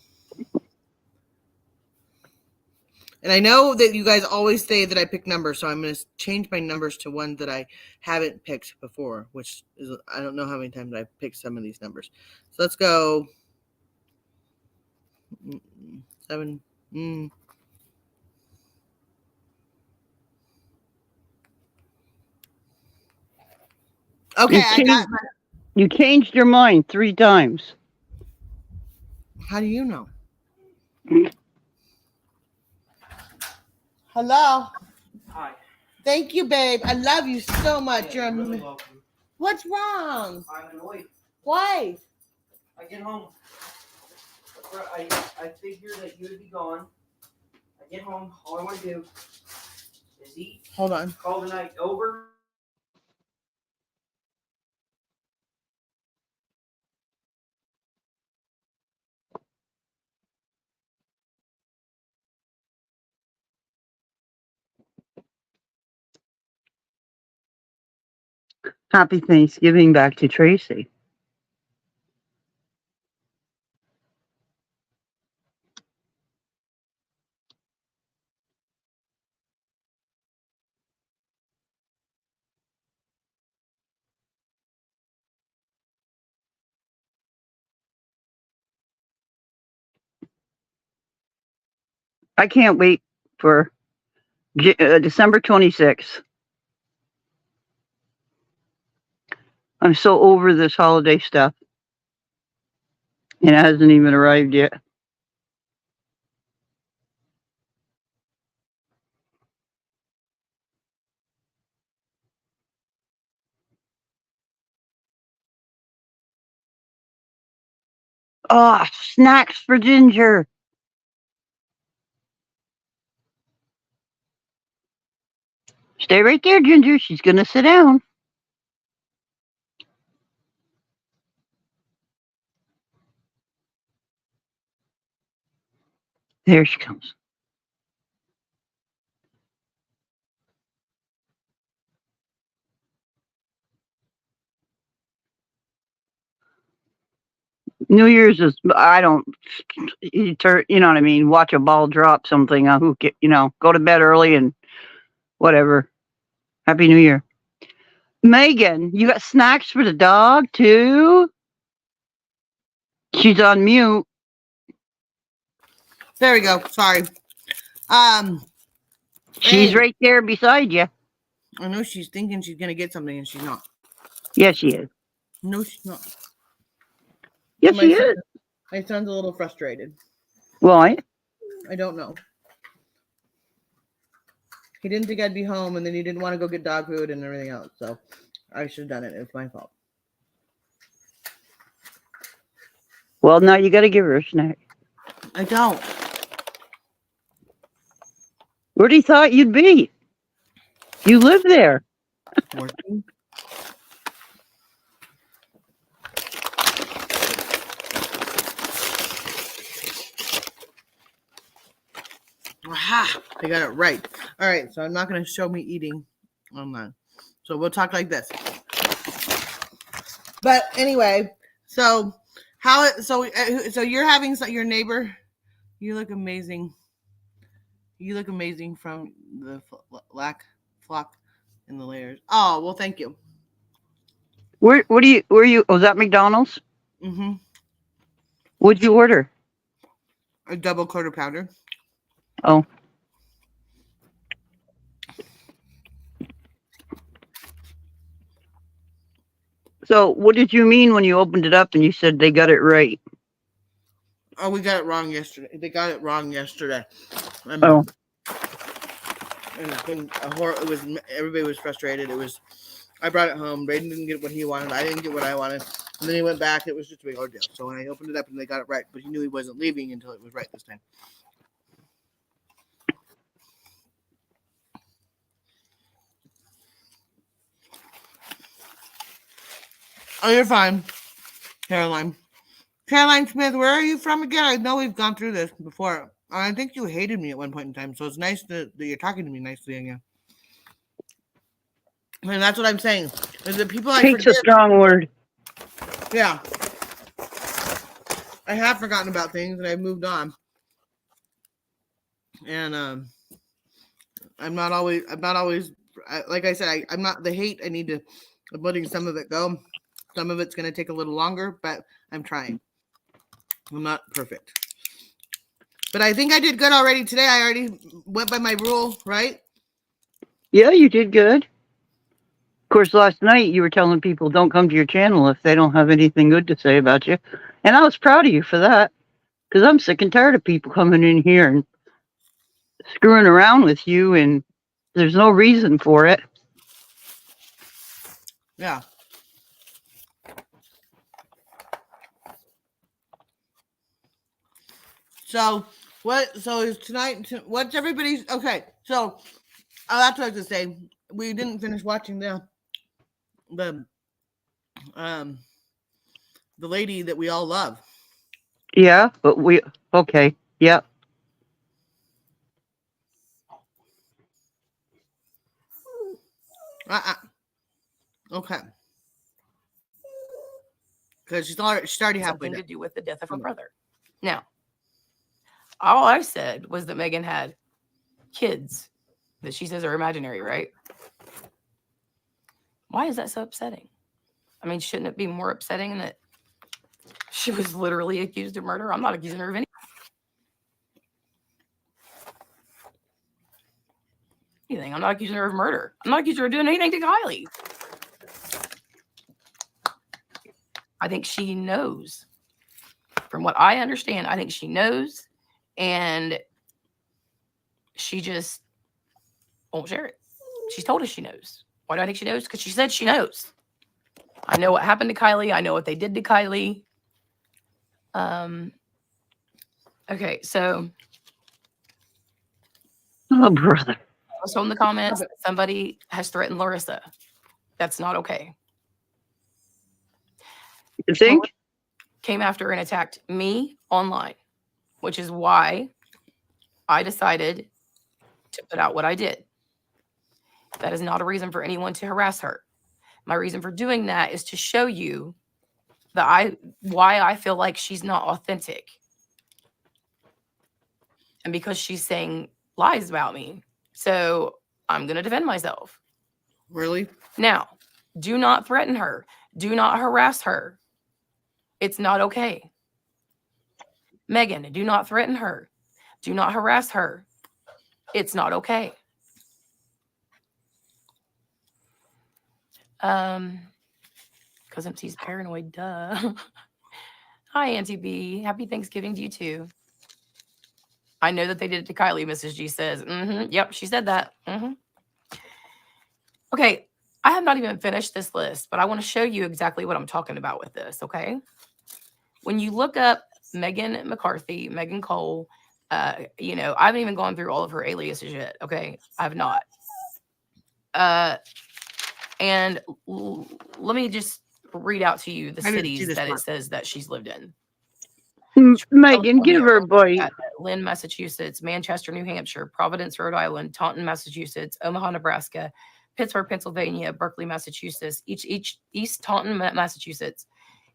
I know that you guys always say that I pick numbers, so I'm going to change my numbers to one that I haven't picked before, which is, I don't know how many times I've picked some of these numbers. So let's go 7. Okay, I got my. You changed your mind 3 times. How do you know? Hello. Hi. Thank you, babe. I love you so much. Yeah, You're really welcome. What's wrong? I'm annoyed. Why? I get home. I figured that you would be gone. I get home. All I want to do is eat. Hold on. Call the night over. Happy Thanksgiving back to Tracy. I can't wait for December 26th. I'm so over this holiday stuff. It hasn't even arrived yet. Oh, snacks for Ginger. Stay right there, Ginger. She's going to sit down. There she comes. New Year's is, I don't, you know what I mean? Watch a ball drop something. Who get, go to bed early and whatever. Happy New Year. Megan, you got snacks for the dog too? She's on mute. There we go. Sorry. She's hey. right there beside you. I know she's thinking she's going to get something and she's not. Yes, she is. No, she's not. Yes, she is. My son's a little frustrated. Why? I don't know. He didn't think I'd be home, and then he didn't want to go get dog food and everything else. So I should have done it. It's my fault. Well, now you got to give her a snack. I don't. Where do you thought you'd be? You live there. Working. Aha! I got it right. All right, so I'm not going to show me eating online. So we'll talk like this. But anyway, so so you're having your neighbor. You look amazing. You look amazing from the flock in the layers. Oh, well, thank you. Where you? Was that McDonald's? Mm-hmm. What'd you order? A double quarter pounder. Oh. So what did you mean when you opened it up and you said they got it right? Oh, we got it wrong yesterday. They got it wrong yesterday. Oh. And it's been it was, everybody was frustrated. I brought it home. Brayden didn't get what he wanted. I didn't get what I wanted. And then he went back. It was just a big ordeal. So when I opened it up and they got it right, but he knew he wasn't leaving until it was right this time. Oh, you're fine. Caroline. Caroline Smith, where are you from again? I know we've gone through this before. I think you hated me at one point in time, so it's nice that you're talking to me nicely again. And that's what I'm saying. Is that people I Hate's forgive. a strong word. Yeah. I have forgotten about things and I've moved on. And I'm not always like I said, I'm not the hate. I'm letting some of it go. Some of it's going to take a little longer, but I'm trying. I'm not perfect. But I think I did good already today. I already went by my rule, right? Yeah, you did good. Of course, last night you were telling people don't come to your channel if they don't have anything good to say about you. And I was proud of you for that. Because I'm sick and tired of people coming in here and screwing around with you, and there's no reason for it. Yeah. So what? So is tonight? What's everybody's? Okay. So that's what I was gonna say. We didn't finish watching the lady that we all love. Yeah, but okay. Yeah. Okay. Because she's already halfway Something to there. do with the death of her brother. Now, all I said was that Megan had kids that she says are imaginary, right? Why is that so upsetting? I mean, shouldn't it be more upsetting that she was literally accused of murder? I'm not accusing her of anything. I'm not accusing her of murder. I'm not accusing her of doing anything to Kylie. I think she knows. From what I understand, I think she knows, and she just won't share it. She's told us she knows. Why do I think she knows? Because she said she knows. I know what happened to Kylie. I know what they did to Kylie. Okay, so Oh, brother. also in the comments, somebody has threatened Larissa. That's not okay. You think? Came after and attacked me online, which is why I decided to put out what I did. That is not a reason for anyone to harass her. My reason for doing that is to show you that why I feel like she's not authentic. And because she's saying lies about me. So I'm going to defend myself. Really? Now, do not threaten her. Do not harass her. It's not okay. Megan, do not threaten her. Do not harass her. It's not okay. Because MC's paranoid, duh. Hi, Auntie B. Happy Thanksgiving to you too. I know that they did it to Kylie, Mrs. G says. Yep, she said that. Okay, I have not even finished this list, but I want to show you exactly what I'm talking about with this, okay? When you look up Megan McCarthy, Megan Cole, I haven't even gone through all of her aliases yet, okay? I have not. And let me just read out to you the cities that it says that she's lived in. Megan, give her a bite. Lynn, Massachusetts, Manchester, New Hampshire, Providence, Rhode Island, Taunton, Massachusetts, Omaha, Nebraska, Pittsburgh, Pennsylvania, Berkeley, Massachusetts, East Taunton, Massachusetts,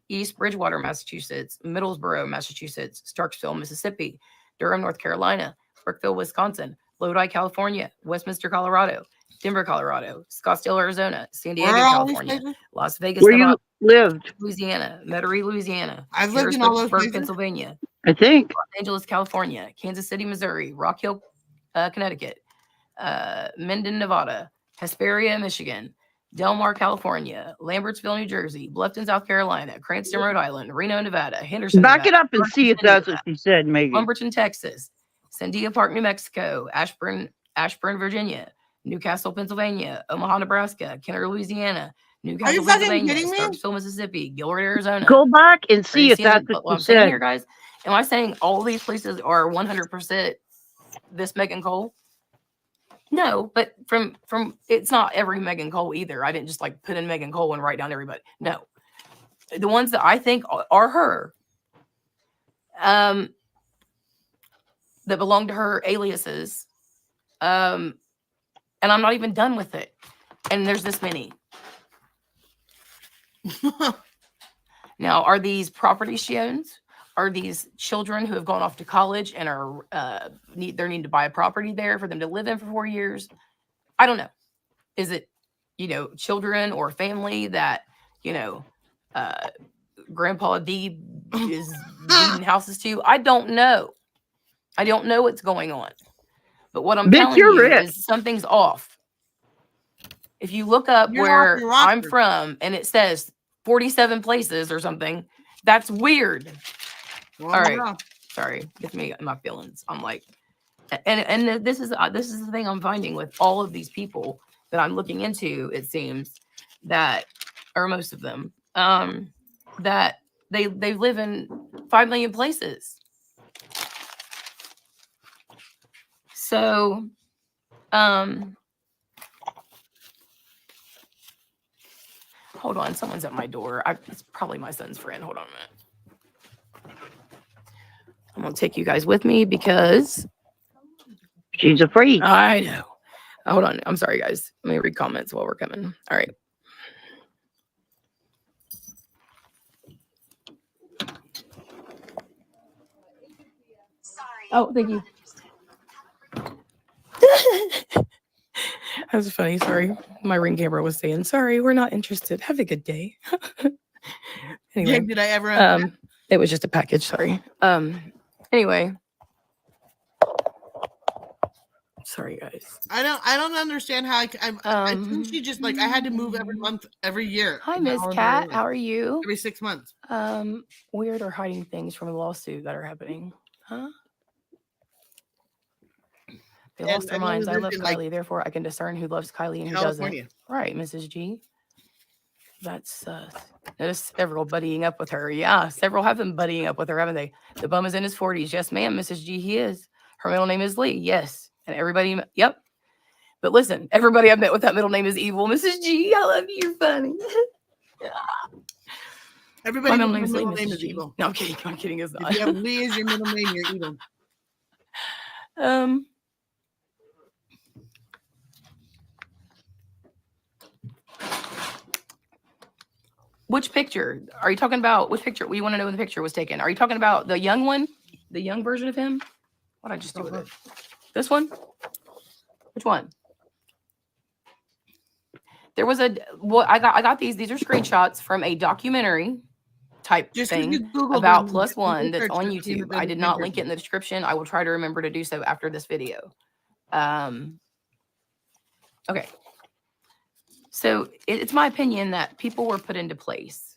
East Bridgewater, Massachusetts, Middlesboro, Massachusetts, Starksville, Mississippi, Durham, North Carolina, Brookville, Wisconsin, Lodi, California, Westminster, Colorado, Denver, Colorado, Scottsdale, Arizona, San Diego, California, Las Vegas, Where Nevada, you lived? Louisiana, Metairie, Louisiana, I've lived in all those places. Pennsylvania, I think. Los Angeles, California, Kansas City, Missouri, Rock Hill, Connecticut, Minden, Nevada, Hesperia, Michigan, Del Mar, California, Lambertsville, New Jersey, Bluffton, South Carolina, Cranston, Rhode Island, Reno, Nevada, Henderson, Back Nevada, it up and see if that's what she said, Megan. Lumberton, Texas, Sandia Park, New Mexico, Ashburn, Virginia, Newcastle, Pennsylvania, Omaha, Nebraska, Kenner, Louisiana, Newcastle, Pennsylvania, Starksville, Mississippi, Gilroy, Arizona. Go back and see if that's what I'm she saying said. here, guys. Am I saying all these places are 100% this Megan Cole? No, but from it's not every Megan Cole either. I didn't just like put in Megan Cole and write down everybody. No, the ones that I think are her, that belong to her aliases. And I'm not even done with it. And there's this many. Now, are these property she owns? Are these children who have gone off to college and are need to buy a property there for them to live in for 4 years? I don't know. Is it, children or family that, Grandpa D is deeding houses to? I don't know. I don't know what's going on. But what I'm Bitch, telling you're you rich. is something's off. If you look up You're off where your I'm rocker. from and it says 47 places or something, that's weird. Well, All you right. know. Sorry, gets me in my feelings. I'm like, and this is the thing I'm finding with all of these people that I'm looking into. It seems that, or most of them, that they live in 5 million places. So, hold on, someone's at my door. It's probably my son's friend. Hold on a minute. I'm gonna take you guys with me because She's afraid. I know. Hold on. I'm sorry, guys. Let me read comments while we're coming. All right. Oh, thank you. That was funny. Sorry. My Ring camera was saying, sorry, we're not interested. Have a good day. Anyway, Did I ever? it was just a package. Sorry. Anyway. Sorry, guys. I don't understand how I think she just I had to move every month, every year. Hi, And Miss now I'm Cat. like, How are you? Every 6 months. Weird or hiding things from a lawsuit that are happening. Huh? They lost their And only minds. I lived love in, Kylie, therefore I can discern who loves Kylie and who California. doesn't. Right, Mrs. G. That's there's several buddying up with her. Yeah, several have been buddying up with her, haven't they? The bum is in his 40s. Yes, ma'am, Mrs. G. He is. Her middle name is Lee. Yes, and everybody. Yep. But listen, everybody I've met with that middle name is evil. Mrs. G. I love you. You're funny. Everybody My with middle your name's Lee. middle name Mrs. is G. evil. No, I'm kidding. I'm kidding. It's not. If you have Lee as your middle name, you're evil. Which picture are you talking about? Which picture? We want to know when the picture was taken. Are you talking about the young one, the young version of him? What did I just do with it? This one? Which one? There was I got these. These are screenshots from a documentary type Just 'cause thing you Googled about them, Plus Google One that's search on doesn't mean that YouTube. they're I the did same not link it person. in the description. I will try to remember to do so after this video. Okay. So it's my opinion that people were put into place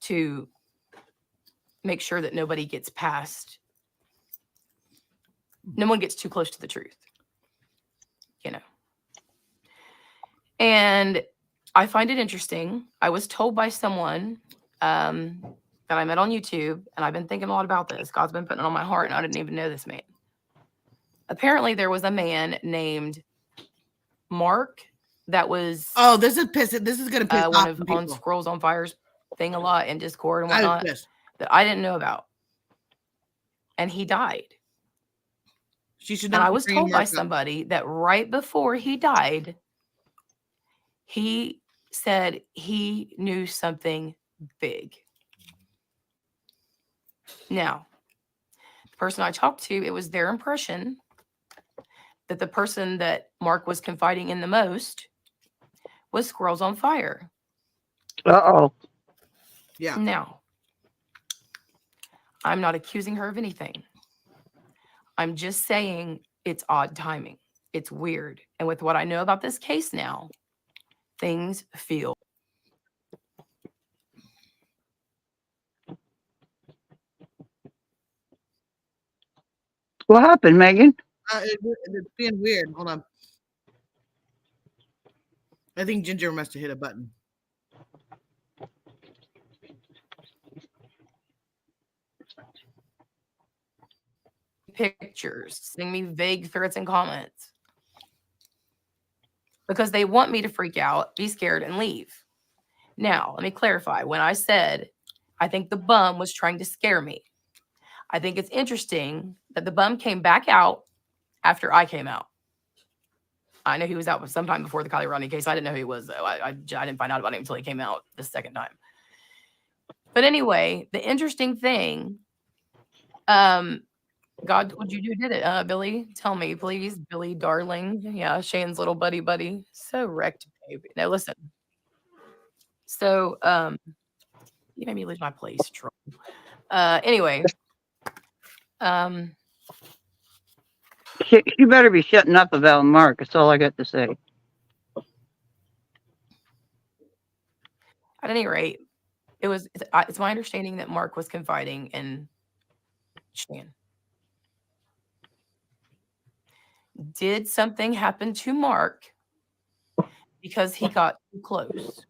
to make sure that nobody gets past, no one gets too close to the truth, And I find it interesting. I was told by someone that I met on YouTube, and I've been thinking a lot about this. God's been putting it on my heart, and I didn't even know this man. Apparently, there was a man named Mark that was Oh, this is gonna piss one off of some on people. Scrolls on Fire's thing a lot in Discord and I was whatnot pissed. that I didn't know about, and he died. She should And not I be was bringing told by Mark up. somebody that right before he died, he said he knew something big. Now, the person I talked to, it was their impression that the person that Mark was confiding in the most was Squirrels on Fire. Uh-oh. Yeah. Now, I'm not accusing her of anything. I'm just saying it's odd timing. It's weird. And with what I know about this case now, things feel. What happened, Megan? It's being weird. Hold on. I think Ginger must have hit a button. Pictures, sending me vague threats and comments because they want me to freak out, be scared, and leave. Now, let me clarify. When I said I think the bum was trying to scare me, I think it's interesting that the bum came back out after I came out. I know he was out sometime before the Kylie Rodney case. I didn't know who he was, though. I didn't find out about him until he came out the second time. But anyway, the interesting thing, God, what you did it, Billy? Tell me, please, Billy, darling. Yeah, Shane's little buddy. So wrecked, baby. Now listen. So, you made me lose my place, troll. Anyway, She better be shutting up about Mark. That's all I got to say. at any rate, it's my understanding that Mark was confiding in Shan. Did something happen to Mark because he got too close?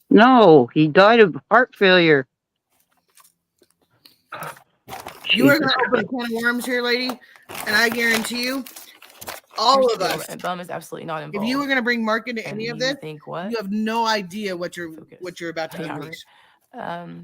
No, he died of heart failure. You are Jesus going to open a can of worms here, lady, and I guarantee you, all of us. And Bum is absolutely not involved. If you were going to bring Mark into And any of you this, think what? you have no idea what you're Focus. about to Yeah, unleash. right.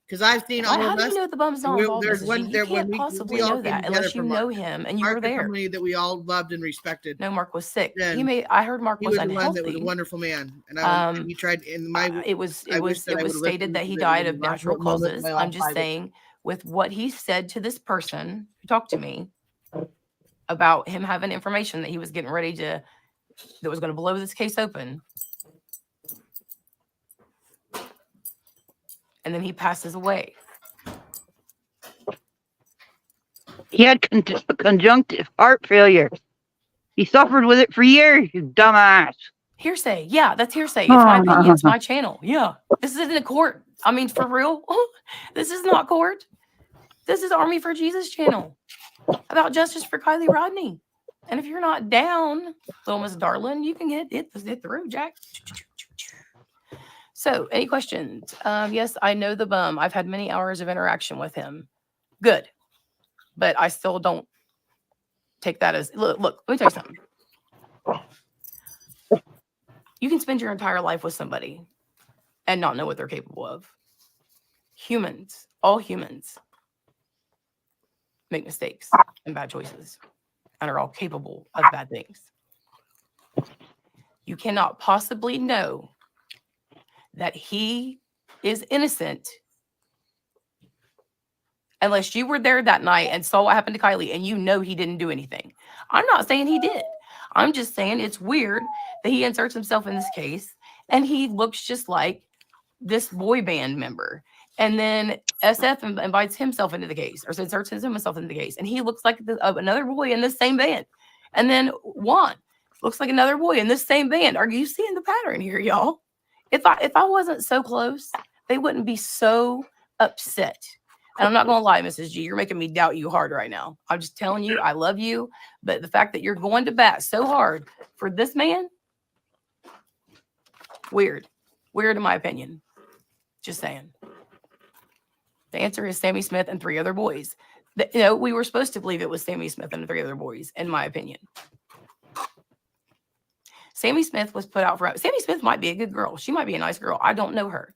Because I've seen all How of do us. you know the Bum's not we- involved? there's Mrs. one G? there You when can't we possibly all know came that together unless for you Mark. know him and you Mark were is there. somebody that we all loved and respected. No, Mark was sick. And I heard Mark He was was the one that was a unhealthy. wonderful man, and he tried. In my, It was I wish that I would've stated listened that to he the died of last natural moment of causes. my I'm life. just saying, with what he said to this person who talked to me about him having information that he was getting ready to, that was going to blow this case open, and then he passes away. He had conjunctive heart failure. He suffered with it for years, you dumbass. Hearsay. Yeah, that's hearsay. It's my opinion. It's my channel. Yeah. This isn't a court. I mean, for real. This is not court. This is Army for Jesus channel about justice for Kylie Rodney. And if you're not down, little Miss Darlin, you can hit through, Jack. So, any questions? Yes, I know the bum. I've had many hours of interaction with him. Good. But I still don't take that as, look, let me tell you something. You can spend your entire life with somebody and not know what they're capable of. Humans, all humans, make mistakes and bad choices and are all capable of bad things. You cannot possibly know that he is innocent unless you were there that night and saw what happened to Kylie and you know he didn't do anything. I'm not saying he did. I'm just saying it's weird that he inserts himself in this case and he looks just like this boy band member. And then SF invites himself into the case or inserts himself into the case. And he looks like another boy in this same band. And then Juan looks like another boy in this same band. Are you seeing the pattern here, y'all? If I wasn't so close, they wouldn't be so upset. And I'm not going to lie, Mrs. G, you're making me doubt you hard right now. I'm just telling you, I love you. But the fact that you're going to bat so hard for this man, weird. Weird in my opinion. Just saying. The answer is Sammy Smith and 3 other boys. We were supposed to believe it was Sammy Smith and 3 other boys, in my opinion. Sammy Smith was put out for... Sammy Smith might be a good girl. She might be a nice girl. I don't know her.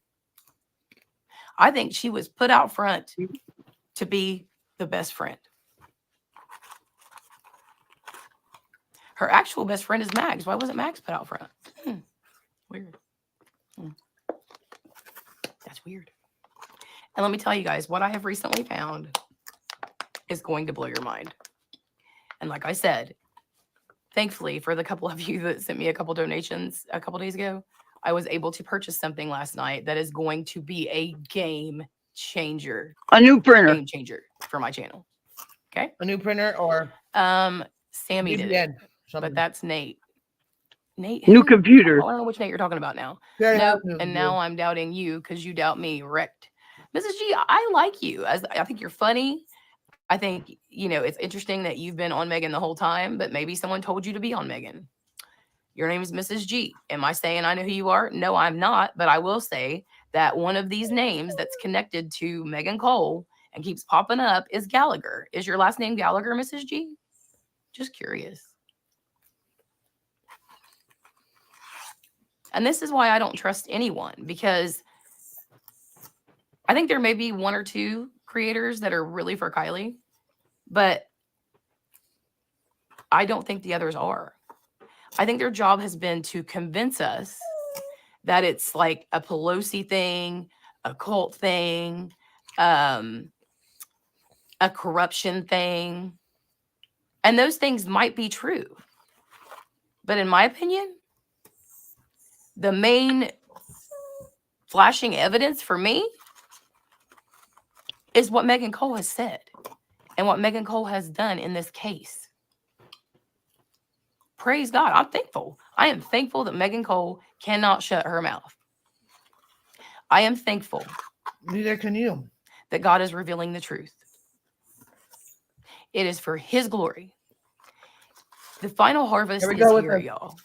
I think she was put out front to be the best friend. Her actual best friend is Mags. Why wasn't Mags put out front? Weird. That's weird. And let me tell you guys, what I have recently found is going to blow your mind. And like I said, thankfully for the couple of you that sent me a couple donations a couple days ago, I was able to purchase something last night that is going to be a game changer. A new printer. Game changer for my channel. Okay. A new printer or Sammy did it, but that's Nate. Nate. New computer. I don't know which Nate you're talking about now. Very Nope. new And now I'm doubting you because you doubt me. Wrecked. Mrs. G, I like you. I think you're funny. I think, it's interesting that you've been on Megan the whole time, but maybe someone told you to be on Megan. Your name is Mrs. G. Am I saying I know who you are? No, I'm not. But I will say that one of these names that's connected to Megan Cole and keeps popping up is Gallagher. Is your last name Gallagher, Mrs. G? Just curious. And this is why I don't trust anyone, because I think there may be one or two creators that are really for Kylie, but I don't think the others are. I think their job has been to convince us that it's like a Pelosi thing, a cult thing, a corruption thing. And those things might be true. But in my opinion, the main flashing evidence for me is what Megan Cole has said and what Megan Cole has done in this case. Praise God. I'm thankful. I am thankful that Megan Cole cannot shut her mouth. I am thankful Neither can you. that God is revealing the truth. It is for his glory. The final harvest Here is we go with here, the- y'all.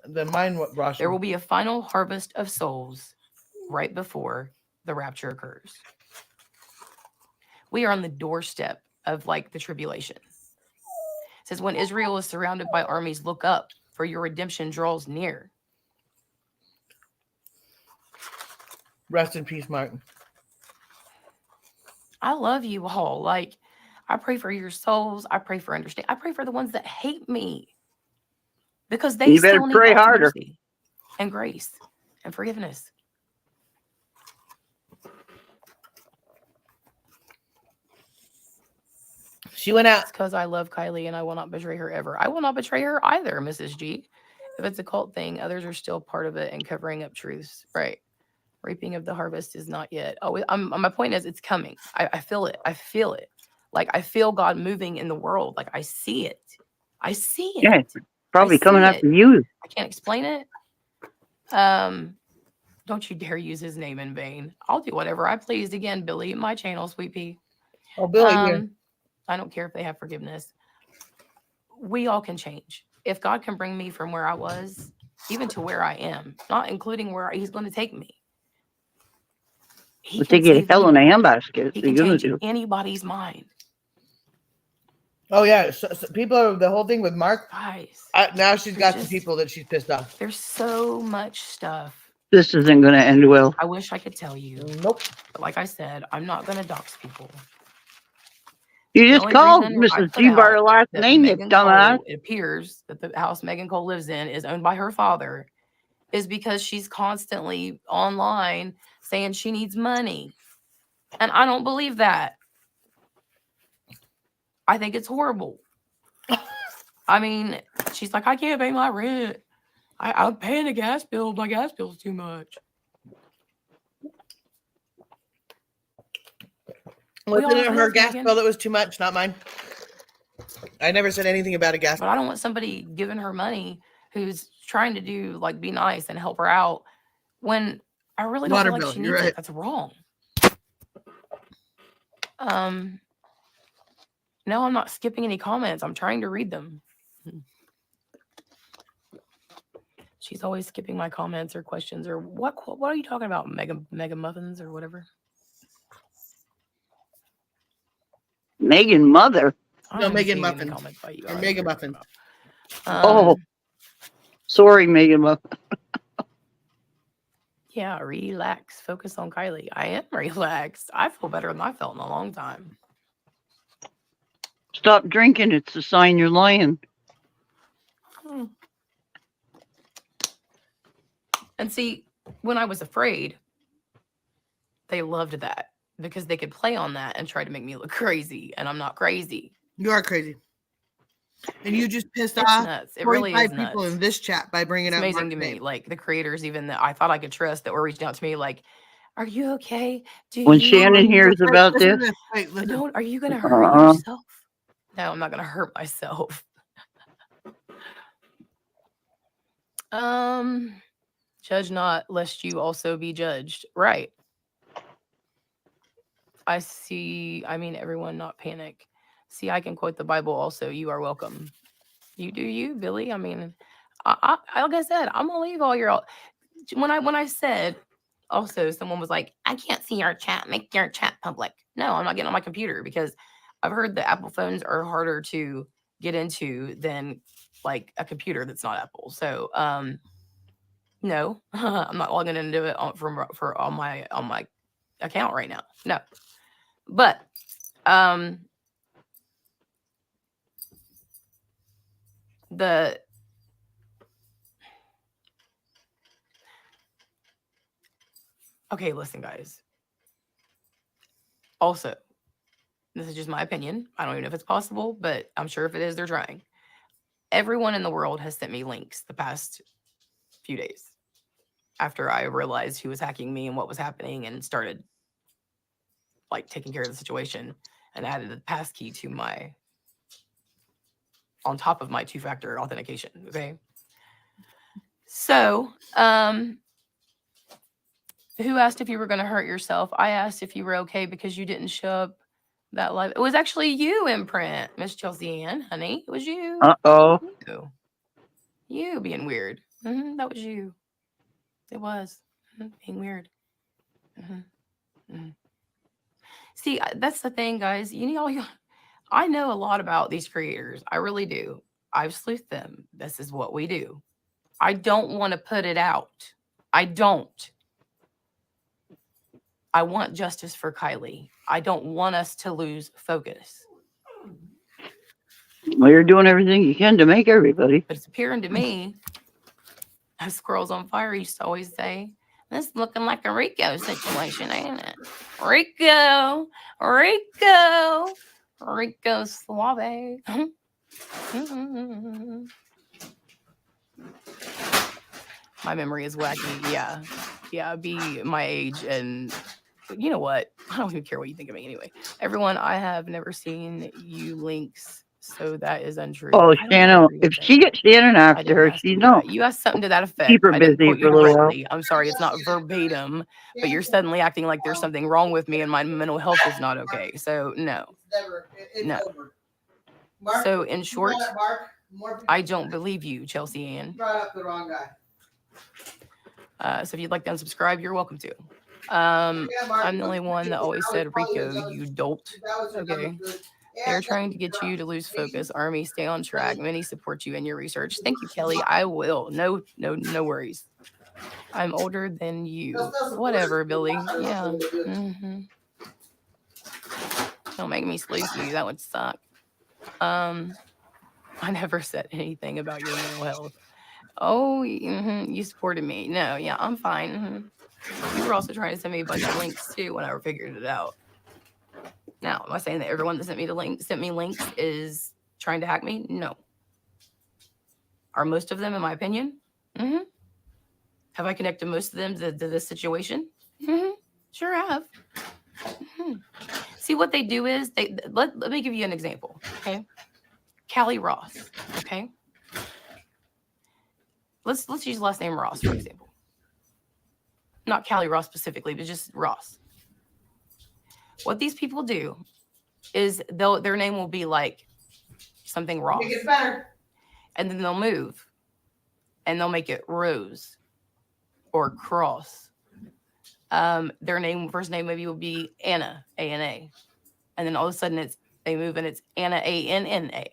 The mind what Ross. There will be a final harvest of souls right before the rapture occurs. We are on the doorstep of like the tribulation. It says, when Israel is surrounded by armies, look up, for your redemption draws near. Rest in peace, Martin. I love you all. Like, I pray for your souls. I pray for understanding. I pray for the ones that hate me, because they You better still need pray God's harder. mercy and grace and forgiveness. She went out. It's because I love Kylie and I will not betray her ever. I will not betray her either, Mrs. G. If it's a cult thing, others are still part of it and covering up truths. Right. Reaping of the harvest is not yet. Oh, my point is, it's coming. I feel it. I feel it. Like, I feel God moving in the world. Like, I see it. I see it. Yeah, it's probably I coming see after it. you. I can't explain it. Don't you dare use his name in vain. I'll do whatever I please. Again, Billy, my channel, Sweet Pea. Oh, Billy here. I don't care if they have forgiveness. We all can change. If God can bring me from where I was, even to where I am, not including where he's going to take me. He But can they get save hell in a anyone. handbasket. He They're can gonna change do. anybody's mind. Oh yeah, so people are the whole thing with Mark. Guys, Now she's got some just- people that she's pissed off. there's so much stuff. This isn't gonna end well. I wish I could tell you. Nope. But like I said, I'm not going to dox people. You The just only called reason I Mrs. put G by out her last that name, you Megan dumbass. Cole, it appears that the house Megan Cole lives in is owned by her father, is because she's constantly online saying she needs money. And I don't believe that. I think it's horrible. I mean, she's like, I can't pay my rent. I'm paying a gas bill. My gas bill's too much. Wasn't all it have her bills, gas Megan. bill that was too much, not mine? I never said anything about a gas. But I don't want somebody giving her money who's trying to do like be nice and help her out when I really don't Water feel like bill, she you're needs right. it. That's wrong. No, I'm not skipping any comments. I'm trying to read them. She's always skipping my comments or questions or what are you talking about? Mega muffins or whatever. Megan mother. I No, don't even Megan see any Muffins. comments by you. Or I don't know Mega what you're talking Muffins. about. Oh. Sorry, Megan mother. Yeah, relax. Focus on Kylie. I am relaxed. I feel better than I felt in a long time. Stop drinking. It's a sign you're lying. And see, when I was afraid, they loved that because they could play on that and try to make me look crazy. And I'm not crazy. You are crazy. And you just pissed It's off nuts. It really 45 is people nuts. in this chat by bringing It's up amazing Mark's to me. name. Like the creators, even that I thought I could trust, that were reaching out to me, like, "Are you okay? Do When you Shannon hears Wait, about listen this, to Wait, listen. don't? Are you gonna hurt Uh-uh. yourself?" No, I'm not gonna hurt myself. Judge not, lest you also be judged. Right. I see. I mean, everyone not panic. See, I can quote the Bible also. You are welcome. You do you, Billy. I mean, I like I said, I'm gonna leave all your. When I said, also, someone was like, I can't see our chat. Make your chat public. No, I'm not getting on my computer because I've heard the Apple phones are harder to get into than like a computer that's not Apple. So, No, I'm not logging into it for on my account right now. No, but the okay, listen, guys. Also, this is just my opinion. I don't even know if it's possible, but I'm sure if it is, they're trying. Everyone in the world has sent me links the past few days after I realized who was hacking me and what was happening and started like taking care of the situation and added the passkey to my on top of my two-factor authentication. Okay. So, who asked if you were going to hurt yourself? I asked if you were okay because you didn't show up that live. It was actually you, Imprint, Miss Chelsea Ann, honey. It was you. Uh-oh. You being weird. That was you. It was being weird. See, that's the thing, guys. I know a lot about these creators. I really do. I've sleuthed them. This is what we do. I don't want to put it out. I don't. I want justice for Kylie. I don't want us to lose focus. Well, you're doing everything you can to make everybody. But it's appearing to me, as Squirrels on Fire used to always say, this is looking like a Rico situation, ain't it? Rico Suave. My memory is wacky. Yeah, be my age, and you know what? I don't even care what you think of me anyway. Everyone, I have never seen you links, so that is untrue. Oh, Shannon, if she gets Shannon after her, she knows. You asked something to that effect. Keep her I didn't busy quote for a you little while. directly. I'm sorry, it's not verbatim, but you're suddenly acting like there's something wrong with me and my mental health is not okay. So no. No. So in short, I don't believe you, Chelsea Ann. Brought up the wrong guy. So if you'd like to unsubscribe, you're welcome to. I'm the only one that always said Rico, you dolt. Okay. They're trying to get you to lose focus. Army, stay on track. Many support you in your research. Thank you, Kelly. I will. No worries. I'm older than you. Whatever, Billy. Yeah. Don't make me sleep you. That would suck. I never said anything about your mental health. Oh, you supported me. No, yeah, I'm fine. You were also trying to send me a bunch of links too when I figured it out. Now, am I saying that everyone that sent me links is trying to hack me? No. Are most of them, in my opinion? Have I connected most of them to this situation? Sure have. See, what they do is let me give you an example. Okay, Callie Ross. Okay, let's use last name Ross for example. Not Callie Ross specifically, but just Ross. What these people do is their name will be like something Ross. Make it better. And then they'll move and they'll make it Rose or Cross. Their first name maybe will be Anna, A-N-A. And then all of a sudden they move and it's Anna, A-N-N-A.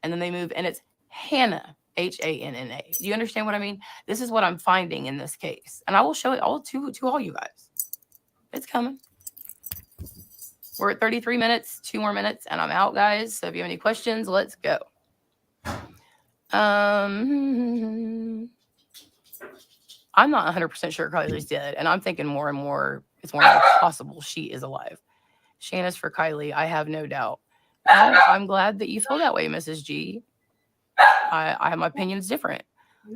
And then they move and it's Hannah, H-A-N-N-A. Do you understand what I mean? This is what I'm finding in this case. And I will show it all to all you guys. It's coming. We're at 33 minutes, 2 more minutes, and I'm out, guys. So if you have any questions, let's go. I'm not 100% sure Kylie's dead, and I'm thinking more and more it's more possible she is alive. Shanna's for Kylie, I have no doubt. Well, I'm glad that you feel that way, Mrs. G. I have my opinions different.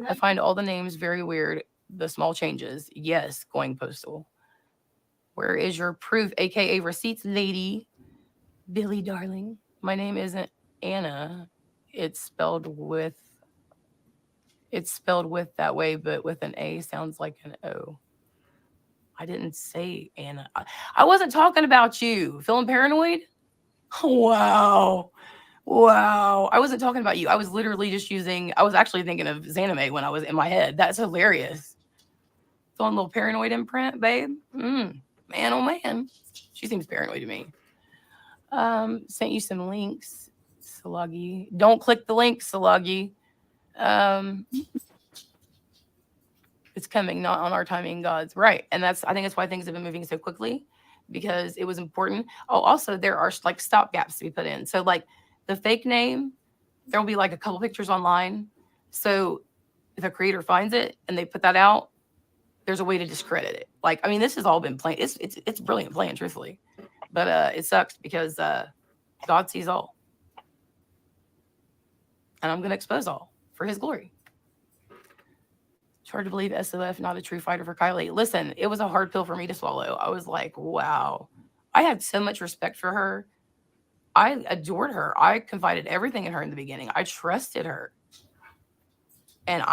I find all the names very weird. The small changes. Yes, going postal. Where is your proof, aka receipts, lady? Billy, darling. My name isn't Anna. It's spelled with that way, but with an A sounds like an O. I didn't say Anna. I wasn't talking about you. Feeling paranoid? Wow. I wasn't talking about you. I was literally just I was actually thinking of Zanime when I was in my head. That's hilarious. Feeling a little paranoid, Imprint, babe? Man, oh man. She seems paranoid to me. Sent you some links, Salagi. Don't click the link, Salagi. It's coming, not on our timing, God's. Right. And I think that's why things have been moving so quickly, because it was important. Oh, also there are like stop gaps to be put in. So like the fake name, there will be like a couple pictures online. So if a creator finds it and they put that out, there's a way to discredit it. Like, I mean, this has all been planned. It's brilliant plan, truthfully. But it sucks because God sees all. And I'm going to expose all for his glory. It's hard to believe SOF not a true fighter for Kylie. Listen, it was a hard pill for me to swallow. I was like, wow. I had so much respect for her. I adored her. I confided everything in her in the beginning. I trusted her. And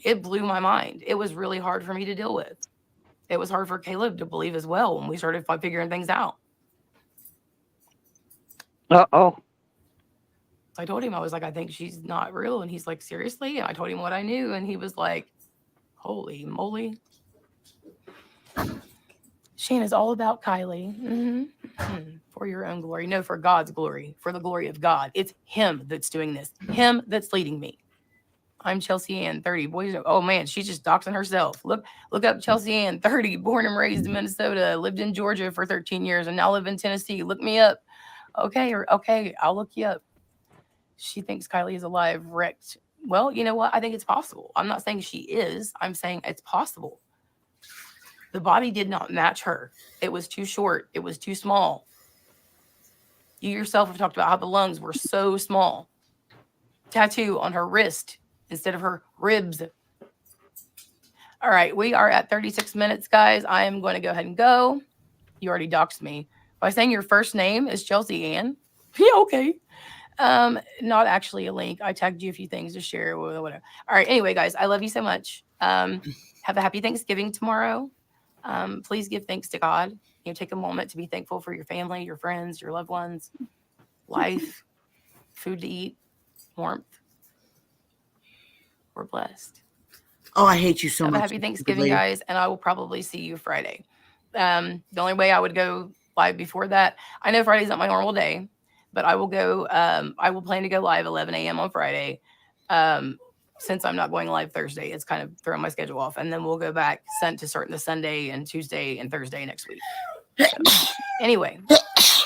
it blew my mind. It was really hard for me to deal with. It was hard for Caleb to believe as well when we started figuring things out. Uh-oh. I told him, I was like, I think she's not real. And he's like, seriously? And I told him what I knew. And he was like, holy moly. Shane is all about Kylie. For your own glory. No, for God's glory. For the glory of God. It's him that's doing this. Him that's leading me. I'm Chelsea Ann, 30. Boys, oh man, she's just doxing herself. Look up Chelsea Ann, 30, born and raised in Minnesota, lived in Georgia for 13 years, and now live in Tennessee. Look me up. Okay, I'll look you up. She thinks Kylie is alive, wrecked. Well, you know what? I think it's possible. I'm not saying she is. I'm saying it's possible. The body did not match her. It was too short. It was too small. You yourself have talked about how the lungs were so small. Tattoo on her wrist instead of her ribs. All right, we are at 36 minutes, guys. I am going to go ahead and go. You already doxed me by saying your first name is Chelsea Ann. Yeah, okay. Not actually a link. I tagged you a few things to share, whatever. All right, anyway, guys, I love you so much. Have a happy Thanksgiving tomorrow. Please give thanks to God. You know, take a moment to be thankful for your family, your friends, your loved ones, life, food to eat, warmth. We're blessed. Oh, I hate you so much. Have a happy Thanksgiving, guys, and I will probably see you Friday. The only way I would go live before that, I know Friday's not my normal day, but I will go. I will plan to go live 11 a.m. on Friday. Since I'm not going live Thursday, it's kind of throwing my schedule off, and then we'll go back to starting the Sunday and Tuesday and Thursday next week. So, anyway,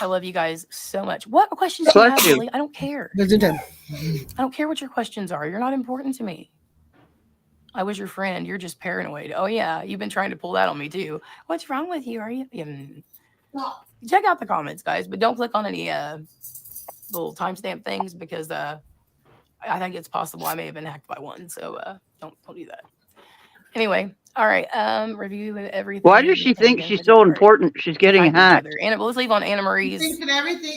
I love you guys so much. What questions do you have, Lily? I don't care. I don't care what your questions are. You're not important to me. I was your friend. You're just paranoid. Oh, yeah. You've been trying to pull that on me, too. What's wrong with you? Are you? Check out the comments, guys, but don't click on any little timestamp things because I think it's possible I may have been hacked by one. So don't do that. Anyway. All right. Review everything. Why does she think she's so important? She's getting hacked. Well, let's leave on Anna Marie's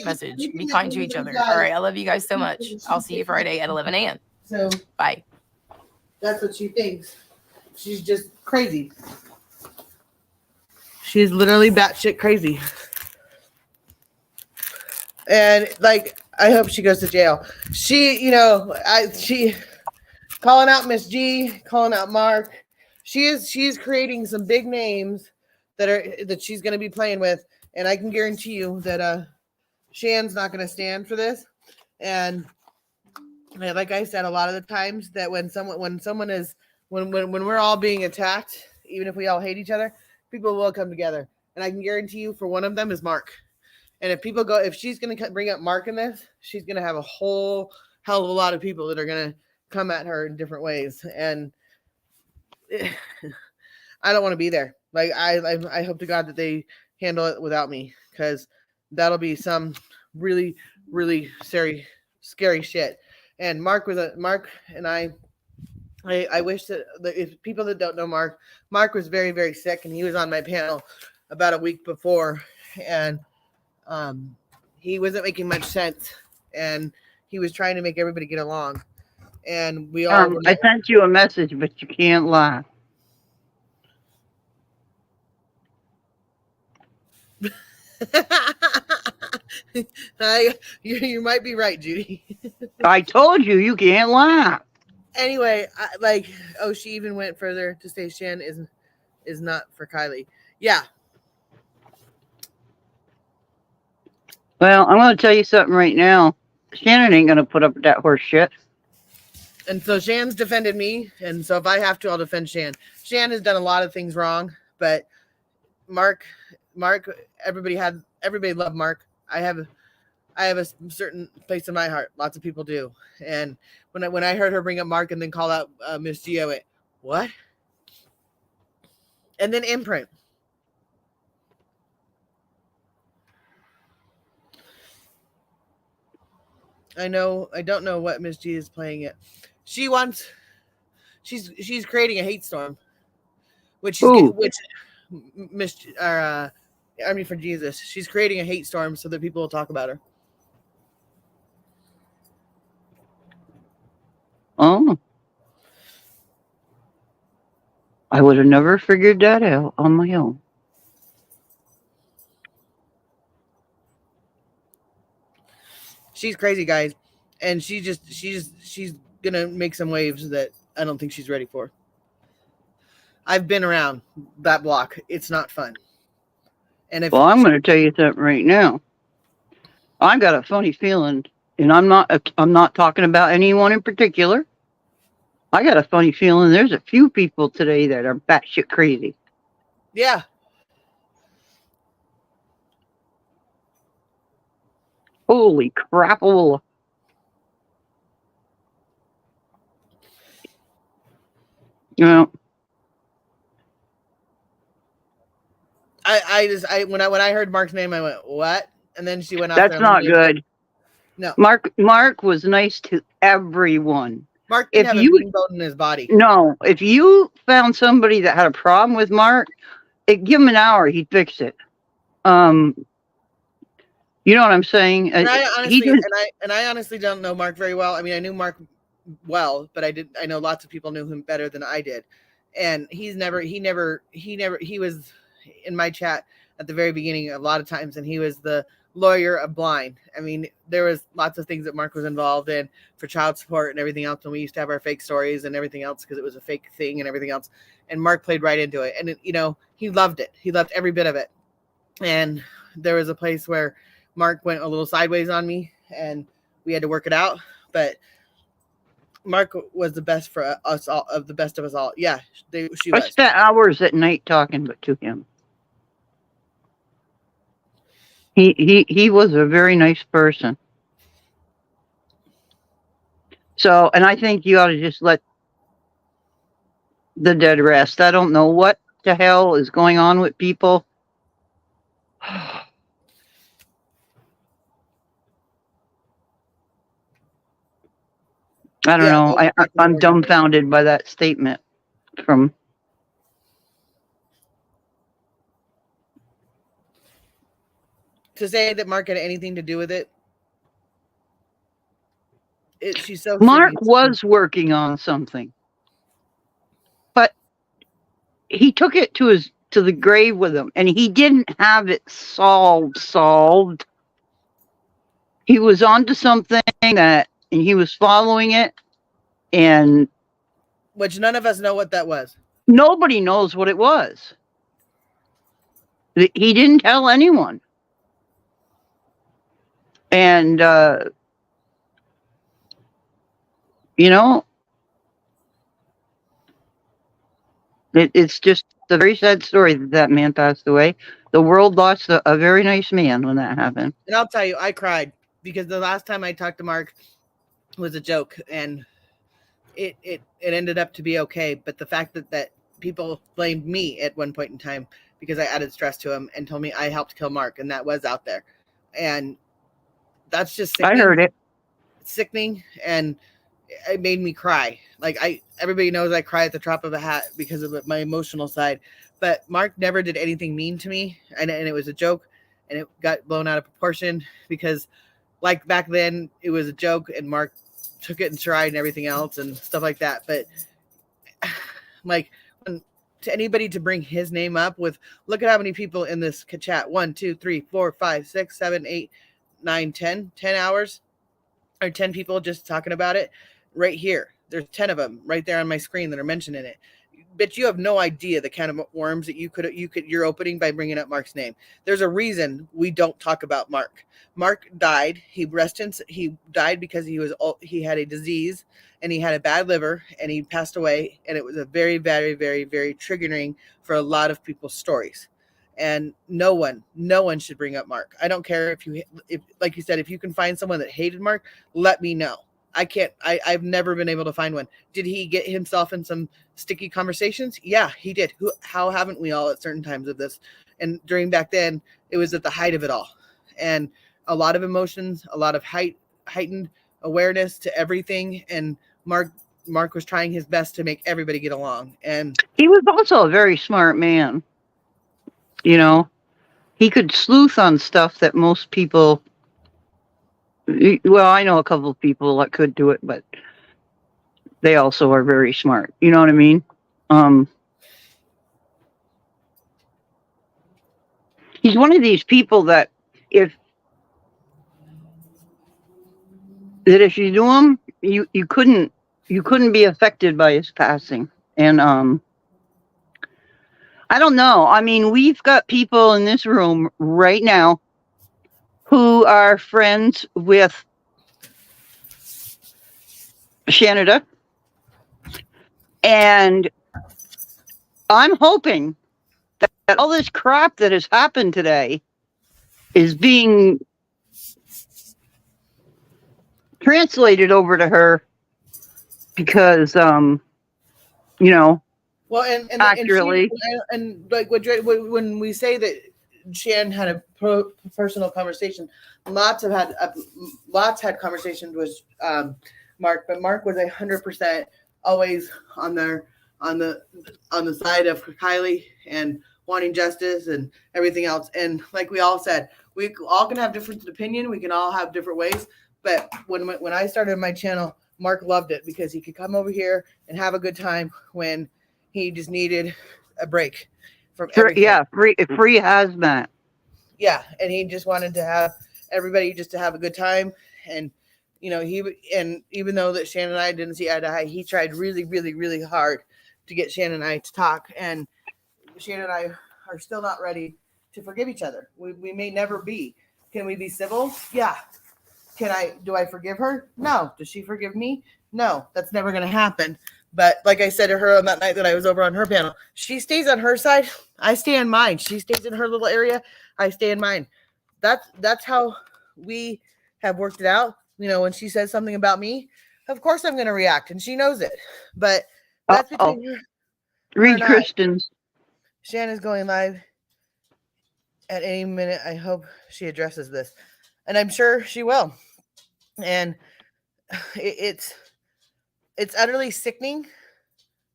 message. Be kind to each other. All right. I love you guys so much. I'll see you Friday at 11 a.m. So bye. That's what she thinks. She's just crazy. She's literally batshit crazy. And like, I hope she goes to jail. She calling out Miss G, calling out Mark. She's creating some big names that she's going to be playing with, and I can guarantee you that Shan's not going to stand for this. And like I said, a lot of the times that when we're all being attacked, even if we all hate each other, people will come together. And I can guarantee you, for one of them is Mark. And if she's going to bring up Mark in this, she's going to have a whole hell of a lot of people that are going to come at her in different ways. And I don't want to be there. Like I hope to God that they handle it without me, because that'll be some really, really scary shit. And Mark and I wish that if people that don't know Mark was very, very sick, and he was on my panel about a week before, and he wasn't making much sense, and he was trying to make everybody get along. And we all I sent you a message, but you can't lie. You might be right, Judy. I told you, you can't lie. Anyway, she even went further to say Shan is not for Kylie. Yeah. Well, I'm going to tell you something right now. Shannon ain't going to put up with that horse shit. And so Shan's defended me, and so if I have to, I'll defend Shan. Shan has done a lot of things wrong, but Mark, everybody loved Mark. I have a certain place in my heart. Lots of people do. And when I heard her bring up Mark and then call out Miss G, I went, what? And then Imprint. I don't know what Miss G is playing yet. She's creating a hate storm, which Miss Army for Jesus. She's creating a hate storm so that people will talk about her. Oh. I would have never figured that out on my own. She's crazy, guys. And she's gonna make some waves that I don't think she's ready for. I've been around that block. It's not fun. And Well, I'm going to tell you something right now. I got a funny feeling, and I'm not talking about anyone in particular. I got a funny feeling there's a few people today that are batshit crazy. Yeah. Holy crapola. You know, when I heard Mark's name, I went, what? And then she went out. That's not good. No. Mark was nice to everyone. Mark didn't have a mean bone in his body. No, if you found somebody that had a problem with Mark, give him an hour, he'd fix it. You know what I'm saying? And I honestly don't know Mark very well. I mean, I knew Mark well, but I know lots of people knew him better than I did. And he was in my chat at the very beginning a lot of times, and he was the lawyer of blind. I mean, there was lots of things that Mark was involved in for child support and everything else. And we used to have our fake stories and everything else because it was a fake thing and everything else. And Mark played right into it. And, he loved it. He loved every bit of it. And there was a place where Mark went a little sideways on me and we had to work it out. But Mark was the best for us all, of the best of us all. Yeah, she I was. spent hours at night talking to him. He was a very nice person. So, and I think you ought to just let the dead rest. I don't know what the hell is going on with people. I don't know. I'm dumbfounded by that statement from. To say that Mark had anything to do with it. She's so. Mark was working on something, but he took it to the grave with him, and he didn't have it solved. He was onto something and he was following it, and which none of us know what that was. Nobody knows what it was. He didn't tell anyone. And, it's just a very sad story that man passed away. The world lost a very nice man when that happened. And I'll tell you, I cried because the last time I talked to Mark was a joke, and it ended up to be okay. But the fact that people blamed me at one point in time because I added stress to him and told me I helped kill Mark, and that was out there. And that's just sickening. I heard it. It's sickening, and it made me cry. Like everybody knows I cry at the drop of a hat because of my emotional side. But Mark never did anything mean to me, and it was a joke, and it got blown out of proportion because, like back then, it was a joke, and Mark took it in stride and everything else and stuff like that. But like to anybody to bring his name up with, look at how many people in this chat: 1, 2, 3, 4, 5, 6, 7, 8, 9, 10 hours, or 10 people just talking about it right here. There's 10 of them right there on my screen that are mentioning it. but you have no idea the kind of worms that you're opening by bringing up Mark's name. There's a reason we don't talk about Mark. Mark died. He died because he had a disease and he had a bad liver and he passed away. And it was a very, very, very, very triggering for a lot of people's stories. And no one should bring up Mark. I don't care if like you said, if you can find someone that hated Mark, let me know. I can't, I've never been able to find one. Did he get himself in some sticky conversations? Yeah, he did. How haven't we all at certain times of this? And during back then, it was at the height of it all. And a lot of emotions, a lot of heightened awareness to everything. And Mark was trying his best to make everybody get along. And he was also a very smart man. You know, he could sleuth on stuff that most people, well, I know a couple of people that could do it, but they also are very smart. You know what I mean? He's one of these people that if you knew him, you couldn't be affected by his passing. And I don't know. I mean, we've got people in this room right now who are friends with Shanada. And I'm hoping that all this crap that has happened today is being translated over to her because, you know, well, and accurately. And like when we say that Shan had a personal conversation, lots had conversations with Mark, but Mark was 100% always on the side of Kylie and wanting justice and everything else. And like we all said, we all can have different opinion. We can all have different ways. But when I started my channel, Mark loved it because he could come over here and have a good time when he just needed a break from everything. Yeah, free hazmat. Yeah, and he just wanted to have everybody just to have a good time. And you know, even though that Shannon and I didn't see eye to eye, he tried really, really, really hard to get Shannon and I to talk. And Shannon and I are still not ready to forgive each other. We may never be. Can we be civil? Yeah. Do I forgive her? No. Does she forgive me? No. That's never going to happen. But like I said to her on that night that I was over on her panel, she stays on her side. I stay on mine. She stays in her little area. I stay in mine. That's how we have worked it out. You know, when she says something about me, of course I'm going to react, and she knows it. But that's between her. Reed Christians. Shannon's going live at any minute. I hope she addresses this, and I'm sure she will. And it's utterly sickening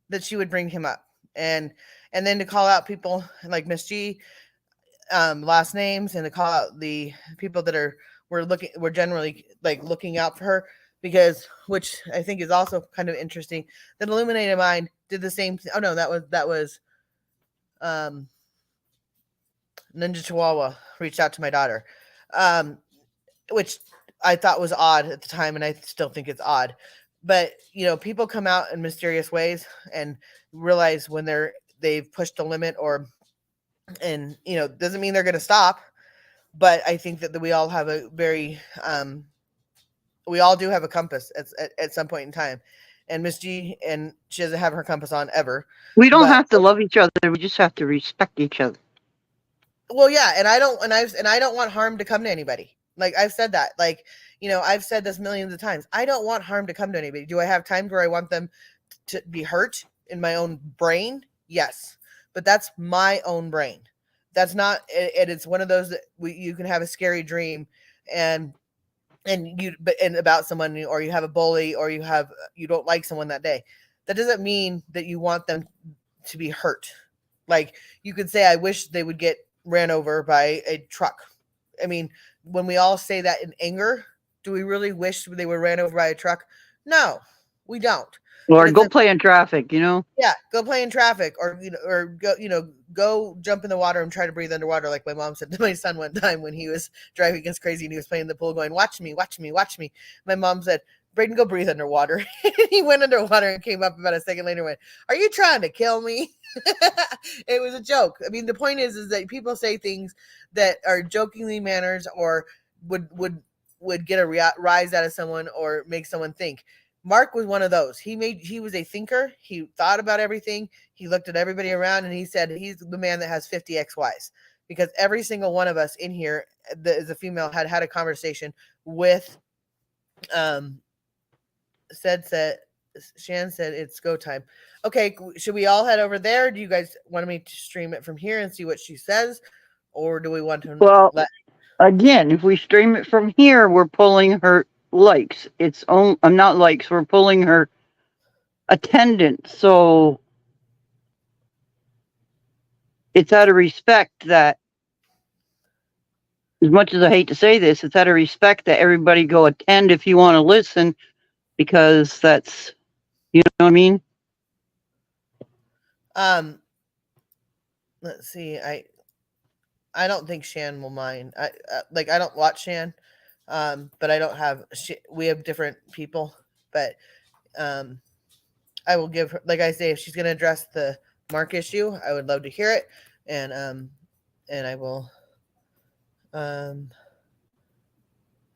that she would bring him up, and then to call out people like Miss G, last names, and to call out the people that we're generally like looking out for her, because which I think is also kind of interesting. That Illuminated Mind did the same thing. Oh no, that was Ninja Chihuahua reached out to my daughter, which I thought was odd at the time, and I still think it's odd. But you know, people come out in mysterious ways and realize when they've pushed the limit, and you know, doesn't mean they're going to stop. But I think that we all have a very, we all do have a compass at some point in time. And Miss G, and she doesn't have her compass on ever. We don't have to love each other. We just have to respect each other. Well, yeah, and I don't want harm to come to anybody. Like I've said that. Like, you know, I've said this millions of times. I don't want harm to come to anybody. Do I have times where I want them to be hurt in my own brain? Yes, but that's my own brain. That's not, and it's one of those that you can have a scary dream and about someone, or you have a bully, or you don't like someone that day. That doesn't mean that you want them to be hurt. Like you could say, I wish they would get ran over by a truck. I mean, when we all say that in anger, do we really wish they were ran over by a truck? No, we don't. Or go play in traffic, you know? Yeah, go play in traffic, or go jump in the water and try to breathe underwater, like my mom said to my son one time when he was driving us crazy and he was playing in the pool, going, "Watch me, watch me, watch me." My mom said, Braden, go breathe underwater. He went underwater and came up about a second later and went, "Are you trying to kill me?" It was a joke. I mean, the point is that people say things that are jokingly manners or would get a rise out of someone or make someone think. Mark was one of those. He was a thinker. He thought about everything. He looked at everybody around and he said he's the man that has 50 ex-wives, because every single one of us in here that is a female had a conversation with Shan said it's go time. Okay, should we all head over there? Do you guys want me to stream it from here and see what she says, or do we want to Well, again, if we stream it from here, we're pulling her likes. I'm not likes. We're pulling her attendance. So it's out of respect that, as much as I hate to say this, it's out of respect that everybody go attend if you want to listen, because that's, you know what I mean? Let's see. I don't think Shan will mind. I don't watch Shan, but I don't have. We have different people, but I will give her, like I say, if she's going to address the Mark issue, I would love to hear it, and I will.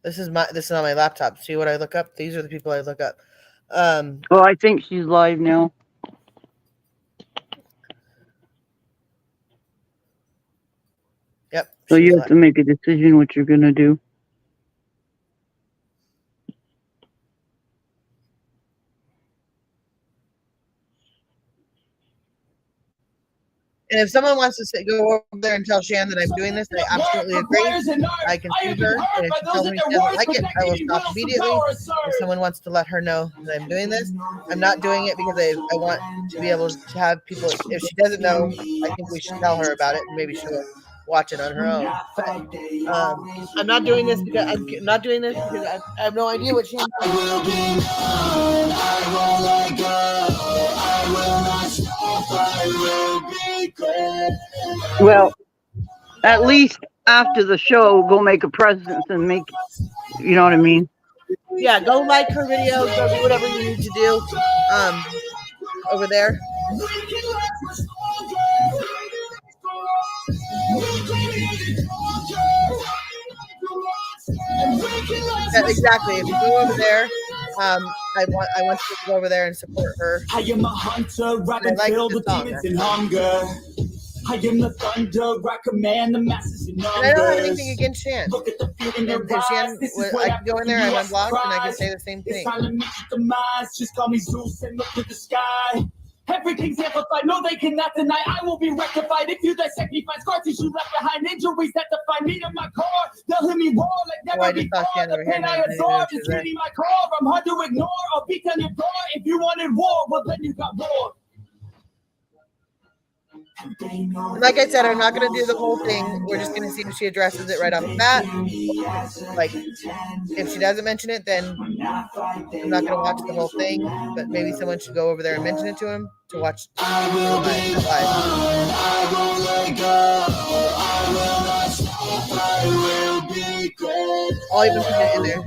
This is on my laptop. See what I look up? These are the people I look up. Well, I think she's live now. Yep. So you have to make a decision what you're gonna do. And if someone wants to go over there and tell Shan that I'm doing this, I absolutely agree. I can see her, and if she tells me she doesn't like it, I will stop immediately. If someone wants to let her know that I'm doing this, I'm not doing it because I want to be able to have people. If she doesn't know, I think we should tell her about it, and maybe she'll watch it on her own. But I'm not doing this because I have no idea what Shan does. Well, at least after the show, go make a presence and make, you know what I mean? Yeah, go like her video, go do whatever you need to do over there. Yeah, exactly. If you go over there, I want you to go over there and support her. I am a hunter, I can feel the demons in hunger. I am the thunder, I command the masses in numbers. And I don't have anything against Shan. Look at the fear in their If Shan, eyes. I can go in there, I'm unblocked, and I can say the same thing. It's time to meet the demise. Just call me Zeus and look at the sky. Everything's amplified. No, they cannot deny. I will be rectified. If you dissect me, find scar tissue left behind, injuries that define me to my core. They'll hear me roar like never before. The pain I absorb is hitting my core. I'm hard to ignore. I'll beat down your door. If you wanted war, well then you got war. Like I said, I'm not going to do the whole thing. We're just going to see if she addresses it right off the bat. Like, if she doesn't mention it, then I'm not going to watch the whole thing. But maybe someone should go over there and mention it to him to watch live. I'll even put it in there.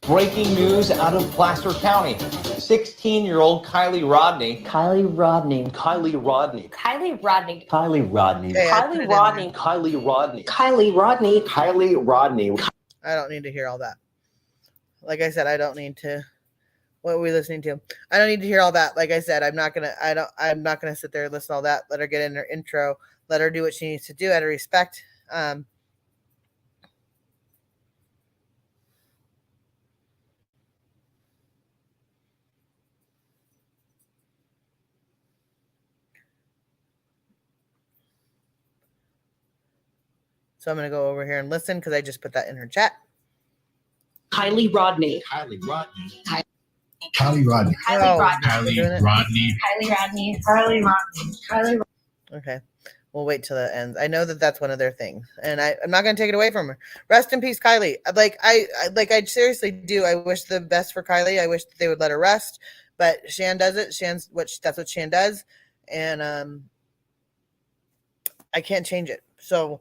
Breaking news out of Placer County. 16-year-old Kylie Rodney. Kylie Rodney. Kylie Rodney. Kylie Rodney. Kylie Rodney. Kylie Rodney. Kylie Rodney. Kylie Rodney. Kylie Rodney. I don't need to hear all that. Like I said, I don't need to. What are we listening to? I don't need to hear all that. Like I said, I'm not gonna sit there and listen to all that. Let her get in her intro. Let her do what she needs to do out of respect. So I'm going to go over here and listen because I just put that in her chat. Kylie Rodney. Kylie Rodney. Kylie Rodney. Oh, Kylie we're doing it? Rodney. Kylie Rodney. Kylie Rodney. Kylie. Okay. We'll wait till it ends. I know that that's one of their things, and I'm not going to take it away from her. Rest in peace, Kylie. I seriously do. I wish the best for Kylie. I wish that they would let her rest, but Shan does it. That's what Shan does, and I can't change it. So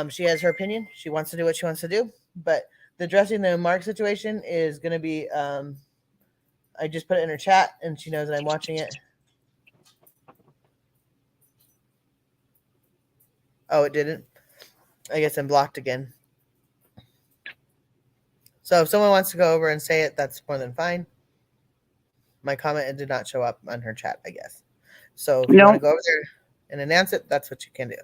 she has her opinion. She wants to do what she wants to do, but the dressing the Mark situation is going to be. I just put it in her chat, and she knows that I'm watching it. Oh, it didn't. I guess I'm blocked again. So if someone wants to go over and say it, that's more than fine. My comment did not show up on her chat, I guess. So if you want to go over there and announce it, that's what you can do.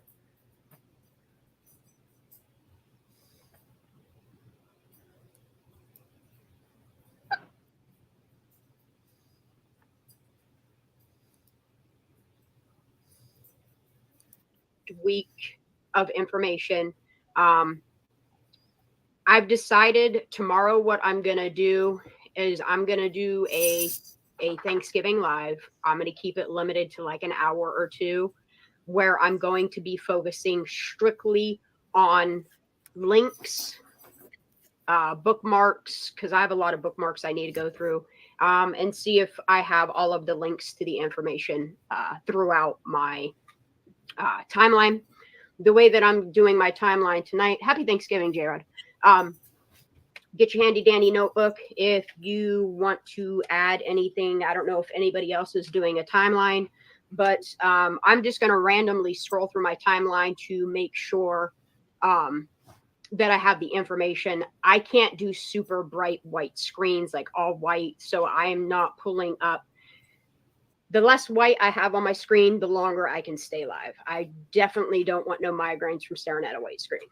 Week of information. I've decided tomorrow what I'm gonna do is I'm gonna do a Thanksgiving live. I'm gonna keep it limited to like an hour or two, where I'm going to be focusing strictly on links, bookmarks, because I have a lot of bookmarks I need to go through, and see if I have all of the links to the information throughout my timeline. The way that I'm doing my timeline tonight. Happy Thanksgiving, J-Rod. Get your handy dandy notebook if you want to add anything. I don't know if anybody else is doing a timeline, but I'm just going to randomly scroll through my timeline to make sure that I have the information. I can't do super bright white screens, like all white, so I am not pulling up. The less white I have on my screen, the longer I can stay live. I definitely don't want no migraines from staring at a white screen.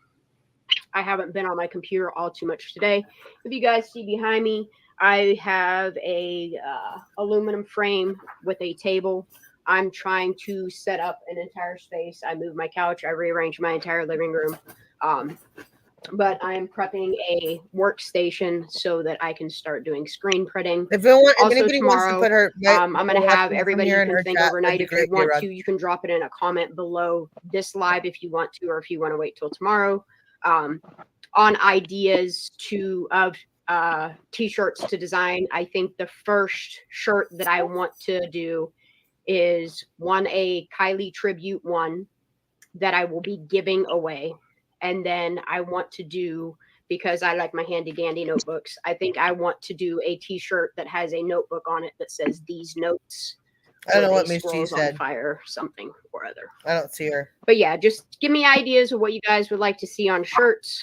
I haven't been on my computer all too much today. If you guys see behind me, I have a aluminum frame with a table. I'm trying to set up an entire space. I moved my couch. I rearranged my entire living room. But I'm prepping a workstation so that I can start doing screen printing. If anybody tomorrow, wants to put her, I'm going to have everybody here you in can her think chat, overnight. that'd be If you great, want J-Rod. to, you can drop it in a comment below this live if you want to, or if you want to wait till tomorrow, on ideas of t-shirts to design. I think the first shirt that I want to do is a Kylie tribute one that I will be giving away. And then I want to do, because I like my handy dandy notebooks, I think I want to do a t-shirt that has a notebook on it that says "These Notes." I don't know what with a Miss G squirrels on said. fire, something or other. I don't see her. But yeah, just give me ideas of what you guys would like to see on shirts.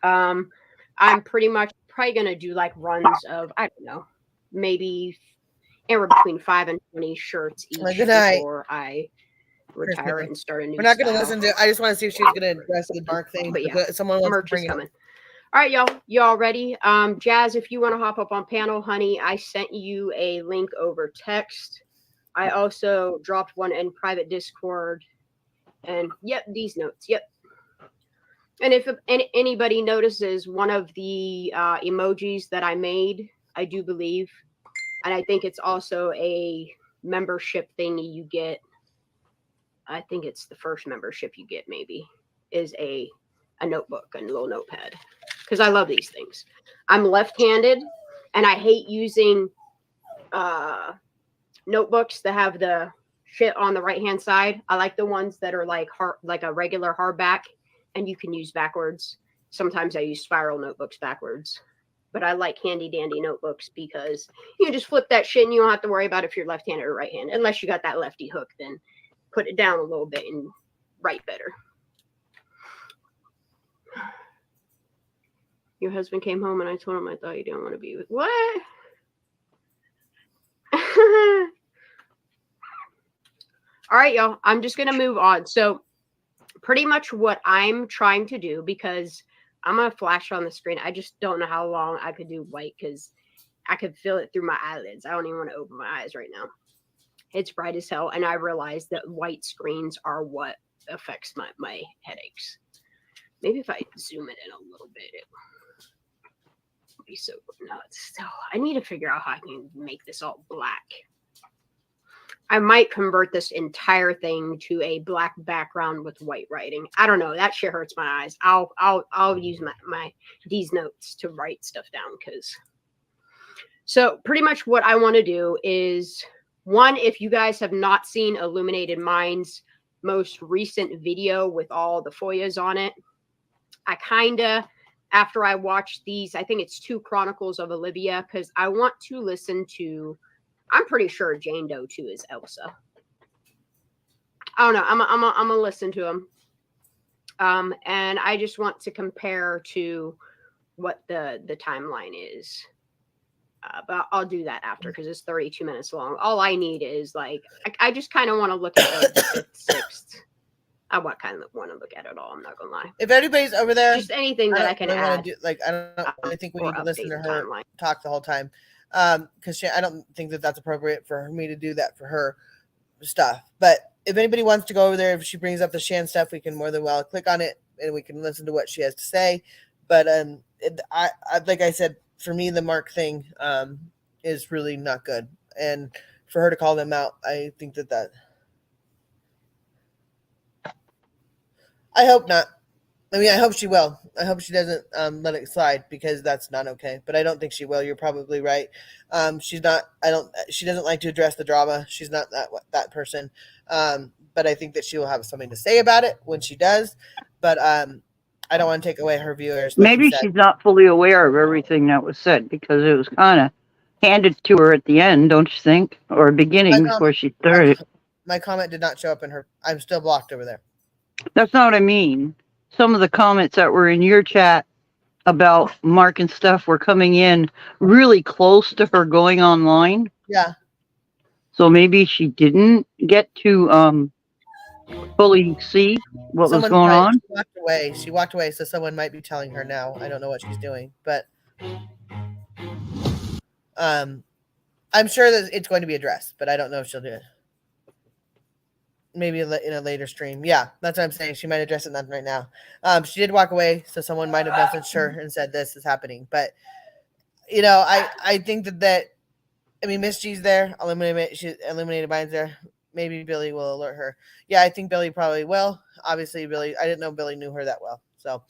I'm probably going to do like runs of, I don't know, maybe anywhere between 5 and 20 shirts each Good night. before I retire and start a new We're not going to style. listen to. I just want to see if she's going to address the Mark thing. But yeah, Because someone wants merch to bring is it up. coming. All right, y'all. Y'all ready? Jazz, if you want to hop up on panel, honey, I sent you a link over text. I also dropped one in private Discord. And yep, these notes. Yep. And if anybody notices one of the emojis that I made, I do believe, and I think it's also a membership thingy you get. I think it's the first membership you get, maybe, is a notebook and a little notepad, because I love these things. I'm left-handed, and I hate using notebooks that have the shit on the right-hand side. I like the ones that are like a regular hardback, and you can use backwards. Sometimes I use spiral notebooks backwards, but I like handy-dandy notebooks because you can just flip that shit and you don't have to worry about if you're left-handed or right-handed, unless you got that lefty hook, then put it down a little bit and write better. Your husband came home and I told him I thought you didn't want to be with what? All right, y'all. I'm just gonna move on. So pretty much what I'm trying to do, because I'm gonna flash on the screen. I just don't know how long I could do white because I could feel it through my eyelids. I don't even want to open my eyes right now. It's bright as hell, and I realize that white screens are what affects my headaches. Maybe if I zoom it in a little bit, it would be so. No, it's still. I need to figure out how I can make this all black. I might convert this entire thing to a black background with white writing. I don't know. That shit hurts my eyes. I'll use my these notes to write stuff down because. So pretty much what I want to do is one, if you guys have not seen Illuminated Minds' most recent video with all the FOIAs on it, I kind of, after I watched these, I think it's 2 Chronicles of Olivia, because I want to listen to, I'm pretty sure Jane Doe 2 is Elsa. I don't know. I'm gonna listen to them. And I just want to compare to what the timeline is. But I'll do that after because it's 32 minutes long. All I need is like, I just kind of want to look at the 5th, 6th. I kind of want to look at it all. I'm not gonna lie. If anybody's over there, Just anything that I can really wanna add. I think we or need to listen to update the her timeline. talk the whole time. Because I don't think that that's appropriate for me to do that for her stuff. But if anybody wants to go over there, if she brings up the Shan stuff, we can more than well click on it and we can listen to what she has to say. But I like I said, for me, the Mark thing is really not good. And for her to call them out, I think that I hope not. I mean, I hope she will. I hope she doesn't let it slide because that's not okay. But I don't think she will. You're probably right. She's not. She doesn't like to address the drama. She's not that person. But I think that she will have something to say about it when she does. But I don't want to take away her viewers. Like Maybe she's not fully aware of everything that was said because it was kind of handed to her at the end, don't you think? Or beginning before she started. My comment did not show up in her. I'm still blocked over there. That's not what I mean. Some of the comments that were in your chat about Mark and stuff were coming in really close to her going online. Yeah. So maybe she didn't get to fully see what was going on. She walked away. She walked away, so someone might be telling her now. I don't know what she's doing, but I'm sure that it's going to be addressed, but I don't know if she'll do it. Maybe in a later stream. Yeah, that's what I'm saying. She might address it not right now. She did walk away, so someone might have messaged her and said this is happening. But I think that I mean Miss G's there. Illuminated Minds there. Maybe Billy will alert her. Yeah, I think Billy probably will. Obviously, Billy. I didn't know Billy knew her that well, so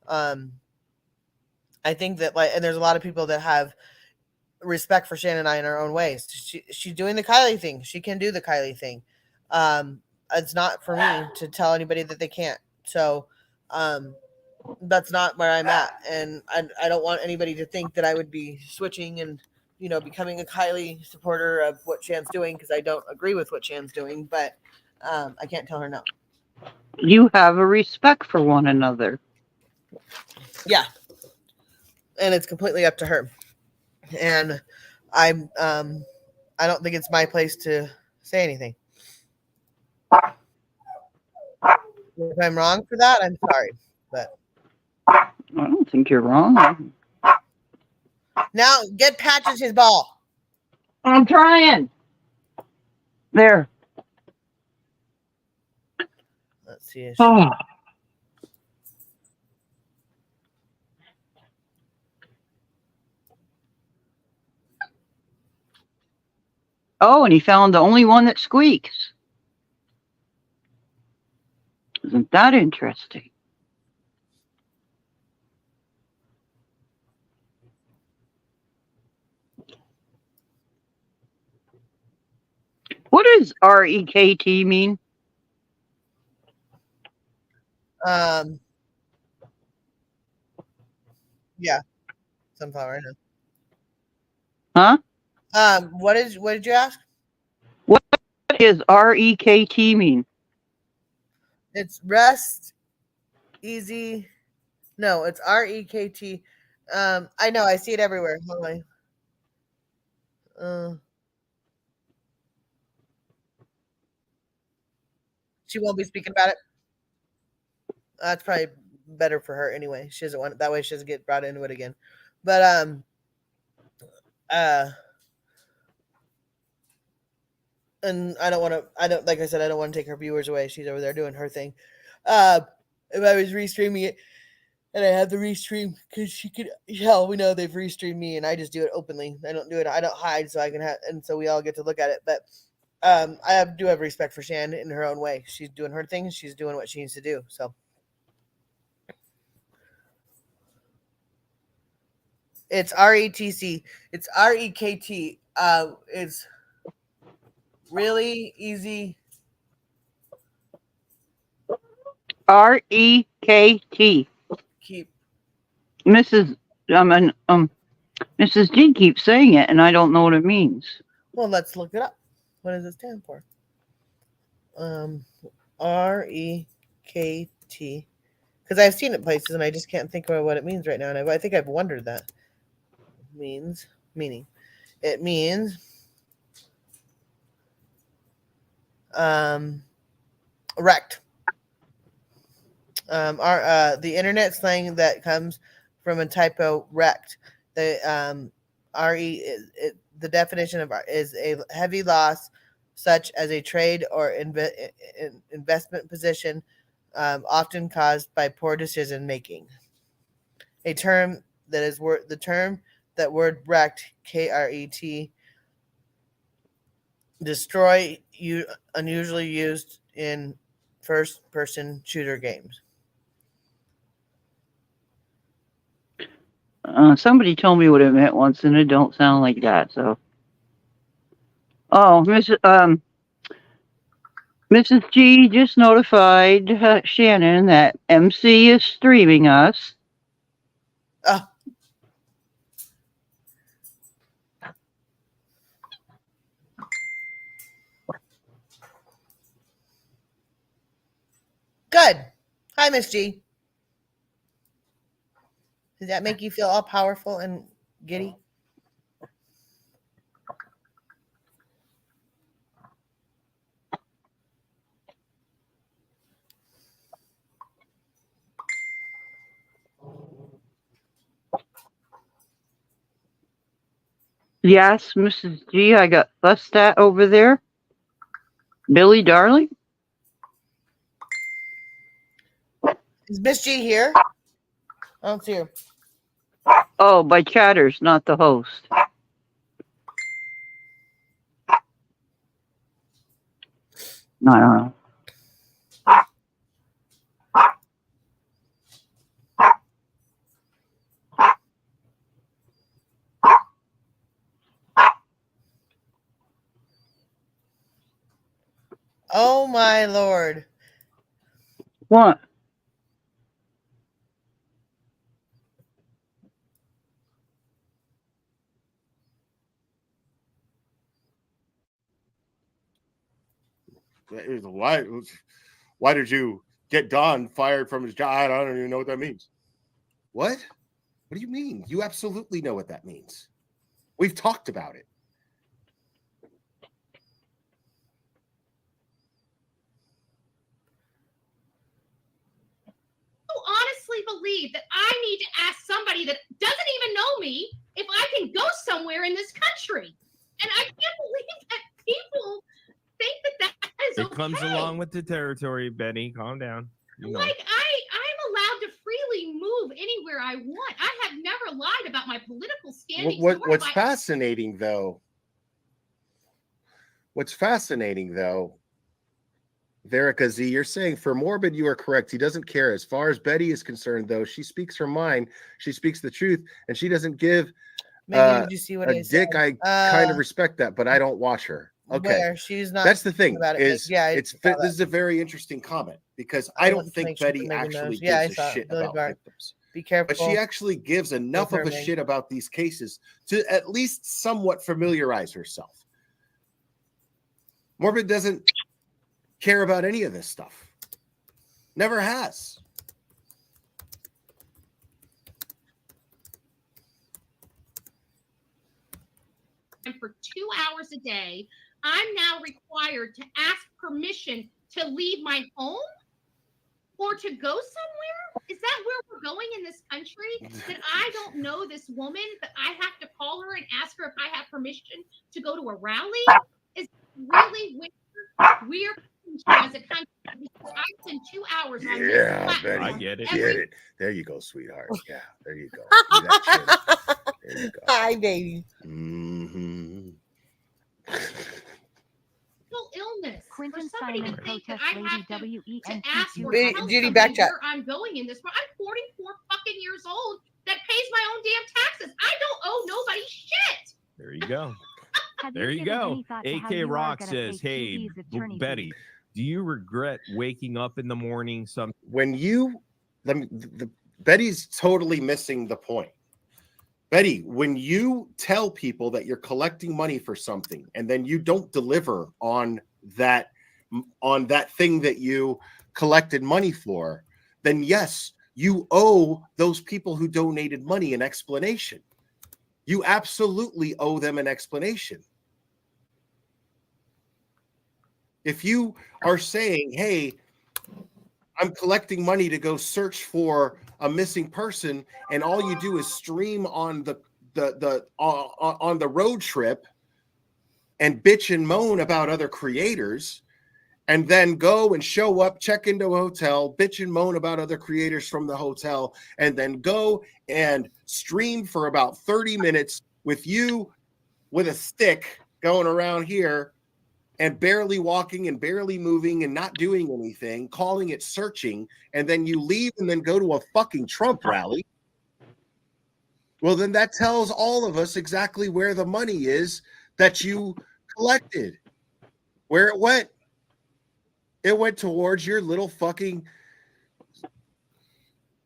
I think that and there's a lot of people that have respect for Shannon and I in our own ways. She's doing the Kylie thing. She can do the Kylie thing. It's not for me to tell anybody that they can't. So that's not where I'm at. And I don't want anybody to think that I would be switching and, becoming a Kylie supporter of what Shan's doing because I don't agree with what Shan's doing, but I can't tell her no. You have a respect for one another. Yeah. And it's completely up to her. And I don't think it's my place to say anything. If I'm wrong for that, I'm sorry. But I don't think you're wrong. Now get Patches his ball. I'm trying. There. Let's see. Oh. Oh, and he found the only one that squeaks. Isn't that interesting? What does REKT mean? Yeah. Sunflower, I know. Huh? What did you ask? What does REKT mean? It's rest, easy. No, it's REKT. I know, I see it everywhere. Hold on. She won't be speaking about it. That's probably better for her anyway. She doesn't want it that way. She doesn't get brought into it again. But and I don't want to. Like I said, I don't want to take her viewers away. She's over there doing her thing. if I was restreaming it and I had the restream because she could, hell, we know they've restreamed me and I just do it openly. I don't do it. I don't hide so I can have, and so we all get to look at it. But do have respect for Shan in her own way. She's doing her thing. She's doing what she needs to do. So it's RETC. It's REKT. It's really easy. REKT. Keep. Mrs. Mrs. G keeps saying it, and I don't know what it means. Well, let's look it up. What does it stand for? REKT. Because I've seen it places, and I just can't think of what it means right now. And I think I've wondered that. Meaning. It means wrecked. The internet slang that comes from a typo wrecked. The the definition of is a heavy loss, such as a trade or investment position, often caused by poor decision making. A term that is that word wrecked, KRET, destroy, unusually used in first-person shooter games. Somebody told me what it meant once, and it don't sound like that. So, Mrs. G just notified Shannon that MC is streaming us. Good. Hi, Miss G. Does that make you feel all powerful and giddy? Yes, Mrs. G, I got fussed at over there. Billy Darling? Is Miss G here? I don't see her. Oh, by chatters, not the host. No, I don't know. Oh my Lord. What? Why did you get Don fired from his job? I don't even know what that means. What? What do you mean? You absolutely know what that means. We've talked about it. Honestly believe that I need to ask somebody that doesn't even know me if I can go somewhere in this country. And I can't believe that people think that is It okay. comes along with the territory, Benny. Calm down. You know. Like I'm allowed to freely move anywhere I want. I have never lied about my political standing. What's fascinating though? Verica Z, you're saying for Morbid, you are correct. He doesn't care. As far as Betty is concerned, though, she speaks her mind. She speaks the truth, and she doesn't give Did you see what a I dick. said? I kind of respect that, but I don't watch her. Okay, Where she's not. that's the thing. About it, Is yeah, it's saw this is a very interesting comment because I I don't want to think make sure Betty Megan actually knows. Yeah, I gives saw a it. shit Billy about Bart. victims. Be careful. But she actually gives enough of a shit about these cases to at least somewhat familiarize herself. Morbid doesn't care about any of this stuff. Never has. And for 2 hours a day, I'm now required to ask permission to leave my home or to go somewhere? Is that where we're going in this country? That I don't know this woman, but I have to call her and ask her if I have permission to go to a rally? Is really where we are as a country? Because I spend 2 hours on this Yeah, platform. I get it. Get every it. There you go, sweetheart. Yeah, there you go. Do that chin. There you go. Hi, baby. Mm-hmm. illness Quentin for somebody Simon to think that protest I lady have to WENT ask or Judy, tell Judy, somebody back chat. where I'm going in this world. I'm 44 fucking years old that pays my own damn taxes. I don't owe nobody shit. There you go. Have There you given go. any thought to how AK you are Rock gonna says, pay "Hey, TV's attorney Betty, do you regret waking up in the morning?" When you, Betty's totally missing the point. Betty, when you tell people that you're collecting money for something and then you don't deliver on that thing that you collected money for, then yes, you owe those people who donated money an explanation. You absolutely owe them an explanation. If you are saying, hey, I'm collecting money to go search for a missing person, and all you do is stream on on the road trip and bitch and moan about other creators, and then go and show up, check into a hotel, bitch and moan about other creators from the hotel, and then go and stream for about 30 minutes with you with a stick going around here and barely walking and barely moving and not doing anything, calling it searching, and then you leave and then go to a fucking Trump rally. Well, then that tells all of us exactly where the money is that you collected, where it went. It went towards your little fucking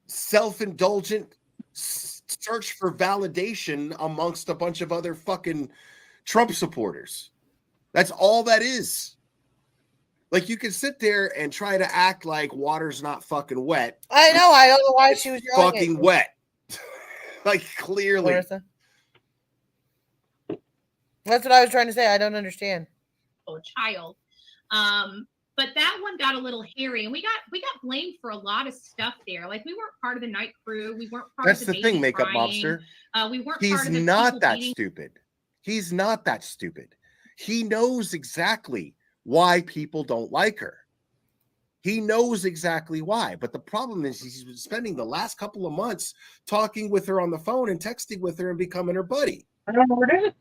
self-indulgent search for validation amongst a bunch of other fucking Trump supporters. That's all that is. Like, you can sit there and try to act like water's not fucking wet. I know. I don't know why she was yelling Fucking at you. wet. Like, clearly. Larissa. That's what I was trying to say. I don't understand. A child. But that one got a little hairy, and we got blamed for a lot of stuff there. Like, we weren't part of the night crew. We weren't part That's of the the thing, baby Makeup crying. Mobster. We weren't He's part of the not people that beating- stupid. He's not that stupid. He knows exactly why people don't like her. He knows exactly why. But the problem is he's been spending the last couple of months talking with her on the phone and texting with her and becoming her buddy. I don't know what it is.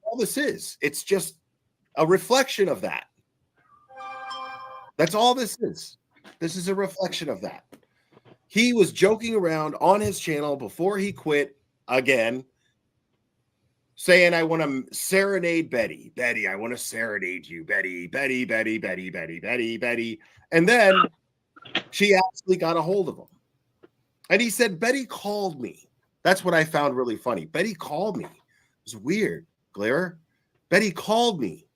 All this is. It's just a reflection of that. That's all this is. This is a reflection of that. He was joking around on his channel before he quit again, saying, I want to serenade Betty. Betty, I want to serenade you. Betty, Betty, Betty, Betty, Betty, Betty, Betty. And then she actually got a hold of him. And he said, Betty called me. That's what I found really funny. Betty called me. It was weird, Glare. Betty called me.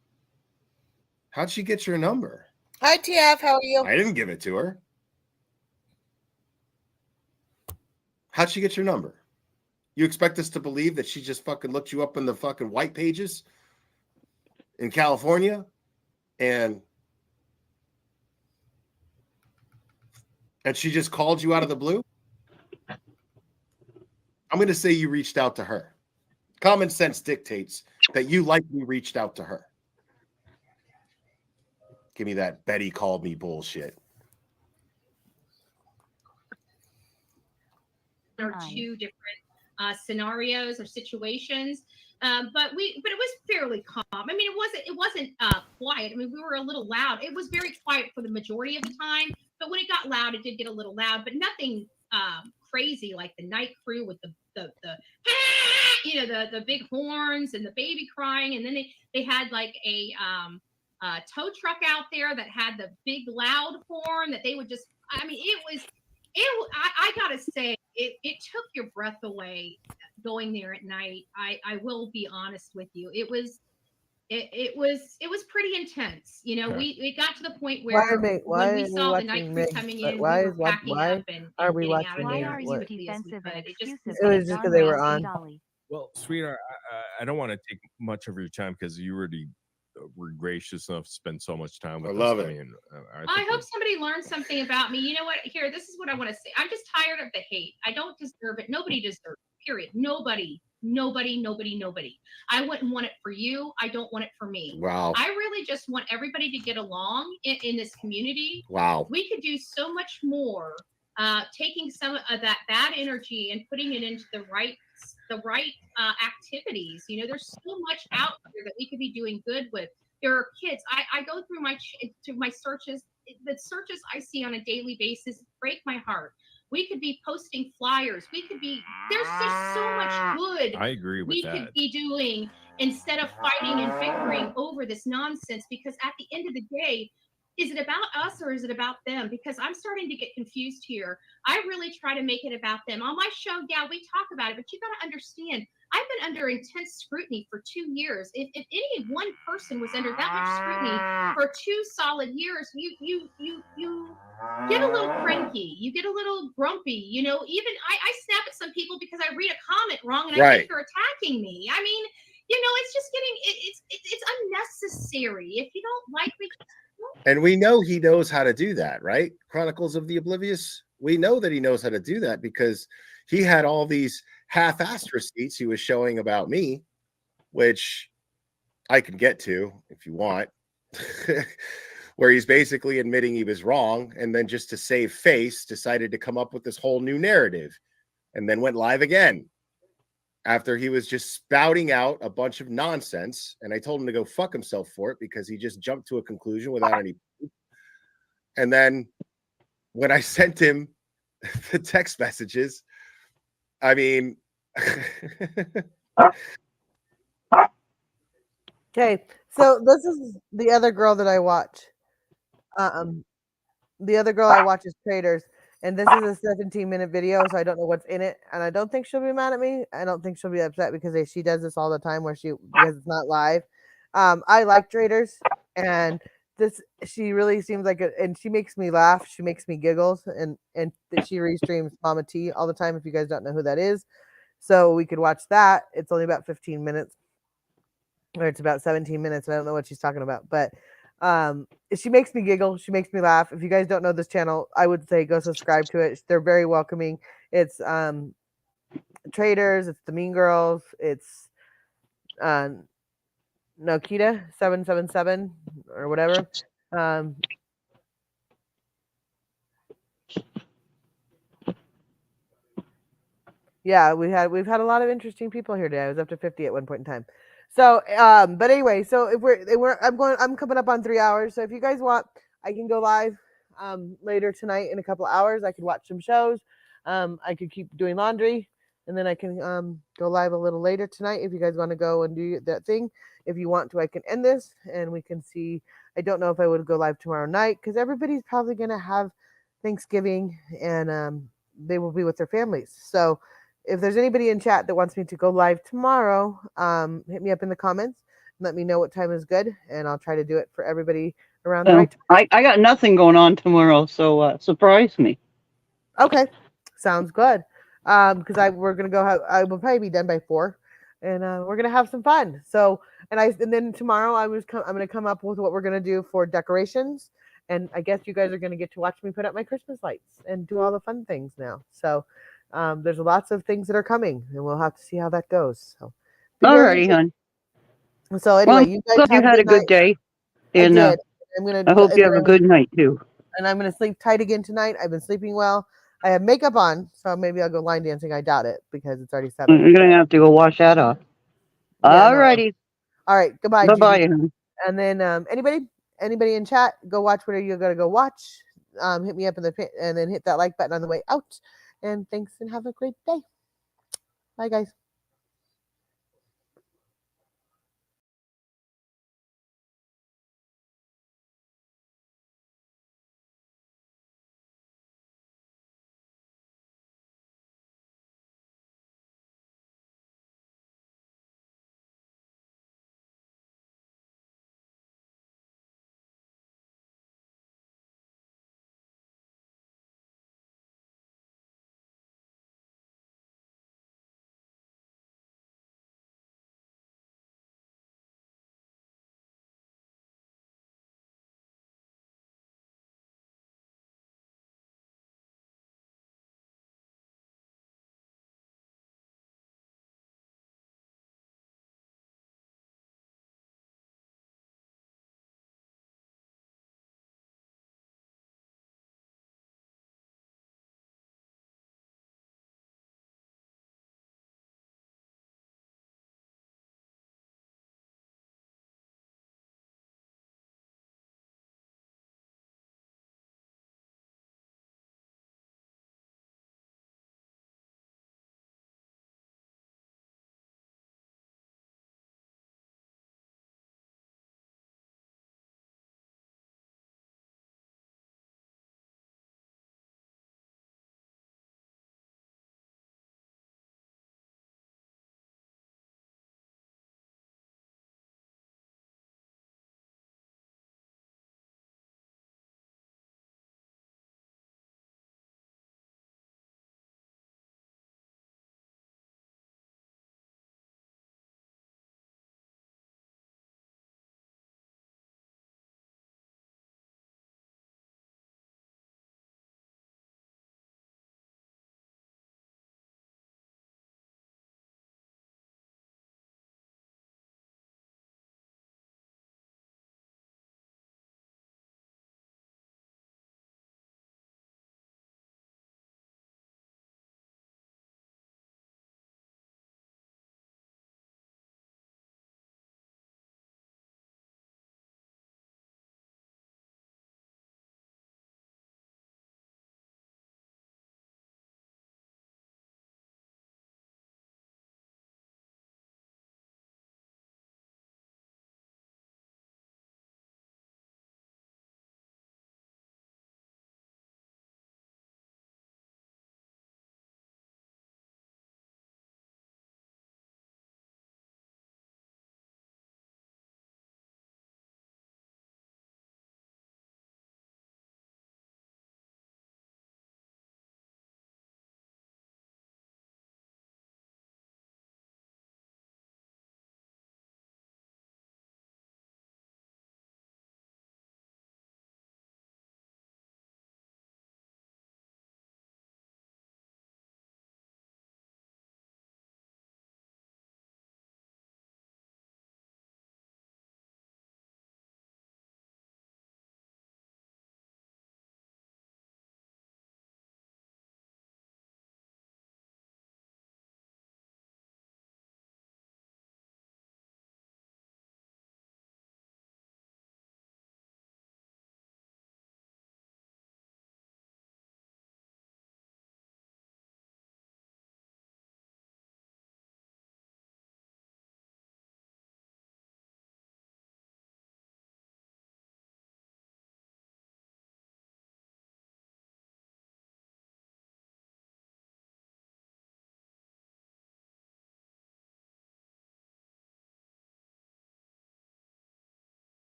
How'd she get your number? Hi, TF. How are you? I didn't give it to her. How'd she get your number? You expect us to believe that she just fucking looked you up in the fucking white pages in California and she just called you out of the blue? I'm going to say you reached out to her. Common sense dictates that you likely reached out to her. Give me that Betty called me bullshit. Or two different scenarios or situations, but it was fairly calm. I mean, it wasn't quiet. I mean, we were a little loud. It was very quiet for the majority of the time, but when it got loud, it did get a little loud, but nothing crazy like the night crew with the the big horns and the baby crying, and then they had like a tow truck out there that had the big loud horn that they would just. I mean, I gotta say, it took your breath away going there at night. I will be honest with you. It was pretty intense. You know, it got to the point where when we saw the night crew coming in, we were packing up and getting out of Why there. are you defensive and It excusive? was just because they were on. Well, sweetheart, I don't want to take much of your time because you already were gracious enough to spend so much time with us. I love it. mean, I hope somebody learned something about me. You know what? Here, this is what I want to say. I'm just tired of the hate. I don't deserve it. Nobody deserves it. Period. Nobody Nobody, nobody, nobody. I wouldn't want it for you. I don't want it for me. Wow. I really just want everybody to get along in this community. Wow. We could do so much more, taking some of that bad energy and putting it into the right activities. You know, there's so much out there that we could be doing good with. There are kids. I go through my searches. The searches I see on a daily basis break my heart. We could be posting flyers. There's just so much good I agree with we that. could be doing instead of fighting and bickering over this nonsense. Because at the end of the day, is it about us or is it about them? Because I'm starting to get confused here. I really try to make it about them. On my show, yeah, we talk about it, but you got to understand, I've been under intense scrutiny for 2 years. If any one person was under that much scrutiny for 2 solid years, you get a little cranky. You get a little grumpy. You know, even I snap at some people because I read a comment wrong and I think they're attacking me. I mean, you know, it's just getting it's unnecessary. If you don't like me. And we know he knows how to do that, right? Chronicles of the Oblivious. We know that he knows how to do that because he had all these half-assed receipts he was showing about me, which I can get to if you want, where he's basically admitting he was wrong and then just to save face decided to come up with this whole new narrative and then went live again after he was just spouting out a bunch of nonsense. And I told him to go fuck himself for it because he just jumped to a conclusion without any. And then when I sent him the text messages, I mean, Okay, so this is the other girl that I watch. The other girl I watch is Traders, and this is a 17-minute video, so I don't know what's in it, and I don't think she'll be mad at me. I don't think she'll be upset because she does this all the time because it's not live. I like Traders, and she really seems like and she makes me laugh. She makes me giggles, and she restreams Mama T all the time. If you guys don't know who that is, so we could watch that. It's only about 15 minutes, or it's about 17 minutes. I don't know what she's talking about, but she makes me giggle. She makes me laugh. If you guys don't know this channel, I would say go subscribe to it. They're very welcoming. It's Traders. It's the Mean Girls. It's Nokita 777 or whatever. Yeah, we've had a lot of interesting people here today. I was up to 50 at one point in time. So, but anyway, so I'm coming up on 3 hours. So if you guys want, I can go live later tonight in a couple of hours. I could watch some shows. I could keep doing laundry, and then I can go live a little later tonight if you guys want to go and do that thing. If you want to, I can end this and we can see. I don't know if I would go live tomorrow night because everybody's probably going to have Thanksgiving and they will be with their families. So if there's anybody in chat that wants me to go live tomorrow, hit me up in the comments. Let me know what time is good, and I'll try to do it for everybody around the right time. I got nothing going on tomorrow, so surprise me. Okay, sounds good. Because we're gonna go. I will probably be done by 4, and we're gonna have some fun. So, and then tomorrow I'm gonna come up with what we're gonna do for decorations, and I guess you guys are gonna get to watch me put up my Christmas lights and do all the fun things now. So. There's lots of things that are coming, and we'll have to see how that goes. So, alrighty, hon. So anyway, you guys had a good day, and I hope you have a good night too. And I'm gonna sleep tight again tonight. I've been sleeping well. I have makeup on, so maybe I'll go line dancing. I doubt it because it's already 7. You're gonna have to go wash that off. Yeah, alrighty. All right. Goodbye. Bye-bye, Judy. hon. And then anybody in chat, go watch whatever you're gonna go watch. Hit me up in the pit, and then hit that like button on the way out. And thanks and have a great day. Bye, guys.